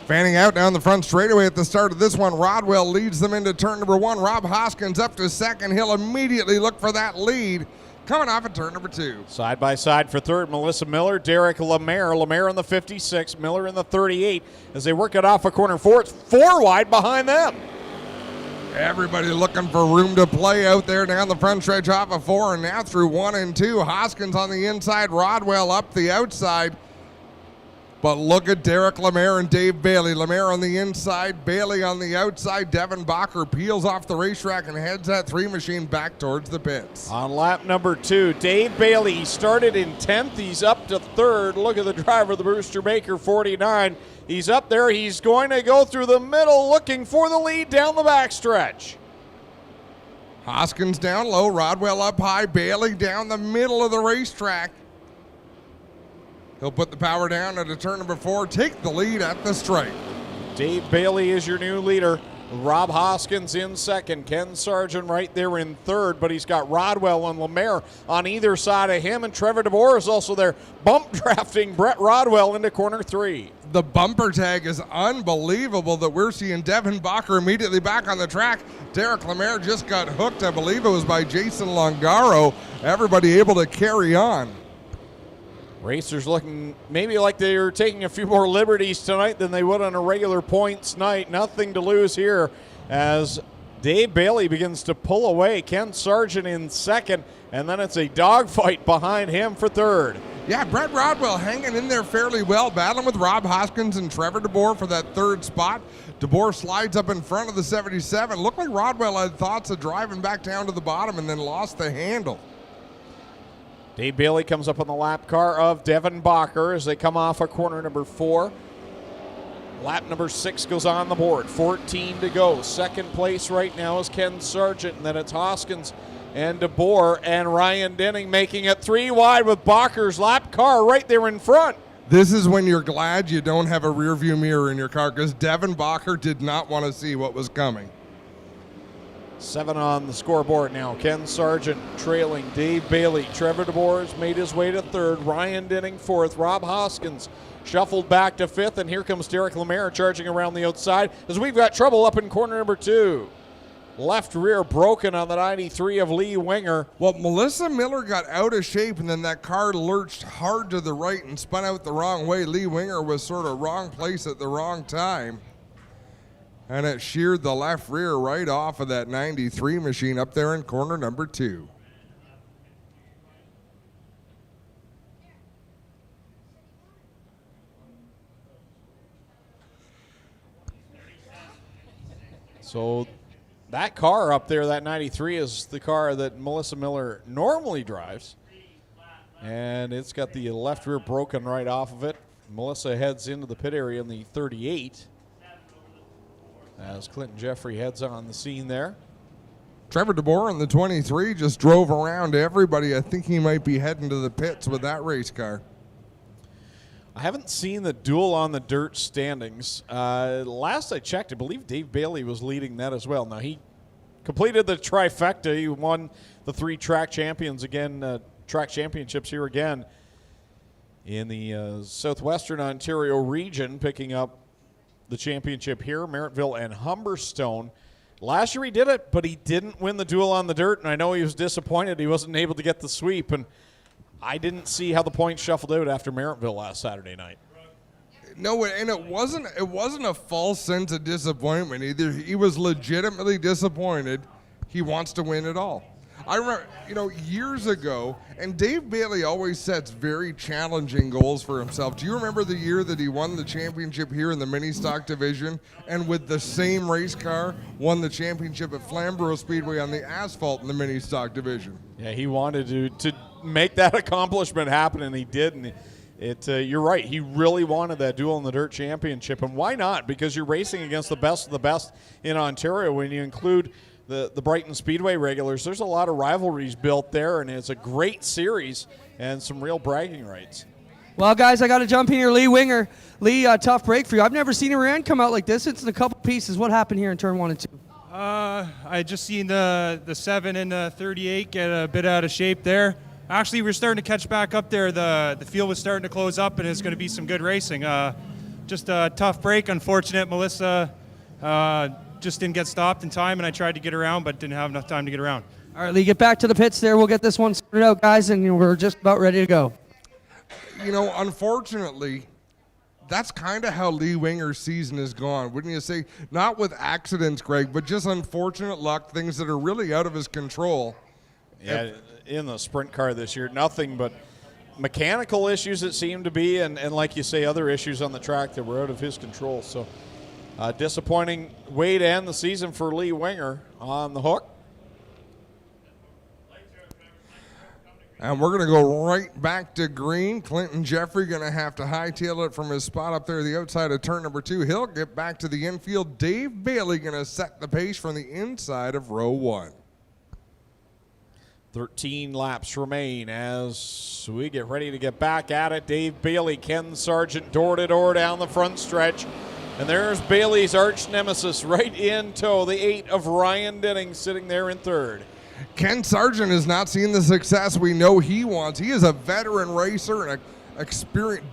Fanning out down the front straightaway at the start of this one. Rodwell leads them into turn number 1. Rob Hoskins up to second. He'll immediately look for that lead coming off at turn number 2. Side by side for third, Melissa Miller, Derek Lemaire. Lemaire in the 56, Miller in the 38. As they work it off a corner 4, it's 4 wide behind them. Everybody looking for room to play out there down the front stretch off of 4 and now through 1 and 2. Hoskins on the inside, Rodwell up the outside. But look at Derek Lemaire and Dave Bailey. Lemaire on the inside, Bailey on the outside. Devin Bacher peels off the racetrack and heads that 3 machine back towards the pits. On lap number 2, Dave Bailey, he started in 10th. He's up to 3rd. Look at the driver, the Brewster Baker, 49. He's up there. He's going to go through the middle looking for the lead down the backstretch. Hoskins down low, Rodwell up high, Bailey down the middle of the racetrack. He'll put the power down at a turn number 4, take the lead at the stripe. Dave Bailey is your new leader. Rob Hoskins in second. Ken Sargent right there in third, but he's got Rodwell and Lemaire on either side of him, and Trevor DeBoer is also there, bump drafting Brett Rodwell into corner 3. The bumper tag is unbelievable that we're seeing Devin Bacher immediately back on the track. Derek Lemaire just got hooked, I believe it was by Jason Longaro. Everybody able to carry on. Racers looking maybe like they are taking a few more liberties tonight than they would on a regular points night. Nothing to lose here as Dave Bailey begins to pull away. Ken Sargent in second, and then it's a dogfight behind him for third. Yeah, Brett Rodwell hanging in there fairly well, battling with Rob Hoskins and Trevor DeBoer for that 3rd spot. DeBoer slides up in front of the 77. Looked like Rodwell had thoughts of driving back down to the bottom and then lost the handle. Dave Bailey comes up on the lap car of Devin Bacher as they come off a corner number 4. Lap number 6 goes on the board. 14 to go. Second place right now is Ken Sargent, and then it's Hoskins and DeBoer and Ryan Denning making it 3 wide with Bacher's lap car right there in front. This is when you're glad you don't have a rear view mirror in your car because Devin Bacher did not want to see what was coming. 7 on the scoreboard now. Ken Sargent trailing Dave Bailey. Trevor DeBoer has made his way to 3rd. Ryan Denning 4th. Rob Hoskins shuffled back to 5th. And here comes Derek Lemaire charging around the outside as we've got trouble up in corner number 2. Left rear broken on the 93 of Lee Winger. Well, Melissa Miller got out of shape and then that car lurched hard to the right and spun out the wrong way. Lee Winger was sort of wrong place at the wrong time. And it sheared the left rear right off of that 93 machine up there in corner number 2. So that car up there, that 93, is the car that Melissa Miller normally drives. And it's got the left rear broken right off of it. Melissa heads into the pit area in the 38. As Clinton Jeffrey heads on the scene there. Trevor DeBoer in the 23 just drove around everybody. I think he might be heading to the pits with that race car. I haven't seen the duel on the dirt standings. Last I checked, I believe Dave Bailey was leading that as well. Now, he completed the trifecta. He won the 3 track championships here again in the southwestern Ontario region, picking up the championship here, Merrittville and Humberstone. Last year he did it, but he didn't win the duel on the dirt, and I know he was disappointed he wasn't able to get the sweep. And I didn't see how the points shuffled out after Merrittville last Saturday night. No, and it wasn't a false sense of disappointment either. He was legitimately disappointed. He wants to win it all. I remember, years ago, and Dave Bailey always sets very challenging goals for himself. Do you remember the year that he won the championship here in the mini stock division, and with the same race car won the championship at Flamborough Speedway on the asphalt in the mini stock division? Yeah, he wanted to make that accomplishment happen, and he did. And you're right. He really wanted that Duel in the Dirt championship, and why not? Because you're racing against the best of the best in Ontario. When you include the Brighton Speedway regulars, there's a lot of rivalries built there, and it's a great series and some real bragging rights. Well, guys, I got to jump in here. Lee Winger. Lee, tough break for you. I've never seen a rear end come out like this. It's in a couple pieces. What happened here in turn 1 and 2? I just seen the 7 and the 38 get a bit out of shape there. Actually, we're starting to catch back up there. The field was starting to close up, and it's going to be some good racing. Just a tough break. Unfortunate, Melissa just didn't get stopped in time, and I tried to get around, but didn't have enough time to get around. All right, Lee, get back to the pits there. We'll get this one sorted out, guys, and we're just about ready to go. Unfortunately, that's kind of how Lee Winger's season has gone, wouldn't you say? Not with accidents, Greg, but just unfortunate luck, things that are really out of his control. Yeah, in the sprint car this year, nothing but mechanical issues it seemed to be, and like you say, other issues on the track that were out of his control. So disappointing way to end the season for Lee Winger on the hook. And we're going to go right back to green. Clinton Jeffrey going to have to hightail it from his spot up there the outside of turn number 2. He'll get back to the infield. Dave Bailey going to set the pace from the inside of row 1. 13 laps remain as we get ready to get back at it. Dave Bailey, Ken Sargent, door-to-door down the front stretch. And there's Bailey's arch nemesis right in tow, the 8 of Ryan Denning sitting there in third. Ken Sargent has not seen the success we know he wants. He is a veteran racer and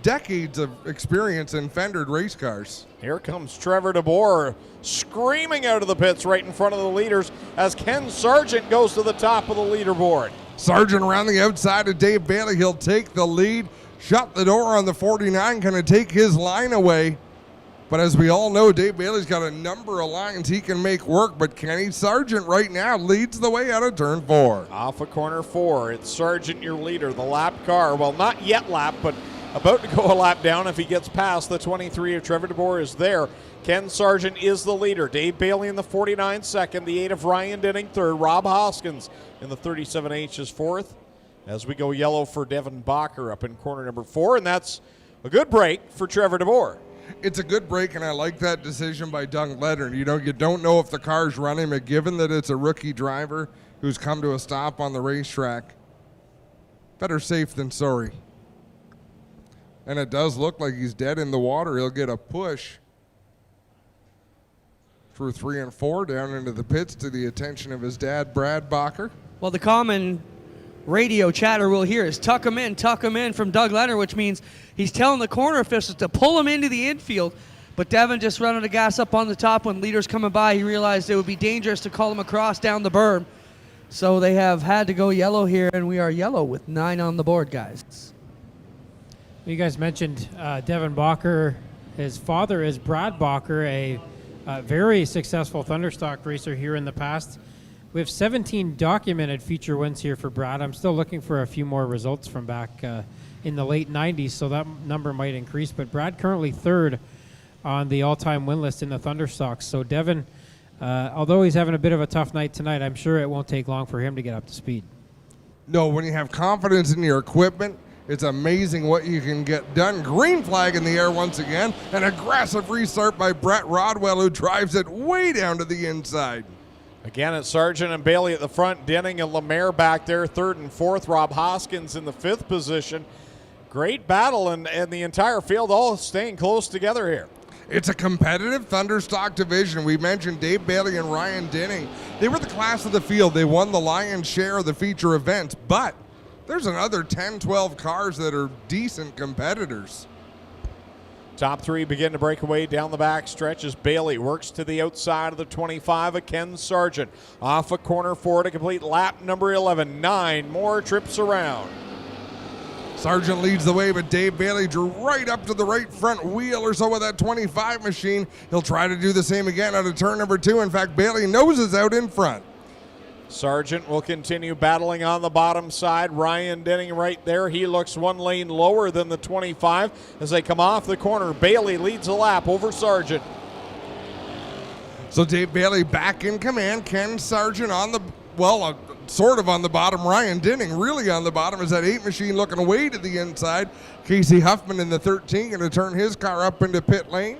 decades of experience in fendered race cars. Here comes Trevor DeBoer screaming out of the pits right in front of the leaders as Ken Sargent goes to the top of the leaderboard. Sargent around the outside of Dave Bailey. He'll take the lead. Shut the door on the 49, going to take his line away. But as we all know, Dave Bailey's got a number of lines he can make work, but Kenny Sargent right now leads the way out of turn 4. Off of corner 4, it's Sargent, your leader, the lap car. Well, not yet lap, but about to go a lap down if he gets past the 23 of Trevor DeBoer is there. Ken Sargent is the leader. Dave Bailey in the 49 second, the 8 of Ryan Denning third. Rob Hoskins in the 37H is fourth. As we go yellow for Devin Bacher up in corner number 4, and that's a good break for Trevor DeBoer. It's a good break, and I like that decision by Doug Leonard. You don't know if the car's running, but given that it's a rookie driver who's come to a stop on the racetrack, better safe than sorry. And it does look like he's dead in the water. He'll get a push through 3 and 4 down into the pits to the attention of his dad, Brad Bacher. Well, the common radio chatter we'll hear is tuck him in from Doug Leonard, which means he's telling the corner officials to pull him into the infield. But Devin just running the gas up on the top when leaders coming by. He realized it would be dangerous to call him across down the berm. So they have had to go yellow here, and we are yellow with 9 on the board, guys. You guys mentioned Devin Bacher. His father is Brad Bacher, a very successful Thunderstock racer here in the past. We have 17 documented feature wins here for Brad. I'm still looking for a few more results from back in the late 90s, so that number might increase. But Brad currently third on the all-time win list in the Thunderstocks. So Devin, although he's having a bit of a tough night tonight, I'm sure it won't take long for him to get up to speed. No, when you have confidence in your equipment, it's amazing what you can get done. Green flag in the air once again. An aggressive restart by Brett Rodwell, who drives it way down to the inside. Again, it's Sargent and Bailey at the front. Denning and Lemaire back there, 3rd and 4th. Rob Hoskins in the 5th position. Great battle, and the entire field all staying close together here. It's a competitive Thunderstock division. We mentioned Dave Bailey and Ryan Denning. They were the class of the field. They won the lion's share of the feature events, but there's another 10, 12 cars that are decent competitors. Top 3 begin to break away down the back stretch as Bailey works to the outside of the 25 of Ken Sargent. Off a corner 4 to complete lap number 11. 9 more trips around. Sargent leads the way, but Dave Bailey drew right up to the right front wheel or so with that 25 machine. He'll try to do the same again out of turn number 2. In fact, Bailey noses out in front. Sargent will continue battling on the bottom side. Ryan Denning right there. He looks one lane lower than the 25 as they come off the corner. Bailey leads the lap over Sargent. So Dave Bailey back in command. Ken Sargent on the, well, sort of on the bottom. Ryan Denning really on the bottom as that 8 machine looking away to the inside. Casey Huffman in the 13 going to turn his car up into pit lane.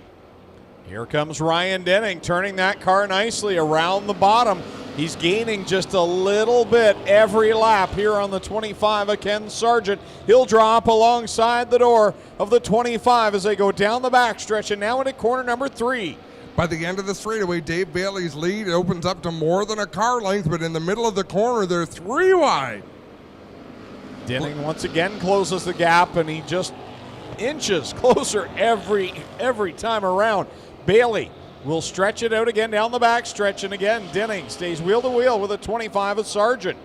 Here comes Ryan Denning turning that car nicely around the bottom. He's gaining just a little bit every lap here on the 25 of Ken Sargent. He'll drop alongside the door of the 25 as they go down the backstretch and now into corner number 3. By the end of the straightaway, Dave Bailey's lead opens up to more than a car length, but in the middle of the corner, they're 3 wide. Denning once again closes the gap, and he just inches closer every time around. Bailey will stretch it out again down the backstretch, and again, Denning stays wheel to wheel with a 25 of Sargent.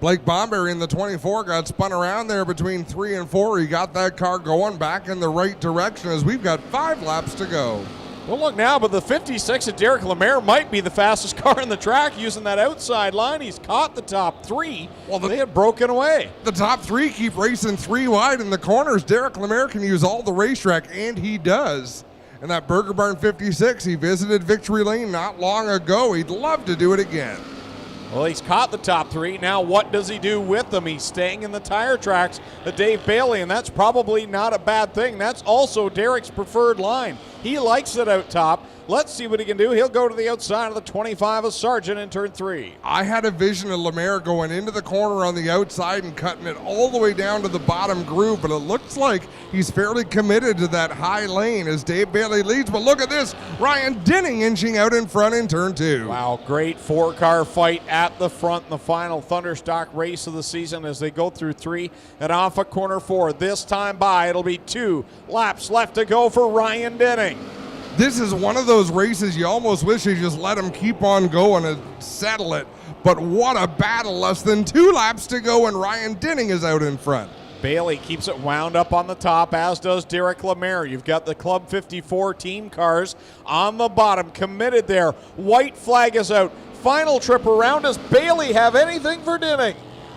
Blake Bomberry in the 24 got spun around there between 3 and 4. He got that car going back in the right direction as we've got 5 laps to go. Well, look now, but the 56 of Derek Lemaire might be the fastest car in the track using that outside line. He's caught the top 3. Well, they had broken away. The top 3 keep racing 3 wide in the corners. Derek Lemaire can use all the racetrack, and he does. And that Burger Barn 56, he visited Victory Lane not long ago. He'd love to do it again. Well, he's caught the top 3. Now what does he do with them? He's staying in the tire tracks of Dave Bailey, and that's probably not a bad thing. That's also Derek's preferred line. He likes it out top. Let's see what he can do. He'll go to the outside of the 25 of Sargent in turn 3. I had a vision of Lemaire going into the corner on the outside and cutting it all the way down to the bottom groove, but it looks like he's fairly committed to that high lane as Dave Bailey leads. But look at this, Ryan Denning inching out in front in turn 2. Wow, great 4-car fight at the front in the final Thunderstock race of the season as they go through 3 and off of corner 4. This time by, it'll be 2 laps left to go for Ryan Denning. This is one of those races you almost wish you just let him keep on going and settle it. But what a battle. Less than 2 laps to go and Ryan Denning is out in front. Bailey keeps it wound up on the top, as does Derek Lemaire. You've got the Club 54 team cars on the bottom, committed there. White flag is out. Final trip around. Does Bailey have anything for Denning?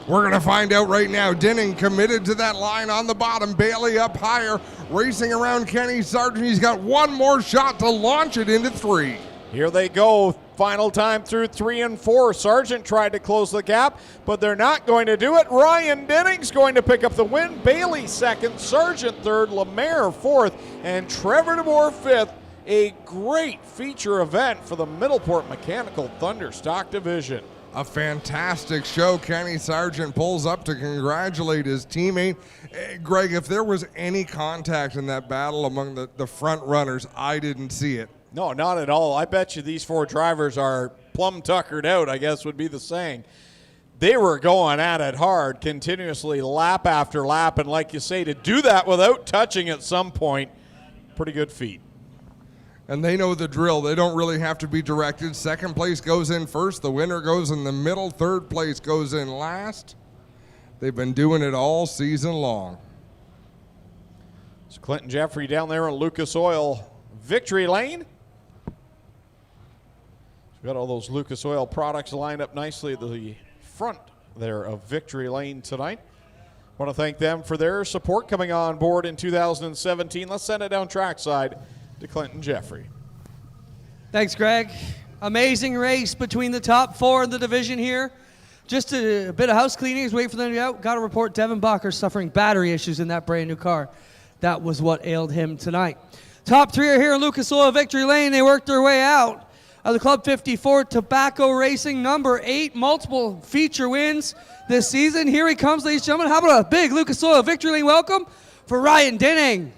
We're going to find out right now. Denning committed to that line on the bottom. Bailey up higher, racing around Kenny Sargent. He's got one more shot to launch it into 3. Here they go. Final time through 3 and 4. Sargent tried to close the gap, but they're not going to do it. Ryan Denning's going to pick up the win. Bailey second, Sargent third, Lemaire fourth, and Trevor DeMoore fifth. A great feature event for the Middleport Mechanical Thunderstock division. A fantastic show. Kenny Sargent pulls up to congratulate his teammate. Greg, if there was any contact in that battle among the front runners, I didn't see it. No, not at all. I bet you these 4 drivers are plumb tuckered out, I guess would be the saying. They were going at it hard, continuously lap after lap, and like you say, to do that without touching at some point, pretty good feat. And they know the drill. They don't really have to be directed. Second place goes in first. The winner goes in the middle. Third place goes in last. They've been doing it all season long. It's Clinton Jeffrey down there in Lucas Oil Victory Lane. We've got all those Lucas Oil products lined up nicely at the front there of Victory Lane tonight. Want to thank them for their support coming on board in 2017. Let's send it down trackside to Clinton Jeffrey. Thanks, Greg. Amazing race between the top 4 in the division here. Just a bit of house cleaning as we wait for them to get out. Got to report Devin Bacher suffering battery issues in that brand new car. That was what ailed him tonight. Top 3 are here in Lucas Oil Victory Lane. They worked their way out of the Club 54 Tobacco Racing number 8. Multiple feature wins this season. Here he comes, ladies and gentlemen. How about a big Lucas Oil Victory Lane welcome for Ryan Denning.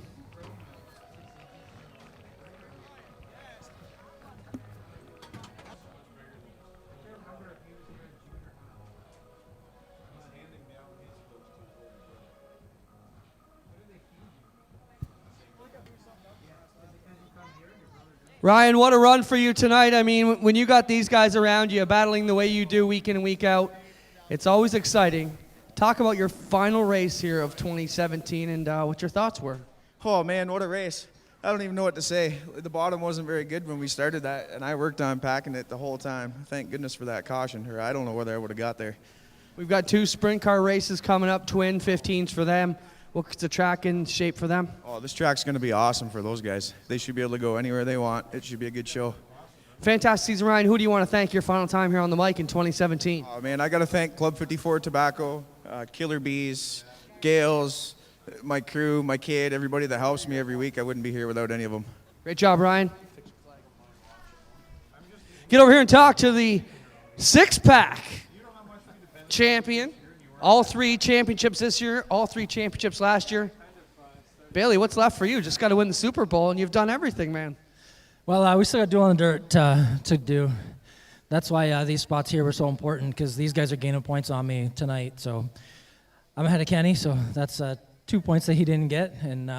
Ryan, what a run for you tonight. I mean, when you got these guys around you, battling the way you do week in and week out, it's always exciting talk about your final race here of 2017 and what your thoughts were. Oh man, what a race. I don't even know what to say. The bottom wasn't very good when we started that, and I worked on packing it the whole time. Thank goodness for that caution, or I don't know whether I would have got there. We've got 2 sprint car races coming up, twin 15s for them. What's the track in shape for them? Oh, this track's going to be awesome for those guys. They should be able to go anywhere they want. It should be a good show. Fantastic season, Ryan. Who do you want to thank your final time here on the mic in 2017? Oh man, I got to thank Club 54 Tobacco, Killer Bees, Gales, my crew, my kid, everybody that helps me every week. I wouldn't be here without any of them. Great job, Ryan. Get over here and talk to the 6-pack champion. All 3 championships this year, all 3 championships last year. Bailey, what's left for you? Just got to win the Super Bowl, and you've done everything, man. Well, we still got to do on the dirt to do. That's why these spots here were so important, because these guys are gaining points on me tonight. So I'm ahead of Kenny, so that's 2 points that he didn't get. And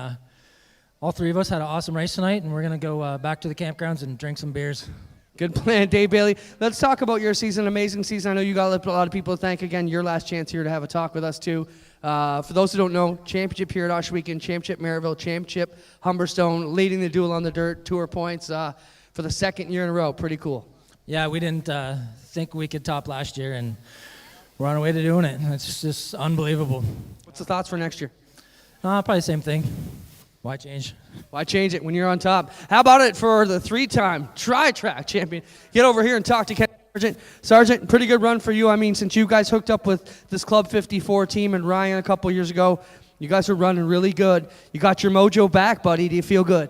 all 3 of us had an awesome race tonight, and we're going to go back to the campgrounds and drink some beers. Good plan, Dave Bailey. Let's talk about your season. Amazing season. I know you got a lot of people to thank. Again, your last chance here to have a talk with us, too. For those who don't know, championship here at Ohsweken, championship Maryville, championship Humberstone, leading the duel on the dirt, tour points for the 2nd year in a row. Pretty cool. Yeah, we didn't think we could top last year, and we're on our way to doing it. It's just unbelievable. What's the thoughts for next year? Probably the same thing. Why change? Why change it when you're on top? How about it for the 3-time tri-track champion? Get over here and talk to Ken Sargent. Sargent, pretty good run for you. I mean, since you guys hooked up with this Club 54 team and Ryan a couple years ago, you guys are running really good. You got your mojo back, buddy. Do you feel good?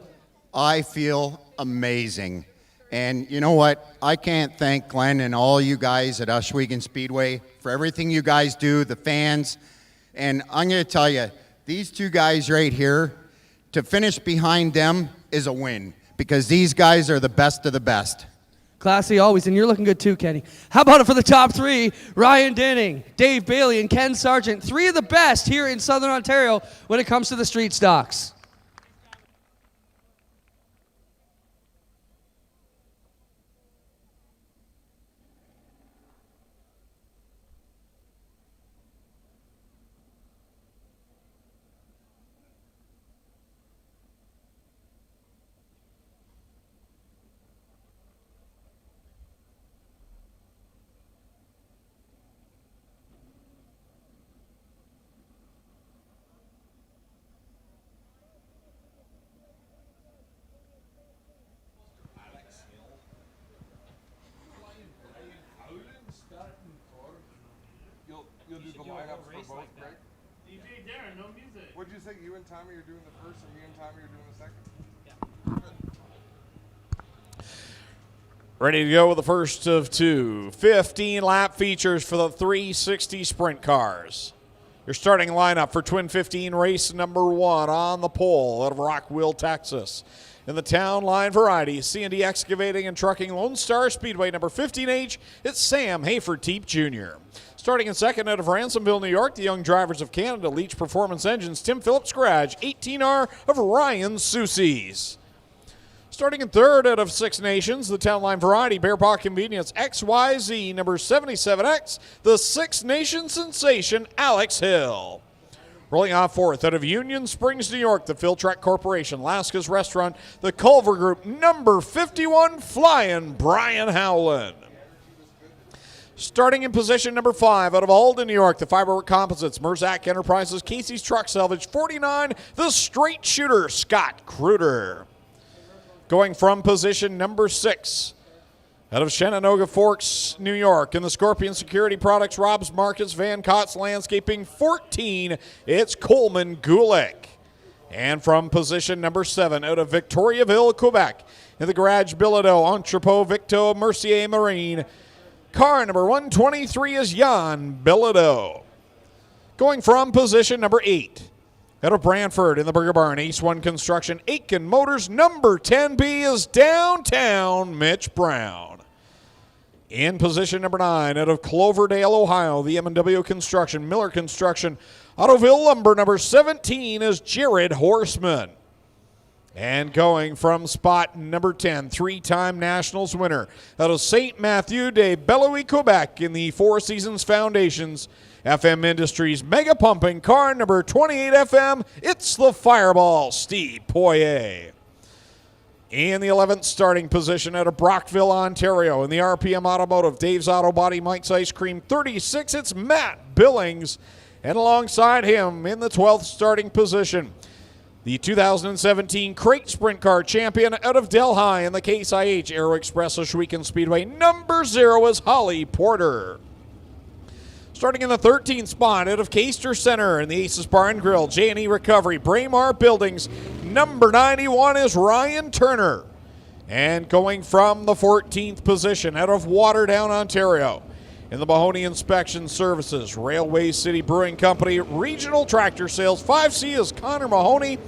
I feel amazing. And you know what? I can't thank Glenn and all you guys at Ohsweken Speedway for everything you guys do, the fans. And I'm going to tell you, these 2 guys right here, to finish behind them is a win, because these guys are the best of the best. Classy always, and you're looking good too, Kenny. How about it for the top 3? Ryan Denning, Dave Bailey, and Ken Sargent. 3 of the best here in Southern Ontario when it comes to the street stocks. You'll do the lineups for both, right? DJ Darren, no music. What'd you say? You and Tommy are doing the first, and me and Tommy are doing the second? Yeah. Ready to go with the first of 2 15-lap features for the 360 sprint cars. Your starting lineup for Twin 15 race number 1 on the pole out of Rockville, Texas. In the town line variety, C&D Excavating and Trucking Lone Star Speedway number 15H, it's Sam Hayford Teep Jr. Starting in second out of Ransomville, New York, the Young Drivers of Canada, Leach Performance Engines, Tim Phillips Garage, 18R of Ryan Soucies. Starting in third out of Six Nations, the Town Line Variety, Bear Paw Convenience, XYZ number 77X, the Six Nations sensation, Alex Hill. Rolling off fourth out of Union Springs, New York, the Philtrek Corporation, Lasca's Restaurant, the Culver Group, number 51, Flying Brian Howland. Starting in position number 5 out of Alden, New York, the Fiberwork Composites, Merzak Enterprises, Casey's Truck Salvage, 49, the Straight Shooter, Scott Kruder. Going from position number 6 out of Shenandoah Forks, New York, in the Scorpion Security Products, Rob's Markets, Van Cott's Landscaping, 14, it's Coleman Gulick. And from position number 7 out of Victoriaville, Quebec, in the Garage Bilodeau, Entrepot Victo Mercier Marine, car number 123 is Jan Bilodeau. Going from position number 8 out of Brantford in the Burger Barn, Ace One Construction, Aiken Motors, number 10B is Downtown Mitch Brown. In position number 9 out of Cloverdale, Ohio, the M&W Construction, Miller Construction, Ottoville Lumber, number 17 is Jared Horseman. And going from spot number 10, 3-time Nationals winner out of St. Matthew de Beloeil, Quebec, in the Four Seasons Foundations, FM Industries mega pumping car number 28 FM. It's the Fireball, Steve Poirier. In the 11th starting position out of Brockville, Ontario, in the RPM Automotive, Dave's Auto Body, Mike's Ice Cream 36, it's Matt Billings. And alongside him in the 12th starting position, the 2017 Crate Sprint Car champion out of Delhi in the Case IH Aero Express Ohsweken Speedway, number 0 is Holly Porter. Starting in the 13th spot out of Caister Center in the Aces Bar and Grill, J&E Recovery, Braemar Buildings, number 91 is Ryan Turner. And going from the 14th position out of Waterdown, Ontario, in the Mahoney Inspection Services, Railway City Brewing Company, Regional Tractor Sales, 5C is Connor Mahoney.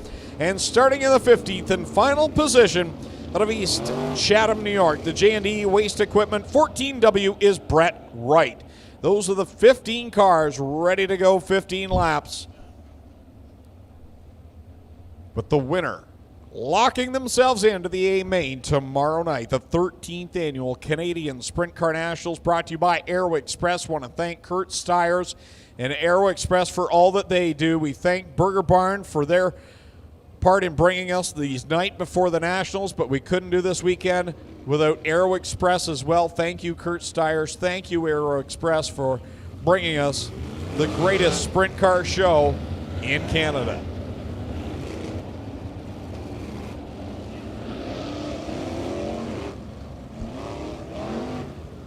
And starting in the 15th and final position out of East Chatham, New York, the J&E Waste Equipment, 14W is Brett Wright. Those are the 15 cars ready to go 15 laps. But the winner locking themselves into the A main tomorrow night, the 13th annual Canadian Sprint Car Nationals, brought to you by Aero Express. Want to thank Kurt Stiers and Aero Express for all that they do. We thank Burger Barn for their part in bringing us the night before the Nationals, but we couldn't do this weekend without Aero Express as well. Thank you, Kurt Stiers. Thank you, Aero Express, for bringing us the greatest sprint car show in Canada.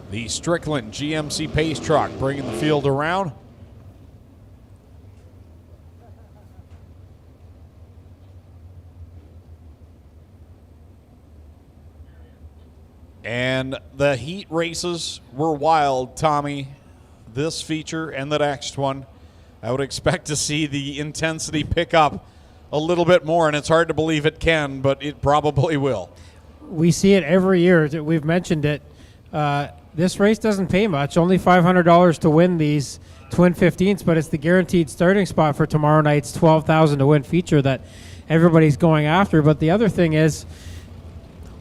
The Strickland GMC Pace Truck bringing the field around. And the heat races were wild, Tommy. This feature and the next one, I would expect to see the intensity pick up a little bit more, and it's hard to believe it can, but it probably will. We see it every year. We've mentioned it. This race doesn't pay much, only $500 to win these Twin 15s, but it's the guaranteed starting spot for tomorrow night's $12,000 to win feature that everybody's going after. But the other thing is,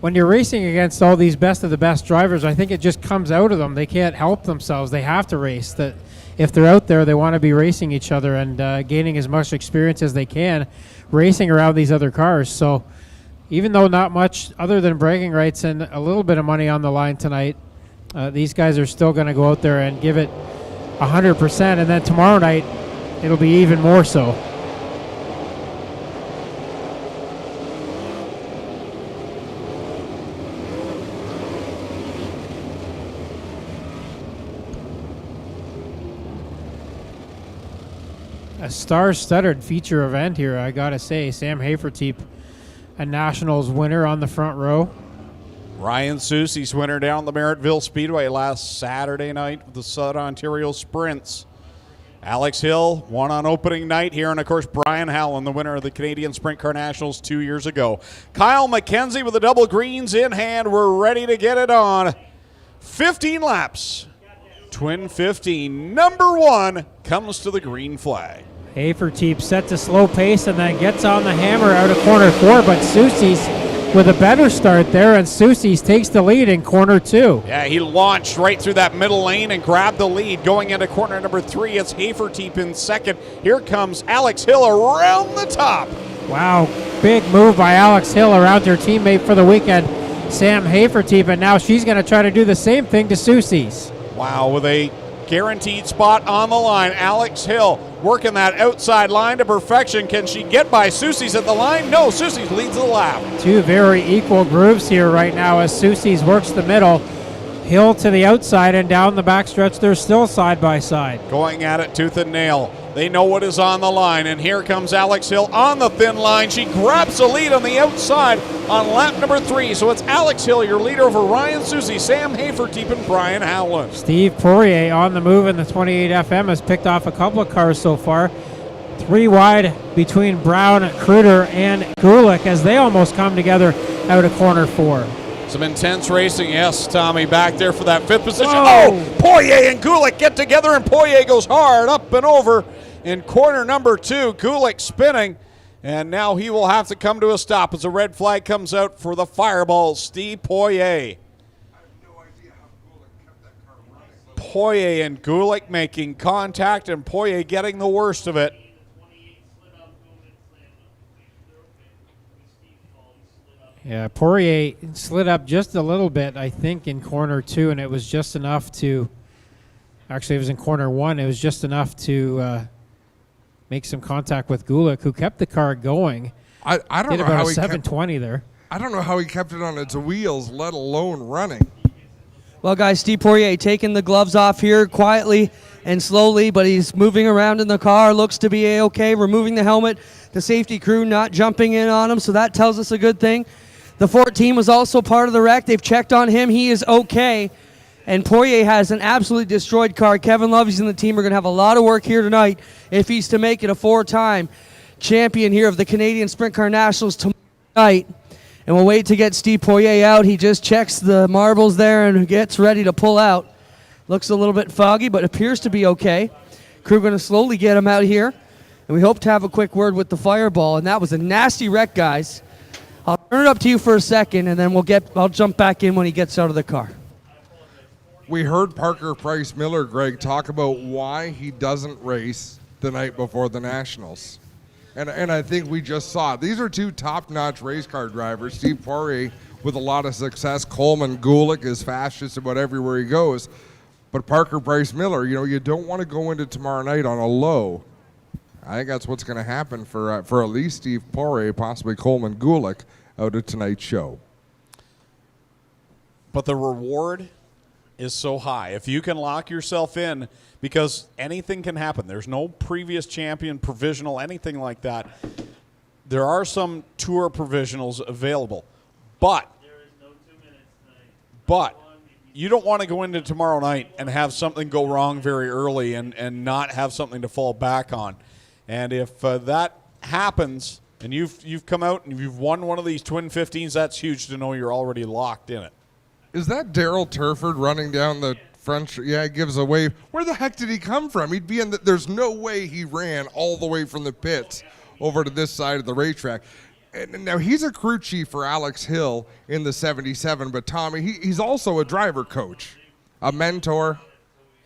when you're racing against all these best of the best drivers, I think it just comes out of them. They can't help themselves. They have to race. That if they're out there, they want to be racing each other and gaining as much experience as they can racing around these other cars. So even though not much other than bragging rights and a little bit of money on the line tonight, these guys are still going to go out there and give it 100%. And then tomorrow night, it'll be even more so. A star-studded feature event here, I gotta say. Sam Haferteep, a Nationals winner on the front row. Ryan Sousey's winner down the Merrittville Speedway last Saturday night with the Southern Ontario Sprints. Alex Hill won on opening night here, and of course Brian Howland, the winner of the Canadian Sprint Car Nationals 2 years ago. Kyle McKenzie with the double greens in hand. We're ready to get it on. 15 laps. Twin 15. Number 1 comes to the green flag. Haferteep set to slow pace and then gets on the hammer out of corner 4, but Sousey's with a better start there, and Sousey's takes the lead in corner 2. Yeah, he launched right through that middle lane and grabbed the lead. Going into corner number 3, it's Haferteep in second. Here comes Alex Hill around the top. Wow, big move by Alex Hill around her teammate for the weekend, Sam Haferteep, and now she's going to try to do the same thing to Sousey's. Wow, with a guaranteed spot on the line, Alex Hill working that outside line to perfection. Can she get by Sousey's at the line? No, Sousey's leads the lap. Two very equal grooves here right now as Sousey's works the middle. Hill to the outside and down the backstretch. They're still side by side. Going at it tooth and nail. They know what is on the line, and here comes Alex Hill on the thin line. She grabs the lead on the outside on lap number 3. So it's Alex Hill, your leader, over Ryan Sousey, Sam Haferteep, and Brian Howland. Steve Poirier on the move in the 28 FM has picked off a couple of cars so far. 3 wide between Brown, Kruder, and Gulick as they almost come together out of corner 4. Some intense racing, yes, Tommy, back there for that 5th position. Whoa. Oh, Poirier and Gulick get together, and Poirier goes hard up and over in corner number 2. Gulick spinning, and now he will have to come to a stop as a red flag comes out for the Fireball, Steve Poirier. Poirier and Gulick making contact, and Poirier getting the worst of it. Yeah, Poirier slid up just a little bit, I think, in corner 2, and it was just enough to, actually it was in corner 1, it was just enough to make some contact with Gulick, who kept the car going. I don't Did know about how a he 720 there. I don't know how he kept it on its wheels, let alone running. Well, guys, Steve Poirier taking the gloves off here quietly and slowly, but he's moving around in the car, looks to be A-okay, removing the helmet. The safety crew not jumping in on him, so that tells us a good thing. The 14 was also part of the wreck. They've checked on him. He is okay. And Poirier has an absolutely destroyed car. Kevin Lovey's and the team are going to have a lot of work here tonight if he's to make it a 4-time champion here of the Canadian Sprint Car Nationals tonight. And we'll wait to get Steve Poirier out. He just checks the marbles there and gets ready to pull out. Looks a little bit foggy, but appears to be okay. Crew going to slowly get him out here. And we hope to have a quick word with the Fireball. And that was a nasty wreck, guys. I'll turn it up to you for a second, and then I'll jump back in when he gets out of the car. We heard Parker Price Miller, Greg, talk about why he doesn't race the night before the Nationals. And I think we just saw it. These are two top-notch race car drivers. Steve Poirier with a lot of success. Coleman Gulick is fast just about everywhere he goes. But Parker Price Miller, you don't want to go into tomorrow night on a low. I think that's what's going to happen for at least Steve Poirier, possibly Coleman Gulick, out of tonight's show. But the reward is so high. If you can lock yourself in, because anything can happen. There's no previous champion provisional, anything like that. There are some tour provisionals available. But you don't want to go into tomorrow night and have something go wrong very early and not have something to fall back on. And if that happens and you've come out and you've won one of these Twin 15s, that's huge to know you're already locked in it. Is that Daryl Turford running down the front? Yeah, he gives a wave. Where the heck did he come from? He'd be in there's no way he ran all the way from the pits over to this side of the racetrack. And now he's a crew chief for Alex Hill in the 77, but Tommy, he's also a driver coach, a mentor.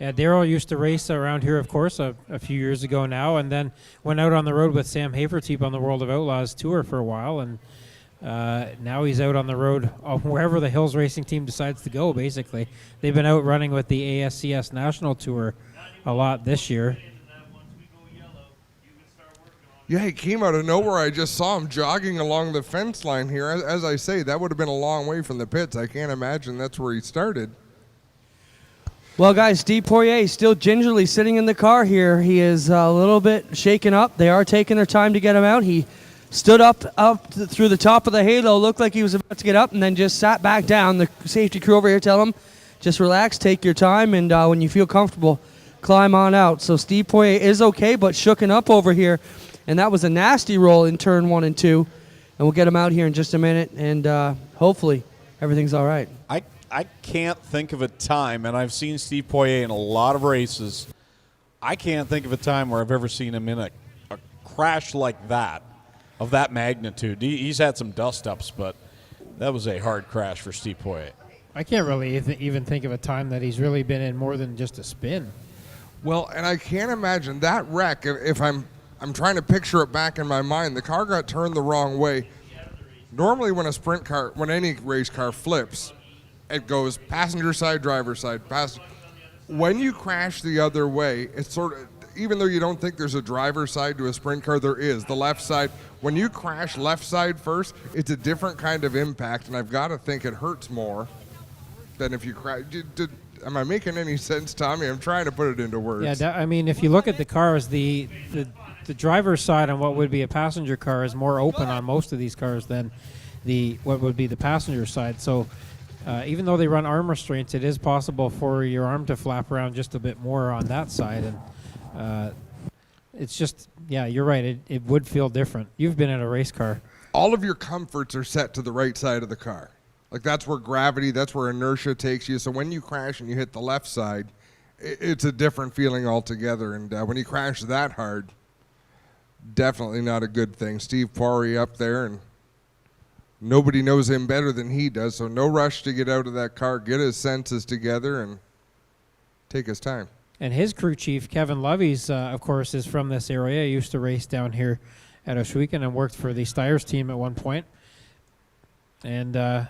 Yeah, Daryl used to race around here, of course, a few years ago now, and then went out on the road with Sam Haferteep on the World of Outlaws tour for a while, and now he's out on the road wherever the Hills Racing team decides to go, basically. They've been out running with the ASCS National Tour a lot this year. Yeah, he came out of nowhere. I just saw him jogging along the fence line here. As I say, that would have been a long way from the pits. I can't imagine that's where he started. Well, guys, Steve Poirier is still gingerly sitting in the car here. He is a little bit shaken up. They are taking their time to get him out. He stood up through the top of the halo, looked like he was about to get up, and then just sat back down. The safety crew over here tell him, just relax, take your time, and when you feel comfortable, climb on out. So Steve Poirier is okay, but shooken up over here. And that was a nasty roll in turn 1 and 2. And we'll get him out here in just a minute, and hopefully everything's all right. I can't think of a time, and I've seen Steve Poirier in a lot of races, I can't think of a time where I've ever seen him in a crash like that, of that magnitude. He's had some dust-ups, but that was a hard crash for Steve Poirier. I can't really even think of a time that he's really been in more than just a spin. Well, and I can't imagine that wreck. If I'm trying to picture it back in my mind, the car got turned the wrong way. Normally when a sprint car, when any race car flips, it goes passenger side, driver side. When you crash the other way, it's sort of, even though you don't think there's a driver side to a sprint car, there is. The left side, when you crash left side first, it's a different kind of impact, and I've got to think it hurts more than if you crash. Am I making any sense, Tommy? I'm trying to put it into words. Yeah, I mean, if you look at the cars, the driver's side on what would be a passenger car is more open on most of these cars than what would be the passenger side. So even though they run arm restraints, it is possible for your arm to flap around just a bit more on that side. And it's just, yeah, you're right. It would feel different. You've been in a race car. All of your comforts are set to the right side of the car. Like that's where gravity, that's where inertia takes you. So when you crash and you hit the left side, it's a different feeling altogether. And when you crash that hard, definitely not a good thing. Steve Poirier up there, and nobody knows him better than he does, so no rush to get out of that car, get his senses together, and take his time. And his crew chief, Kevin Loveys, of course, is from this area. He used to race down here at Ohsweken and worked for the Steyrs team at one point. And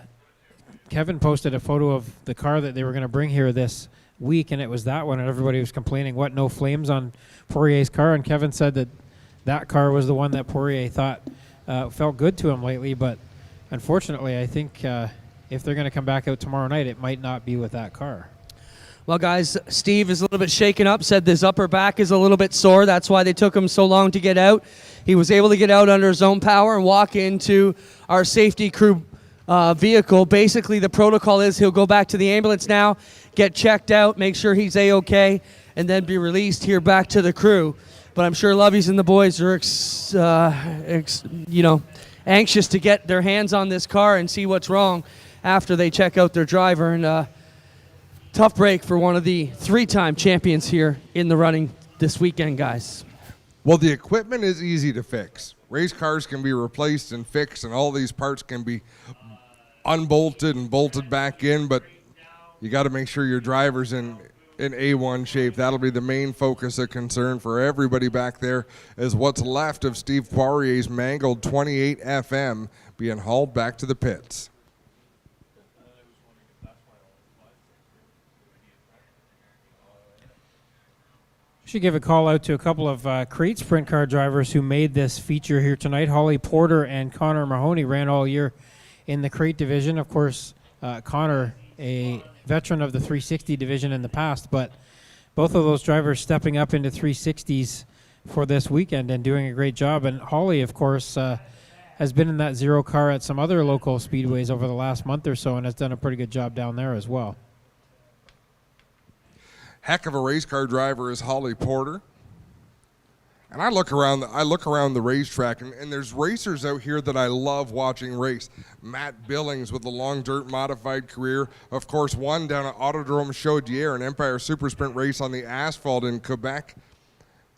Kevin posted a photo of the car that they were going to bring here this week, and it was that one, and everybody was complaining, what, no flames on Poirier's car? And Kevin said that that car was the one that Poirier thought felt good to him lately, but unfortunately, I think if they're going to come back out tomorrow night, it might not be with that car. Well, guys, Steve is a little bit shaken up, said his upper back is a little bit sore. That's why they took him so long to get out. He was able to get out under his own power and walk into our safety crew vehicle. Basically, the protocol is he'll go back to the ambulance now, get checked out, make sure he's A-okay, and then be released here back to the crew. But I'm sure Loveys and the boys are anxious to get their hands on this car and see what's wrong after they check out their driver. And tough break for one of the 3-time champions here in the running this weekend, guys. Well, the equipment is easy to fix. Race cars can be replaced and fixed, and all these parts can be unbolted and bolted back in, but you got to make sure your driver's in A1 shape. That'll be the main focus of concern for everybody back there, is what's left of Steve Poirier's mangled 28 FM being hauled back to the pits. Should give a call out to a couple of crate sprint car drivers who made this feature here tonight. Holly Porter and Connor Mahoney ran all year in the crate division. Of course, Connor, a veteran of the 360 division in the past, but both of those drivers stepping up into 360s for this weekend and doing a great job. And Holly, of course, has been in that zero car at some other local speedways over the last month or so and has done a pretty good job down there as well. Heck of a race car driver is Holly Porter. And I look around the racetrack, and there's racers out here that I love watching race. Matt Billings with a long dirt modified career. Of course, won down at Autodrome Chaudière, an Empire Super Sprint race on the asphalt in Quebec.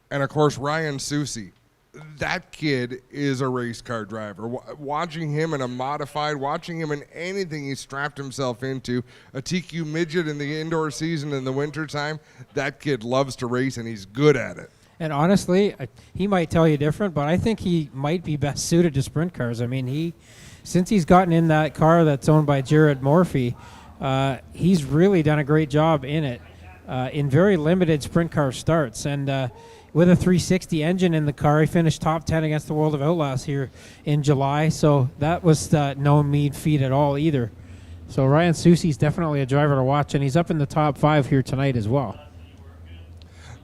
And of course, Ryan Susi. That kid is a race car driver. Watching him in a modified, watching him in anything he strapped himself into, a TQ midget in the indoor season in the wintertime, that kid loves to race and he's good at it. And honestly, he might tell you different, but I think he might be best suited to sprint cars. I mean, since he's gotten in that car that's owned by Jared Morphy, he's really done a great job in it, in very limited sprint car starts. And with a 360 engine in the car, he finished top 10 against the World of Outlaws here in July, so that was no mean feat at all either. So Ryan Susi's definitely a driver to watch, and he's up in the top 5 here tonight as well.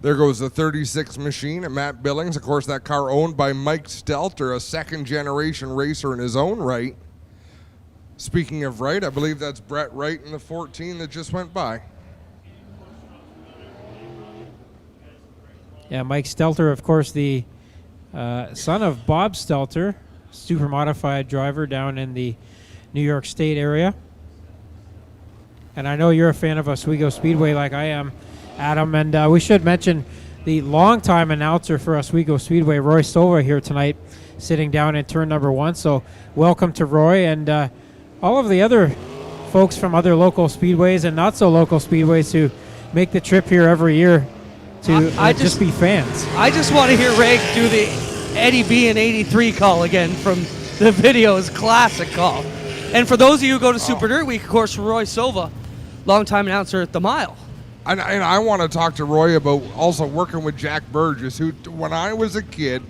There goes the 36 machine at Matt Billings. Of course, that car owned by Mike Stelter, a second-generation racer in his own right. Speaking of Wright, I believe that's Brett Wright in the 14 that just went by. Yeah, Mike Stelter, of course, the son of Bob Stelter, super modified driver down in the New York State area. And I know you're a fan of Oswego Speedway like I am, Adam. And we should mention the longtime announcer for Oswego Speedway, Roy Silva, here tonight, sitting down in turn number 1. So welcome to Roy and all of the other folks from other local speedways and not so local speedways who make the trip here every year to just be fans. I just want to hear Ray do the Eddie B in 83 call again from the video, his classic call. And for those of you who go to Super Dirt Week, of course, Roy Silva, longtime announcer at the Mile. And I want to talk to Roy about also working with Jack Burgess, who, when I was a kid,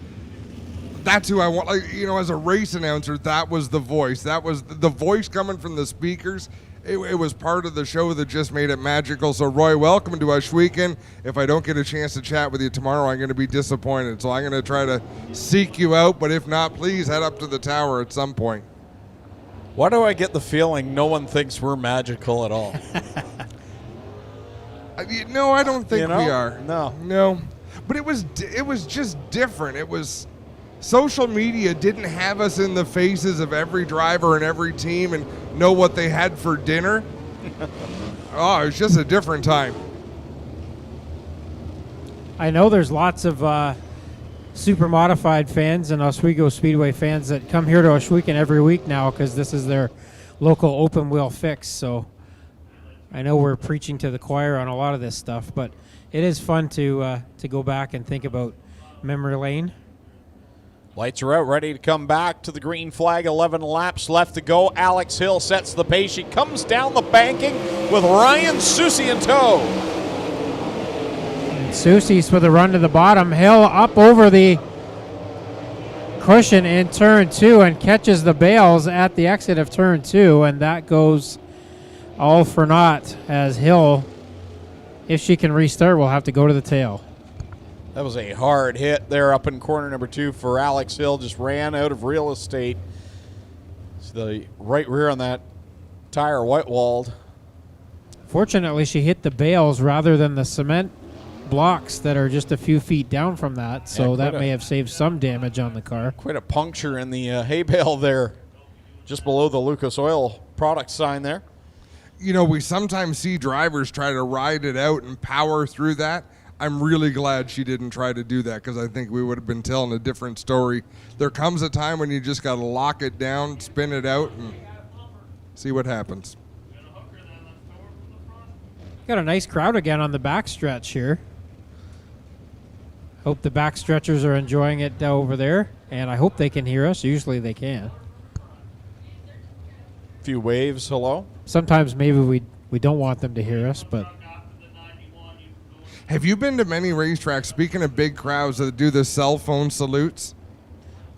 that's who I want. Like, you know, as a race announcer, that was the voice. That was the voice coming from the speakers. It was part of the show that just made it magical. So, Roy, welcome to Ohsweken. If I don't get a chance to chat with you tomorrow, I'm going to be disappointed. So I'm going to try to seek you out. But if not, please head up to the tower at some point. Why do I get the feeling no one thinks we're magical at all? No, I don't think we are. No. But it was just different. It was social media didn't have us in the faces of every driver and every team and know what they had for dinner. Oh, it was just a different time. I know there's lots of super modified fans and Oswego Speedway fans that come here to Ohsweken every week now because this is their local open wheel fix. So I know we're preaching to the choir on a lot of this stuff, but it is fun to go back and think about memory lane. Lights are out, ready to come back to the green flag. 11 laps left to go. Alex Hill sets the pace. She comes down the banking with Ryan Susie in tow. Susie's with a run to the bottom. Hill up over the cushion in turn 2 and catches the bales at the exit of turn 2, and that goes all for naught as Hill, if she can restart, will have to go to the tail. That was a hard hit there up in corner number 2 for Alex Hill. Just ran out of real estate. It's the right rear on that tire white-walled. Fortunately, she hit the bales rather than the cement blocks that are just a few feet down from that, so that may have saved some damage on the car. Quite a puncture in the hay bale there, just below the Lucas Oil product sign there. You know, we sometimes see drivers try to ride it out and power through that. I'm really glad she didn't try to do that, because I think we would have been telling a different story. There comes a time when you just got to lock it down, spin it out, and see what happens. Got a nice crowd again on the backstretch here. Hope the backstretchers are enjoying it over there, and I hope they can hear us. Usually they can. Few waves, hello. Sometimes maybe we don't want them to hear us, but... Have you been to many racetracks, speaking of big crowds, that do the cell phone salutes?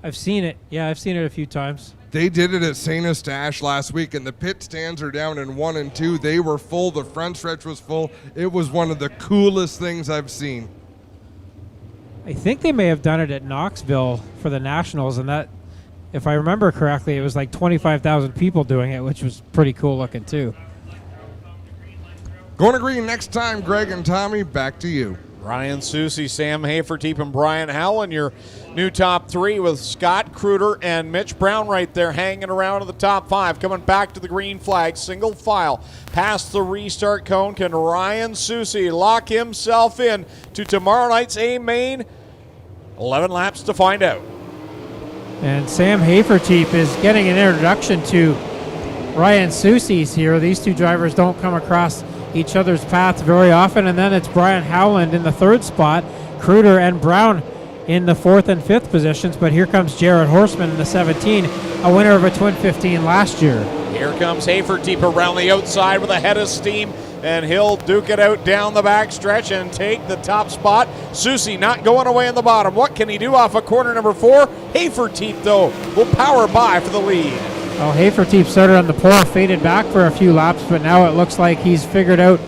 I've seen it. Yeah, I've seen it a few times. They did it at St. Eustache last week, and the pit stands are down in 1 and 2. They were full. The front stretch was full. It was one of the coolest things I've seen. I think they may have done it at Knoxville for the Nationals, and that, if I remember correctly, it was like 25,000 people doing it, which was pretty cool looking too. Going to green next time, Greg and Tommy, back to you. Ryan Susie, Sam Haferteep, and Brian Howland, your new top 3 with Scott Kruder and Mitch Brown right there hanging around in the top 5. Coming back to the green flag, single file. Past the restart cone, can Ryan Susie lock himself in to tomorrow night's A-Main? 11 laps to find out. And Sam Haferteep is getting an introduction to Ryan Susie's here. These two drivers don't come across each other's paths very often, and then it's Brian Howland in the 3rd spot, Kruder and Brown in the 4th and 5th positions, but here comes Jared Horseman in the 17, a winner of a Twin 15 last year. Here comes Haferteep around the outside with a head of steam, and he'll duke it out down the back stretch and take the top spot. Susie not going away in the bottom. What can he do off of corner number 4? Haferteep, though, will power by for the lead. Well, Haferteep started on the pole, faded back for a few laps, but now it looks like he's figured out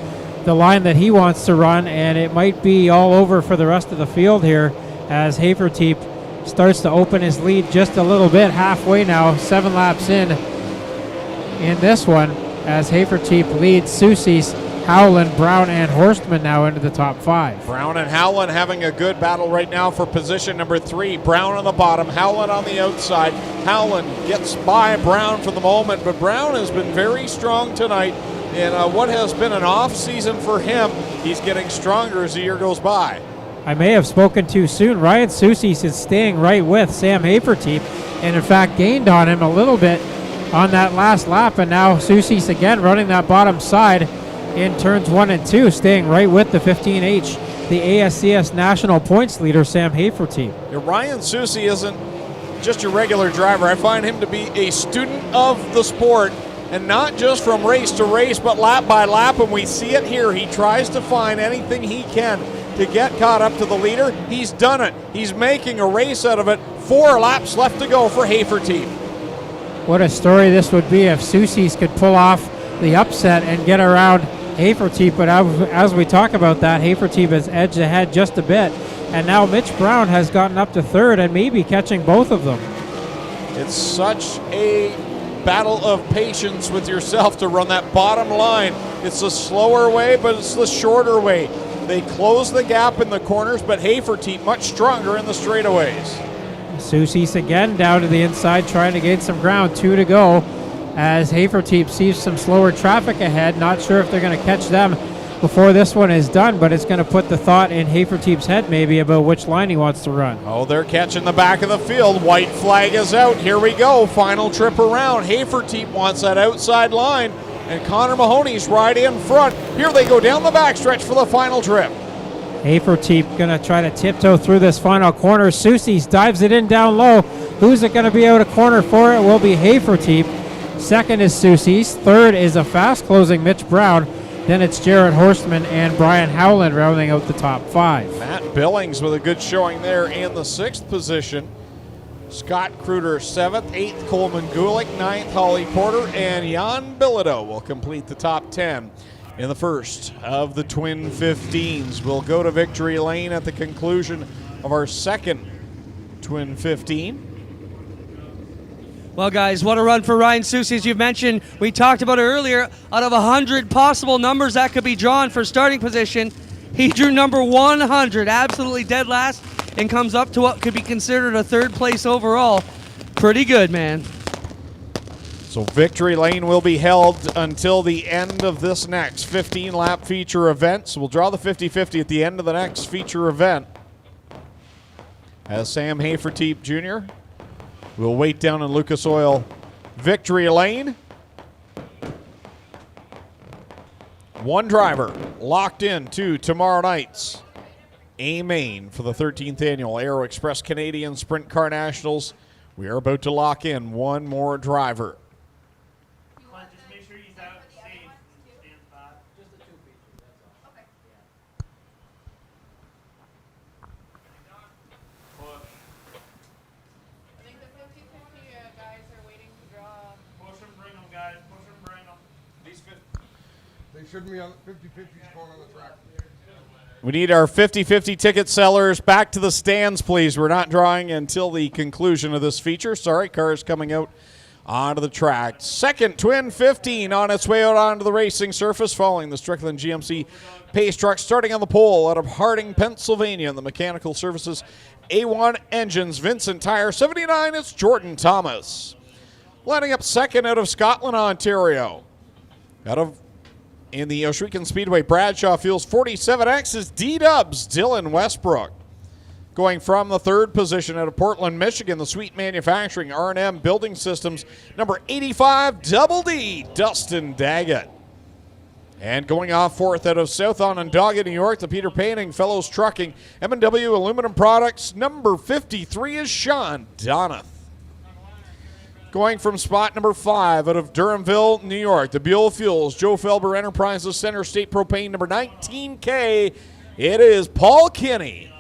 the line that he wants to run, and it might be all over for the rest of the field here as Haferteep starts to open his lead just a little bit, halfway now, 7 laps in this one, as Haferteep leads Susie's Howland, Brown, and Horstman now into the top 5. Brown and Howland having a good battle right now for position number 3. Brown on the bottom, Howland on the outside. Howland gets by Brown for the moment, but Brown has been very strong tonight in what has been an off season for him. He's getting stronger as the year goes by. I may have spoken too soon. Ryan Susie's is staying right with Sam Haferteep, and in fact gained on him a little bit on that last lap, and now Susie's again running that bottom side in turns 1 and 2, staying right with the 15H, the ASCS national points leader, Sam Haferteep. Ryan Susie isn't just your regular driver. I find him to be a student of the sport, and not just from race to race, but lap by lap, and we see it here. He tries to find anything he can to get caught up to the leader. He's done it. He's making a race out of it. 4 laps left to go for Haferteep. What a story this would be if Susie's could pull off the upset and get around Haferteep, but as we talk about that, Haferteep has edged ahead just a bit, and now Mitch Brown has gotten up to 3rd and maybe catching both of them. It's such a battle of patience with yourself to run that bottom line. It's the slower way, but it's the shorter way. They close the gap in the corners, but Haferteep much stronger in the straightaways. Susie's again down to the inside trying to gain some ground, 2 to go, as Haferteep sees some slower traffic ahead. Not sure if they're going to catch them before this one is done, but it's going to put the thought in Haferteep's head maybe about which line he wants to run. Oh, they're catching the back of the field. White flag is out. Here we go. Final trip around. Haferteep wants that outside line. and Connor Mahoney's right in front. Here they go down the backstretch for the final trip. Haferteep going to try to tiptoe through this final corner. Soucies dives it in down low. Who's it going to be out of corner for? It will be Haferteep. Second is Soucies. Third is a fast-closing Mitch Brown. Then it's Jared Horstman and Brian Howland rounding out the top 5. Matt Billings with a good showing there in the 6th position. Scott Kruder 7th, 8th Coleman Gulick, 9th Holly Porter, and Jan Bilodeau will complete the top 10 in the first of the Twin 15s. We'll go to victory lane at the conclusion of our second Twin 15. Well, guys, what a run for Ryan Soucy, as you've mentioned. We talked about it earlier. Out of 100 possible numbers that could be drawn for starting position, he drew number 100, absolutely dead last, and comes up to what could be considered a 3rd place overall. Pretty good, man. So victory lane will be held until the end of this next 15-lap feature event. So we'll draw the 50-50 at the end of the next feature event. As Sam Haferteep Jr. will wait down in Lucas Oil victory lane. One driver locked in to tomorrow night's A-Main for the 13th annual Aero Express Canadian Sprint Car Nationals. We are about to lock in one more driver. They shouldn't be on 50-50s going on the track. We need our 50-50 ticket sellers back to the stands, please. We're not drawing until the conclusion of this feature. Sorry, cars coming out onto the track. Second Twin 15 on its way out onto the racing surface following the Strickland GMC Pace Truck starting on the pole out of Harding, Pennsylvania. In the mechanical services A1 Engines, Vincent Tire 79, it's Jordan Thomas. Lining up second out of Scotland, Ontario. In the Ohsweken Speedway Bradshaw Fuels 47X is D-Dubs, Dylan Westbrook. Going from the 3rd position out of Portland, Michigan, the Sweet Manufacturing R&M Building Systems, number 85, Double D, Dustin Daggett. And going off 4th out of South Onondaga, New York, the Peter Painting Fellows Trucking, M&W Aluminum Products, number 53 is Sean Donath. Going from spot number 5 out of Durhamville, New York, the Buell Fuels, Joe Felber Enterprises, Center State Propane, number 19K, it is Paul Kinney.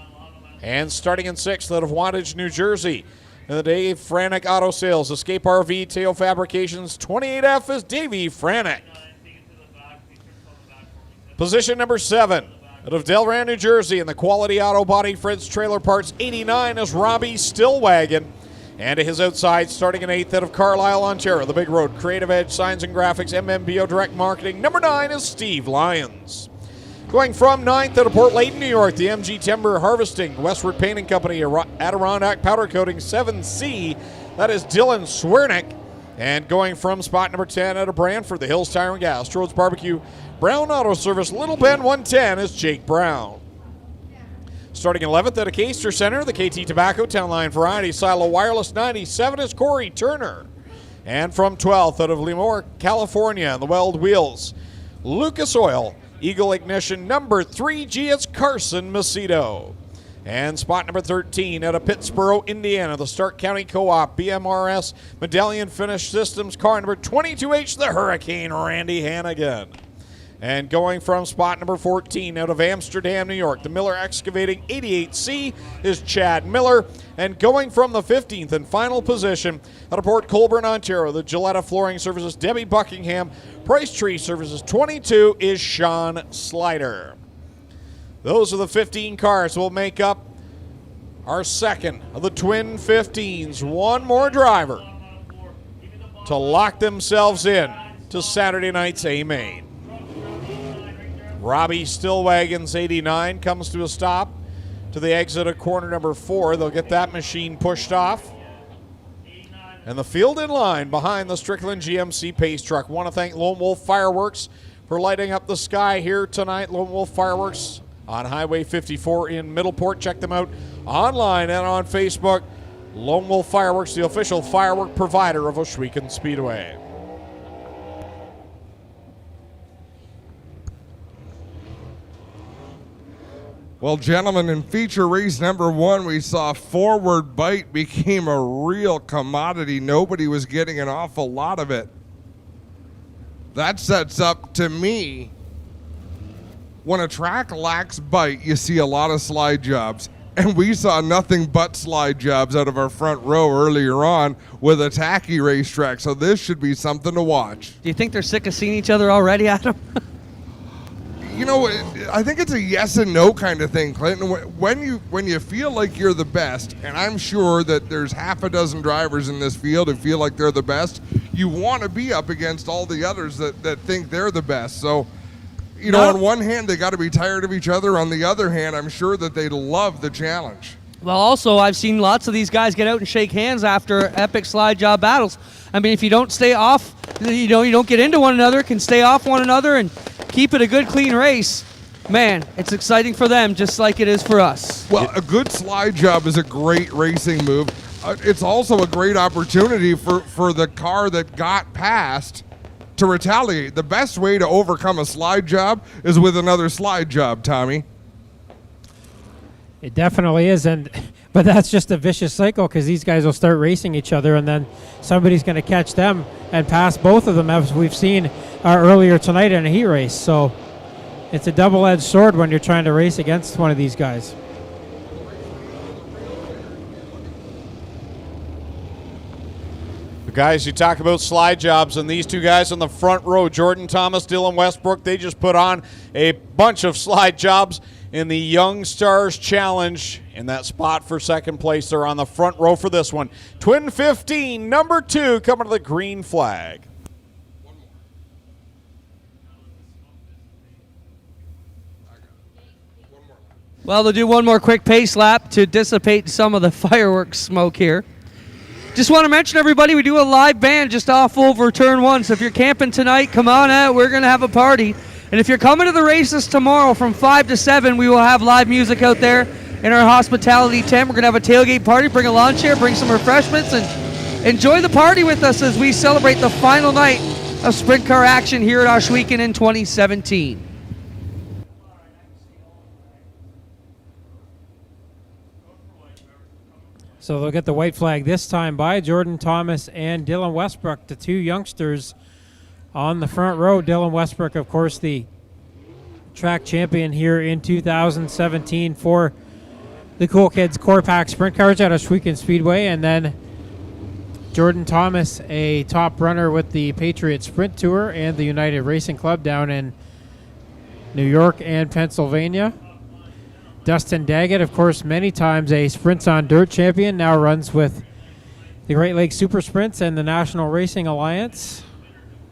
And starting in 6th out of Wantage, New Jersey, in the Dave Franek Auto Sales, Escape RV, Teo Fabrications, 28F is Davey Franek. Position number 7 out of Delran, New Jersey, in the Quality Auto Body Fred's Trailer Parts, 89 is Robbie Stillwagon. And to his outside, starting in 8th out of Carlisle, Ontario, the Big Road, Creative Edge, Signs and Graphics, MMBO Direct Marketing. Number 9 is Steve Lyons. Going from 9th out of Port Layton, New York, the MG Timber Harvesting, Westward Painting Company, Adirondack Powder Coating, 7C, that is Dylan Swernick. And going from spot number 10 out of Brantford, the Hills Tire and Gas, Strode's Barbecue, Brown Auto Service, Little Bend 110 is Jake Brown. Starting 11th at a Caister Center, the KT Tobacco Town Line Variety Silo Wireless 97 is Corey Turner. And from 12th out of Lemoore, California, the Weld Wheels, Lucas Oil, Eagle Ignition, number 3G, it's Carson Macedo. And spot number 13 out of Pittsburgh, Indiana, the Stark County Co-op, BMRS, Medallion Finish Systems, car number 22H, the Hurricane, Randy Hannigan. And going from spot number 14 out of Amsterdam, New York, the Miller Excavating 88C is Chad Miller. And going from the 15th and final position out of Port Colborne, Ontario, the Gilletta Flooring Services, Debbie Buckingham, Price Tree Services 22 is Sean Slider. Those are the 15 cars that will make up our second of the Twin 15s. One more driver to lock themselves in to Saturday night's A-Main. Robbie Stillwagon's 89 comes to a stop to the exit of corner number 4. They'll get that machine pushed off. And the field in line behind the Strickland GMC Pace Truck. Want to thank Lone Wolf Fireworks for lighting up the sky here tonight. Lone Wolf Fireworks on Highway 54 in Middleport. Check them out online and on Facebook. Lone Wolf Fireworks, the official firework provider of Ohsweken Speedway. Well, gentlemen, in feature race number 1, we saw forward bite became a real commodity. Nobody was getting an awful lot of it. That sets up, to me, when a track lacks bite, you see a lot of slide jobs. And we saw nothing but slide jobs out of our front row earlier on with a tacky racetrack. So this should be something to watch. Do you think they're sick of seeing each other already, Adam? You know, I think it's a yes and no kind of thing, Clinton. When you feel like you're the best, and I'm sure that there's half a dozen drivers in this field who feel like they're the best, you want to be up against all the others that think they're the best. So, you know, on one hand, they got to be tired of each other. On the other hand, I'm sure that they love the challenge. Well, also, I've seen lots of these guys get out and shake hands after epic slide job battles. I mean, if you don't stay off, you don't get into one another, can stay off one another and keep it a good, clean race, man, it's exciting for them just like it is for us. Well, a good slide job is a great racing move. It's also a great opportunity for the car that got past to retaliate. The best way to overcome a slide job is with another slide job, Tommy. It definitely is, but that's just a vicious cycle because these guys will start racing each other, and then somebody's going to catch them and pass both of them, as we've seen earlier tonight in a heat race. So it's a double-edged sword when you're trying to race against one of these guys. The guys, you talk about slide jobs, and these two guys in the front row, Jordan Thomas, Dylan Westbrook, they just put on a bunch of slide jobs in the Young Stars Challenge. In that spot for second place, they're on the front row for this one. Twin 15, number 2, coming to the green flag. Well, they'll do one more quick pace lap to dissipate some of the fireworks smoke here. Just want to mention, everybody, we do a live band just off over turn 1. So if you're camping tonight, come on out. We're going to have a party. And if you're coming to the races tomorrow from 5 to 7, we will have live music out there in our hospitality tent. We're going to have a tailgate party. Bring a lawn chair, bring some refreshments, and enjoy the party with us as we celebrate the final night of sprint car action here at Ohsweken in 2017. So they'll get the white flag this time by Jordan Thomas and Dylan Westbrook, the two youngsters on the front row. Dylan Westbrook, of course, the track champion here in 2017 for the Cool Kids Core Pack Sprint Cars at Ohsweken Speedway. And then Jordan Thomas, a top runner with the Patriot Sprint Tour and the United Racing Club down in New York and Pennsylvania. Dustin Daggett, of course, many times a Sprints on Dirt champion, now runs with the Great Lakes Super Sprints and the National Racing Alliance.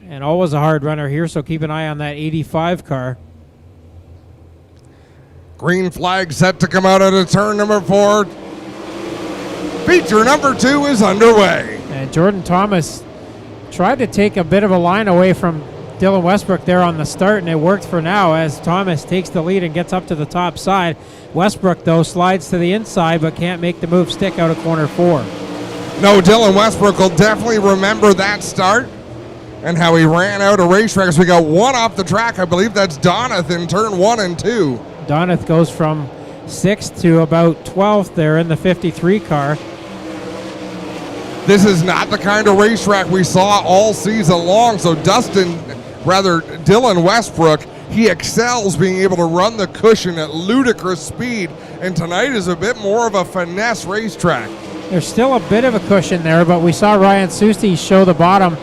And always a hard runner here, so keep an eye on that 85 car. Green flag set to come out of turn number 4. Feature number 2 is underway. And Jordan Thomas tried to take a bit of a line away from Dylan Westbrook there on the start, and it worked for now as Thomas takes the lead and gets up to the top side. Westbrook, though, slides to the inside but can't make the move stick out of corner 4. No, Dylan Westbrook will definitely remember that start and how he ran out of racetracks. We got one off the track. I believe that's Donath in turn 1 and 2. Donath goes from 6th to about 12th there in the 53 car. This is not the kind of racetrack we saw all season long, so Dylan Westbrook, he excels being able to run the cushion at ludicrous speed, and tonight is a bit more of a finesse racetrack. There's still a bit of a cushion there, but we saw Ryan Susti show the bottom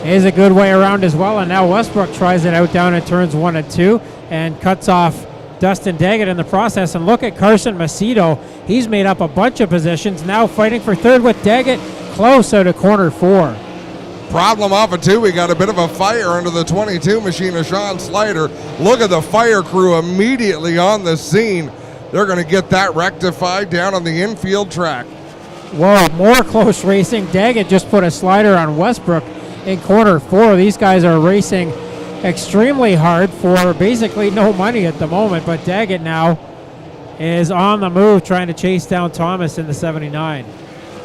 is a good way around as well, and now Westbrook tries it out down in turns 1 and 2 and cuts off Dustin Daggett in the process. And look at Carson Macedo. He's made up a bunch of positions, now fighting for third with Daggett close out of corner 4. Problem off of 2, we got a bit of a fire under the 22 machine of Sean Slider. Look at the fire crew immediately on the scene. They're going to get that rectified down on the infield track. Whoa, more close racing. Daggett just put a slider on Westbrook in corner 4. These guys are racing extremely hard for basically no money at the moment, but Daggett now is on the move trying to chase down Thomas in the 79.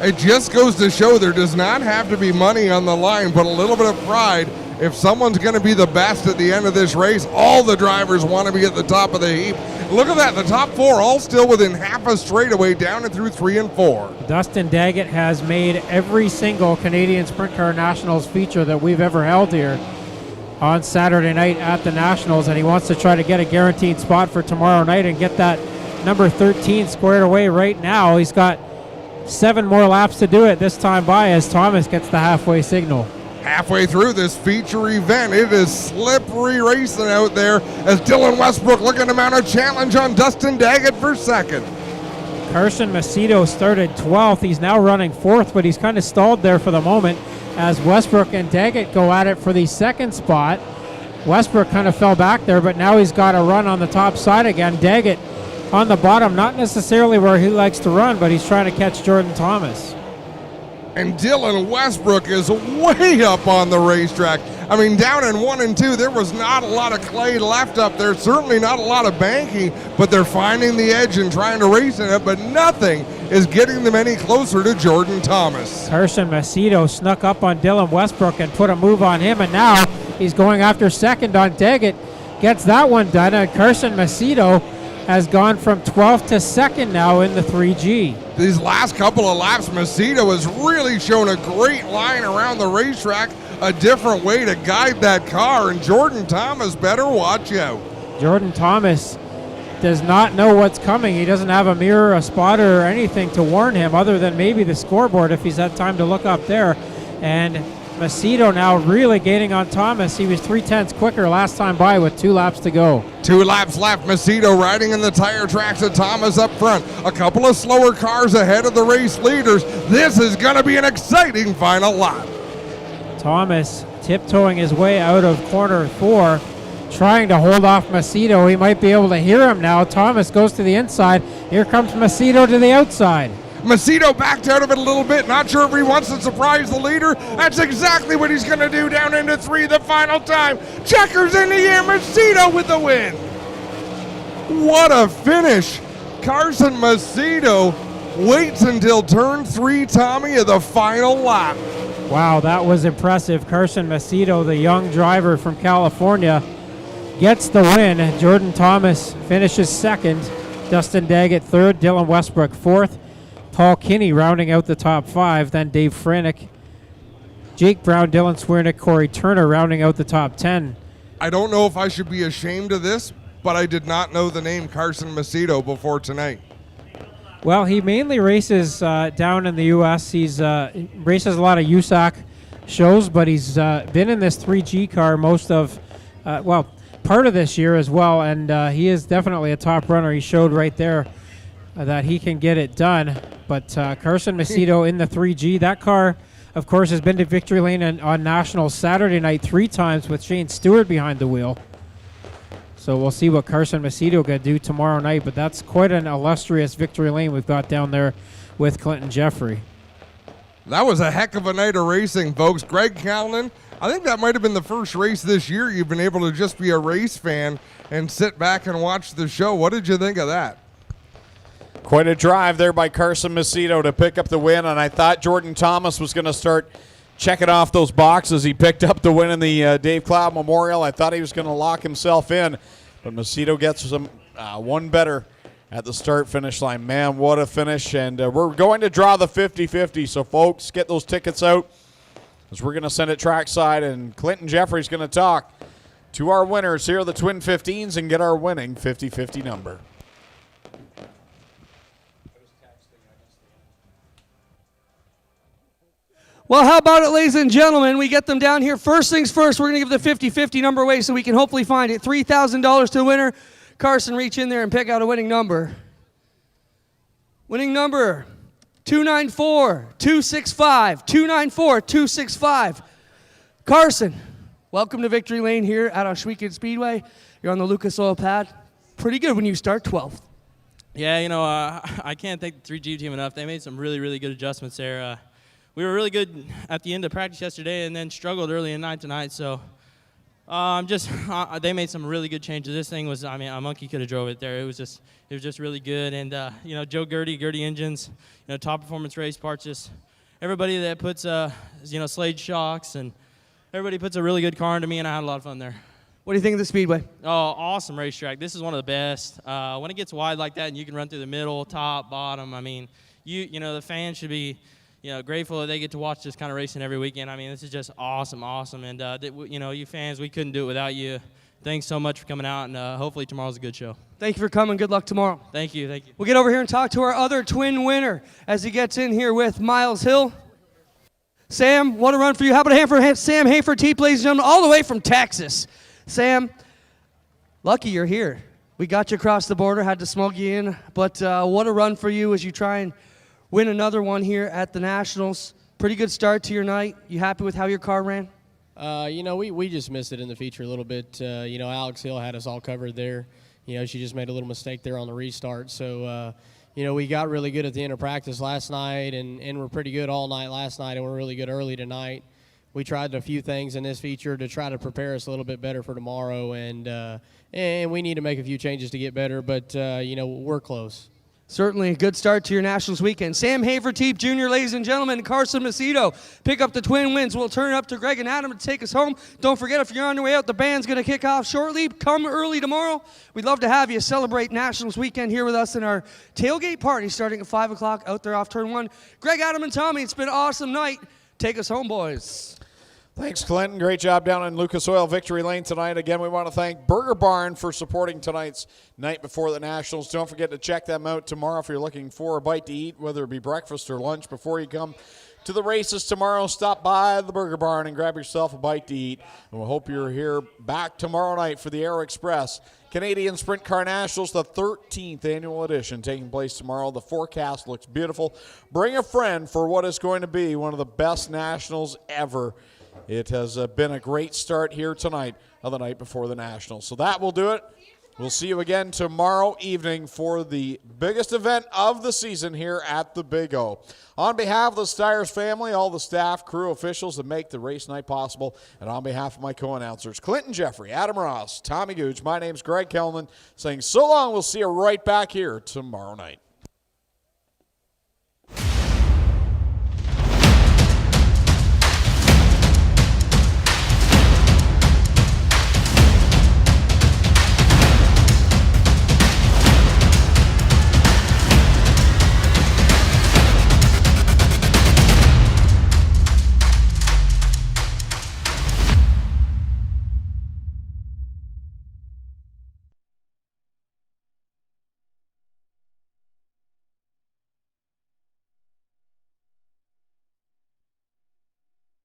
It just goes to show there does not have to be money on the line, but a little bit of pride. If someone's going to be the best at the end of this race, all the drivers want to be at the top of the heap, Look at that, the top 4 all still within half a straightaway down and through 3 and 4. Dustin Daggett has made every single Canadian Sprint Car Nationals feature that we've ever held here on Saturday night at the Nationals, and he wants to try to get a guaranteed spot for tomorrow night and get that number 13 squared away right now. He's got 7 more laps to do it this time by as Thomas gets the halfway signal. Halfway through this feature event, it is slippery racing out there as Dylan Westbrook looking to mount a challenge on Dustin Daggett for second. Carson Macedo started 12th. He's now running 4th, but he's kind of stalled there for the moment as Westbrook and Daggett go at it for the second spot. Westbrook kind of fell back there, but now he's got a run on the top side again. Daggett on the bottom, not necessarily where he likes to run, but he's trying to catch Jordan Thomas. And Dylan Westbrook is way up on the racetrack. I mean, down in 1 and 2, there was not a lot of clay left up there, certainly not a lot of banking, but they're finding the edge and trying to race in it, but nothing is getting them any closer to Jordan Thomas. Carson Macedo snuck up on Dylan Westbrook and put a move on him, and now he's going after second on Daggett. Gets that one done, and Carson Macedo has gone from 12th to 2nd now in the 3G. These last couple of laps, Macedo has really shown a great line around the racetrack, a different way to guide that car, and Jordan Thomas better watch out. Jordan Thomas does not know what's coming. He doesn't have a mirror, a spotter, or anything to warn him other than maybe the scoreboard if he's had time to look up there. And Macedo now really gaining on Thomas. He was 3/10 quicker last time by with 2 laps to go. 2 laps left. Macedo riding in the tire tracks of Thomas up front. A couple of slower cars ahead of the race leaders. This is going to be an exciting final lap. Thomas tiptoeing his way out of corner 4, trying to hold off Macedo. He might be able to hear him now. Thomas goes to the inside. Here comes Macedo to the outside. Macedo backed out of it a little bit. Not sure if he wants to surprise the leader. That's exactly what he's going to do down into 3 the final time. Checkers in the air. Macedo with the win. What a finish. Carson Macedo waits until turn 3, Tommy, of the final lap. Wow, that was impressive. Carson Macedo, the young driver from California, gets the win. Jordan Thomas finishes 2nd. Dustin Daggett 3rd. Dylan Westbrook 4th. Paul Kinney rounding out the top 5. Then Dave Franick, Jake Brown, Dylan Swiernick, Corey Turner rounding out the top 10. I don't know if I should be ashamed of this, but I did not know the name Carson Macedo before tonight. Well, he mainly races down in the U.S. He races a lot of USAC shows, but he's been in this 3G car most of, part of this year as well, and he is definitely a top runner. He showed right there that he can get it done. But Carson Macedo in the 3G, that car, of course, has been to Victory Lane on Nationals Saturday night 3 times with Shane Stewart behind the wheel. So we'll see what Carson Macedo can do tomorrow night, but that's quite an illustrious Victory Lane we've got down there with Clinton Jeffrey. That was a heck of a night of racing, folks. Greg Callan, I think that might have been the first race this year you've been able to just be a race fan and sit back and watch the show. What did you think of that? Quite a drive there by Carson Macedo to pick up the win, and I thought Jordan Thomas was going to start checking off those boxes. He picked up the win in the Dave Cloud Memorial. I thought he was going to lock himself in, but Macedo gets some one better at the start-finish line. Man, what a finish, and we're going to draw the 50-50, so folks, get those tickets out as we're going to send it trackside, and Clinton Jeffrey's going to talk to our winners here, the Twin 15s, and get our winning 50-50 number. Well, how about it, ladies and gentlemen? We get them down here. First things first, we're going to give the 50-50 number away so we can hopefully find it. $3,000 to the winner. Carson, reach in there and pick out a winning number. Winning number, 294-265. 294-265. Carson, welcome to Victory Lane here at Ohsweken Speedway. You're on the Lucas Oil pad. Pretty good when you start 12th. Yeah, I can't thank the 3G team enough. They made some really, really good adjustments there. We were really good at the end of practice yesterday and then struggled early in night tonight. So they made some really good changes. This thing was, a monkey could have drove it there. It was just really good. And, Joe Gertie Engines, top performance race parts, just everybody that puts, Slade shocks and everybody puts a really good car into me, and I had a lot of fun there. What do you think of the Speedway? Oh, awesome racetrack. This is one of the best. When it gets wide like that and you can run through the middle, top, bottom, I mean, you know, the fans should be, you know, grateful that they get to watch this kind of racing every weekend. I mean, this is just awesome. And, you know, you fans, we couldn't do it without you. Thanks so much for coming out, and hopefully tomorrow's a good show. Thank you for coming. Good luck tomorrow. Thank you. We'll get over here and talk to our other twin winner as he gets in here with Miles Hill. Sam, what a run for you. How about a hand for Sam Hayford, ladies and gentlemen, all the way from Texas. Sam, lucky you're here. We got you across the border, had to smuggle you in, but what a run for you as you try and win another one here at the Nationals. Pretty good start to your night. You happy with how your car ran? You know, we just missed it in the feature a little bit. You know, Alex Hill had us all covered there. You know, she just made a little mistake there on the restart. So, you know, we got really good at the end of practice last night, and we're pretty good all night last night, and we're really good early tonight. We tried a few things in this feature to try to prepare us a little bit better for tomorrow, and we need to make a few changes to get better, but, you know, we're close. Certainly a good start to your Nationals weekend. Sam Haverteep Jr., ladies and gentlemen, Carson Macedo pick up the twin wins. We'll turn it up to Greg and Adam to take us home. Don't forget, if you're on your way out, the band's going to kick off shortly. Come early tomorrow. We'd love to have you celebrate Nationals weekend here with us in our tailgate party starting at 5 o'clock out there off turn 1. Greg, Adam, and Tommy, it's been an awesome night. Take us home, boys. Thanks, Clinton. Great job down in Lucas Oil Victory Lane tonight. Again, we want to thank Burger Barn for supporting tonight's Night Before the Nationals. Don't forget to check them out tomorrow if you're looking for a bite to eat, whether it be breakfast or lunch before you come to the races tomorrow. Stop by the Burger Barn and grab yourself a bite to eat. And we hope you're here back tomorrow night for the Aero Express Canadian Sprint Car Nationals, the 13th annual edition, taking place tomorrow. The forecast looks beautiful. Bring a friend for what is going to be one of the best Nationals ever. It has been a great start here tonight of the Night Before the Nationals. So that will do it. We'll see you again tomorrow evening for the biggest event of the season here at the Big O. On behalf of the Steyers family, all the staff, crew, officials that make the race night possible, and on behalf of my co-announcers, Clinton Jeffrey, Adam Ross, Tommy Gooch, my name's Greg Kellman, saying so long. We'll see you right back here tomorrow night.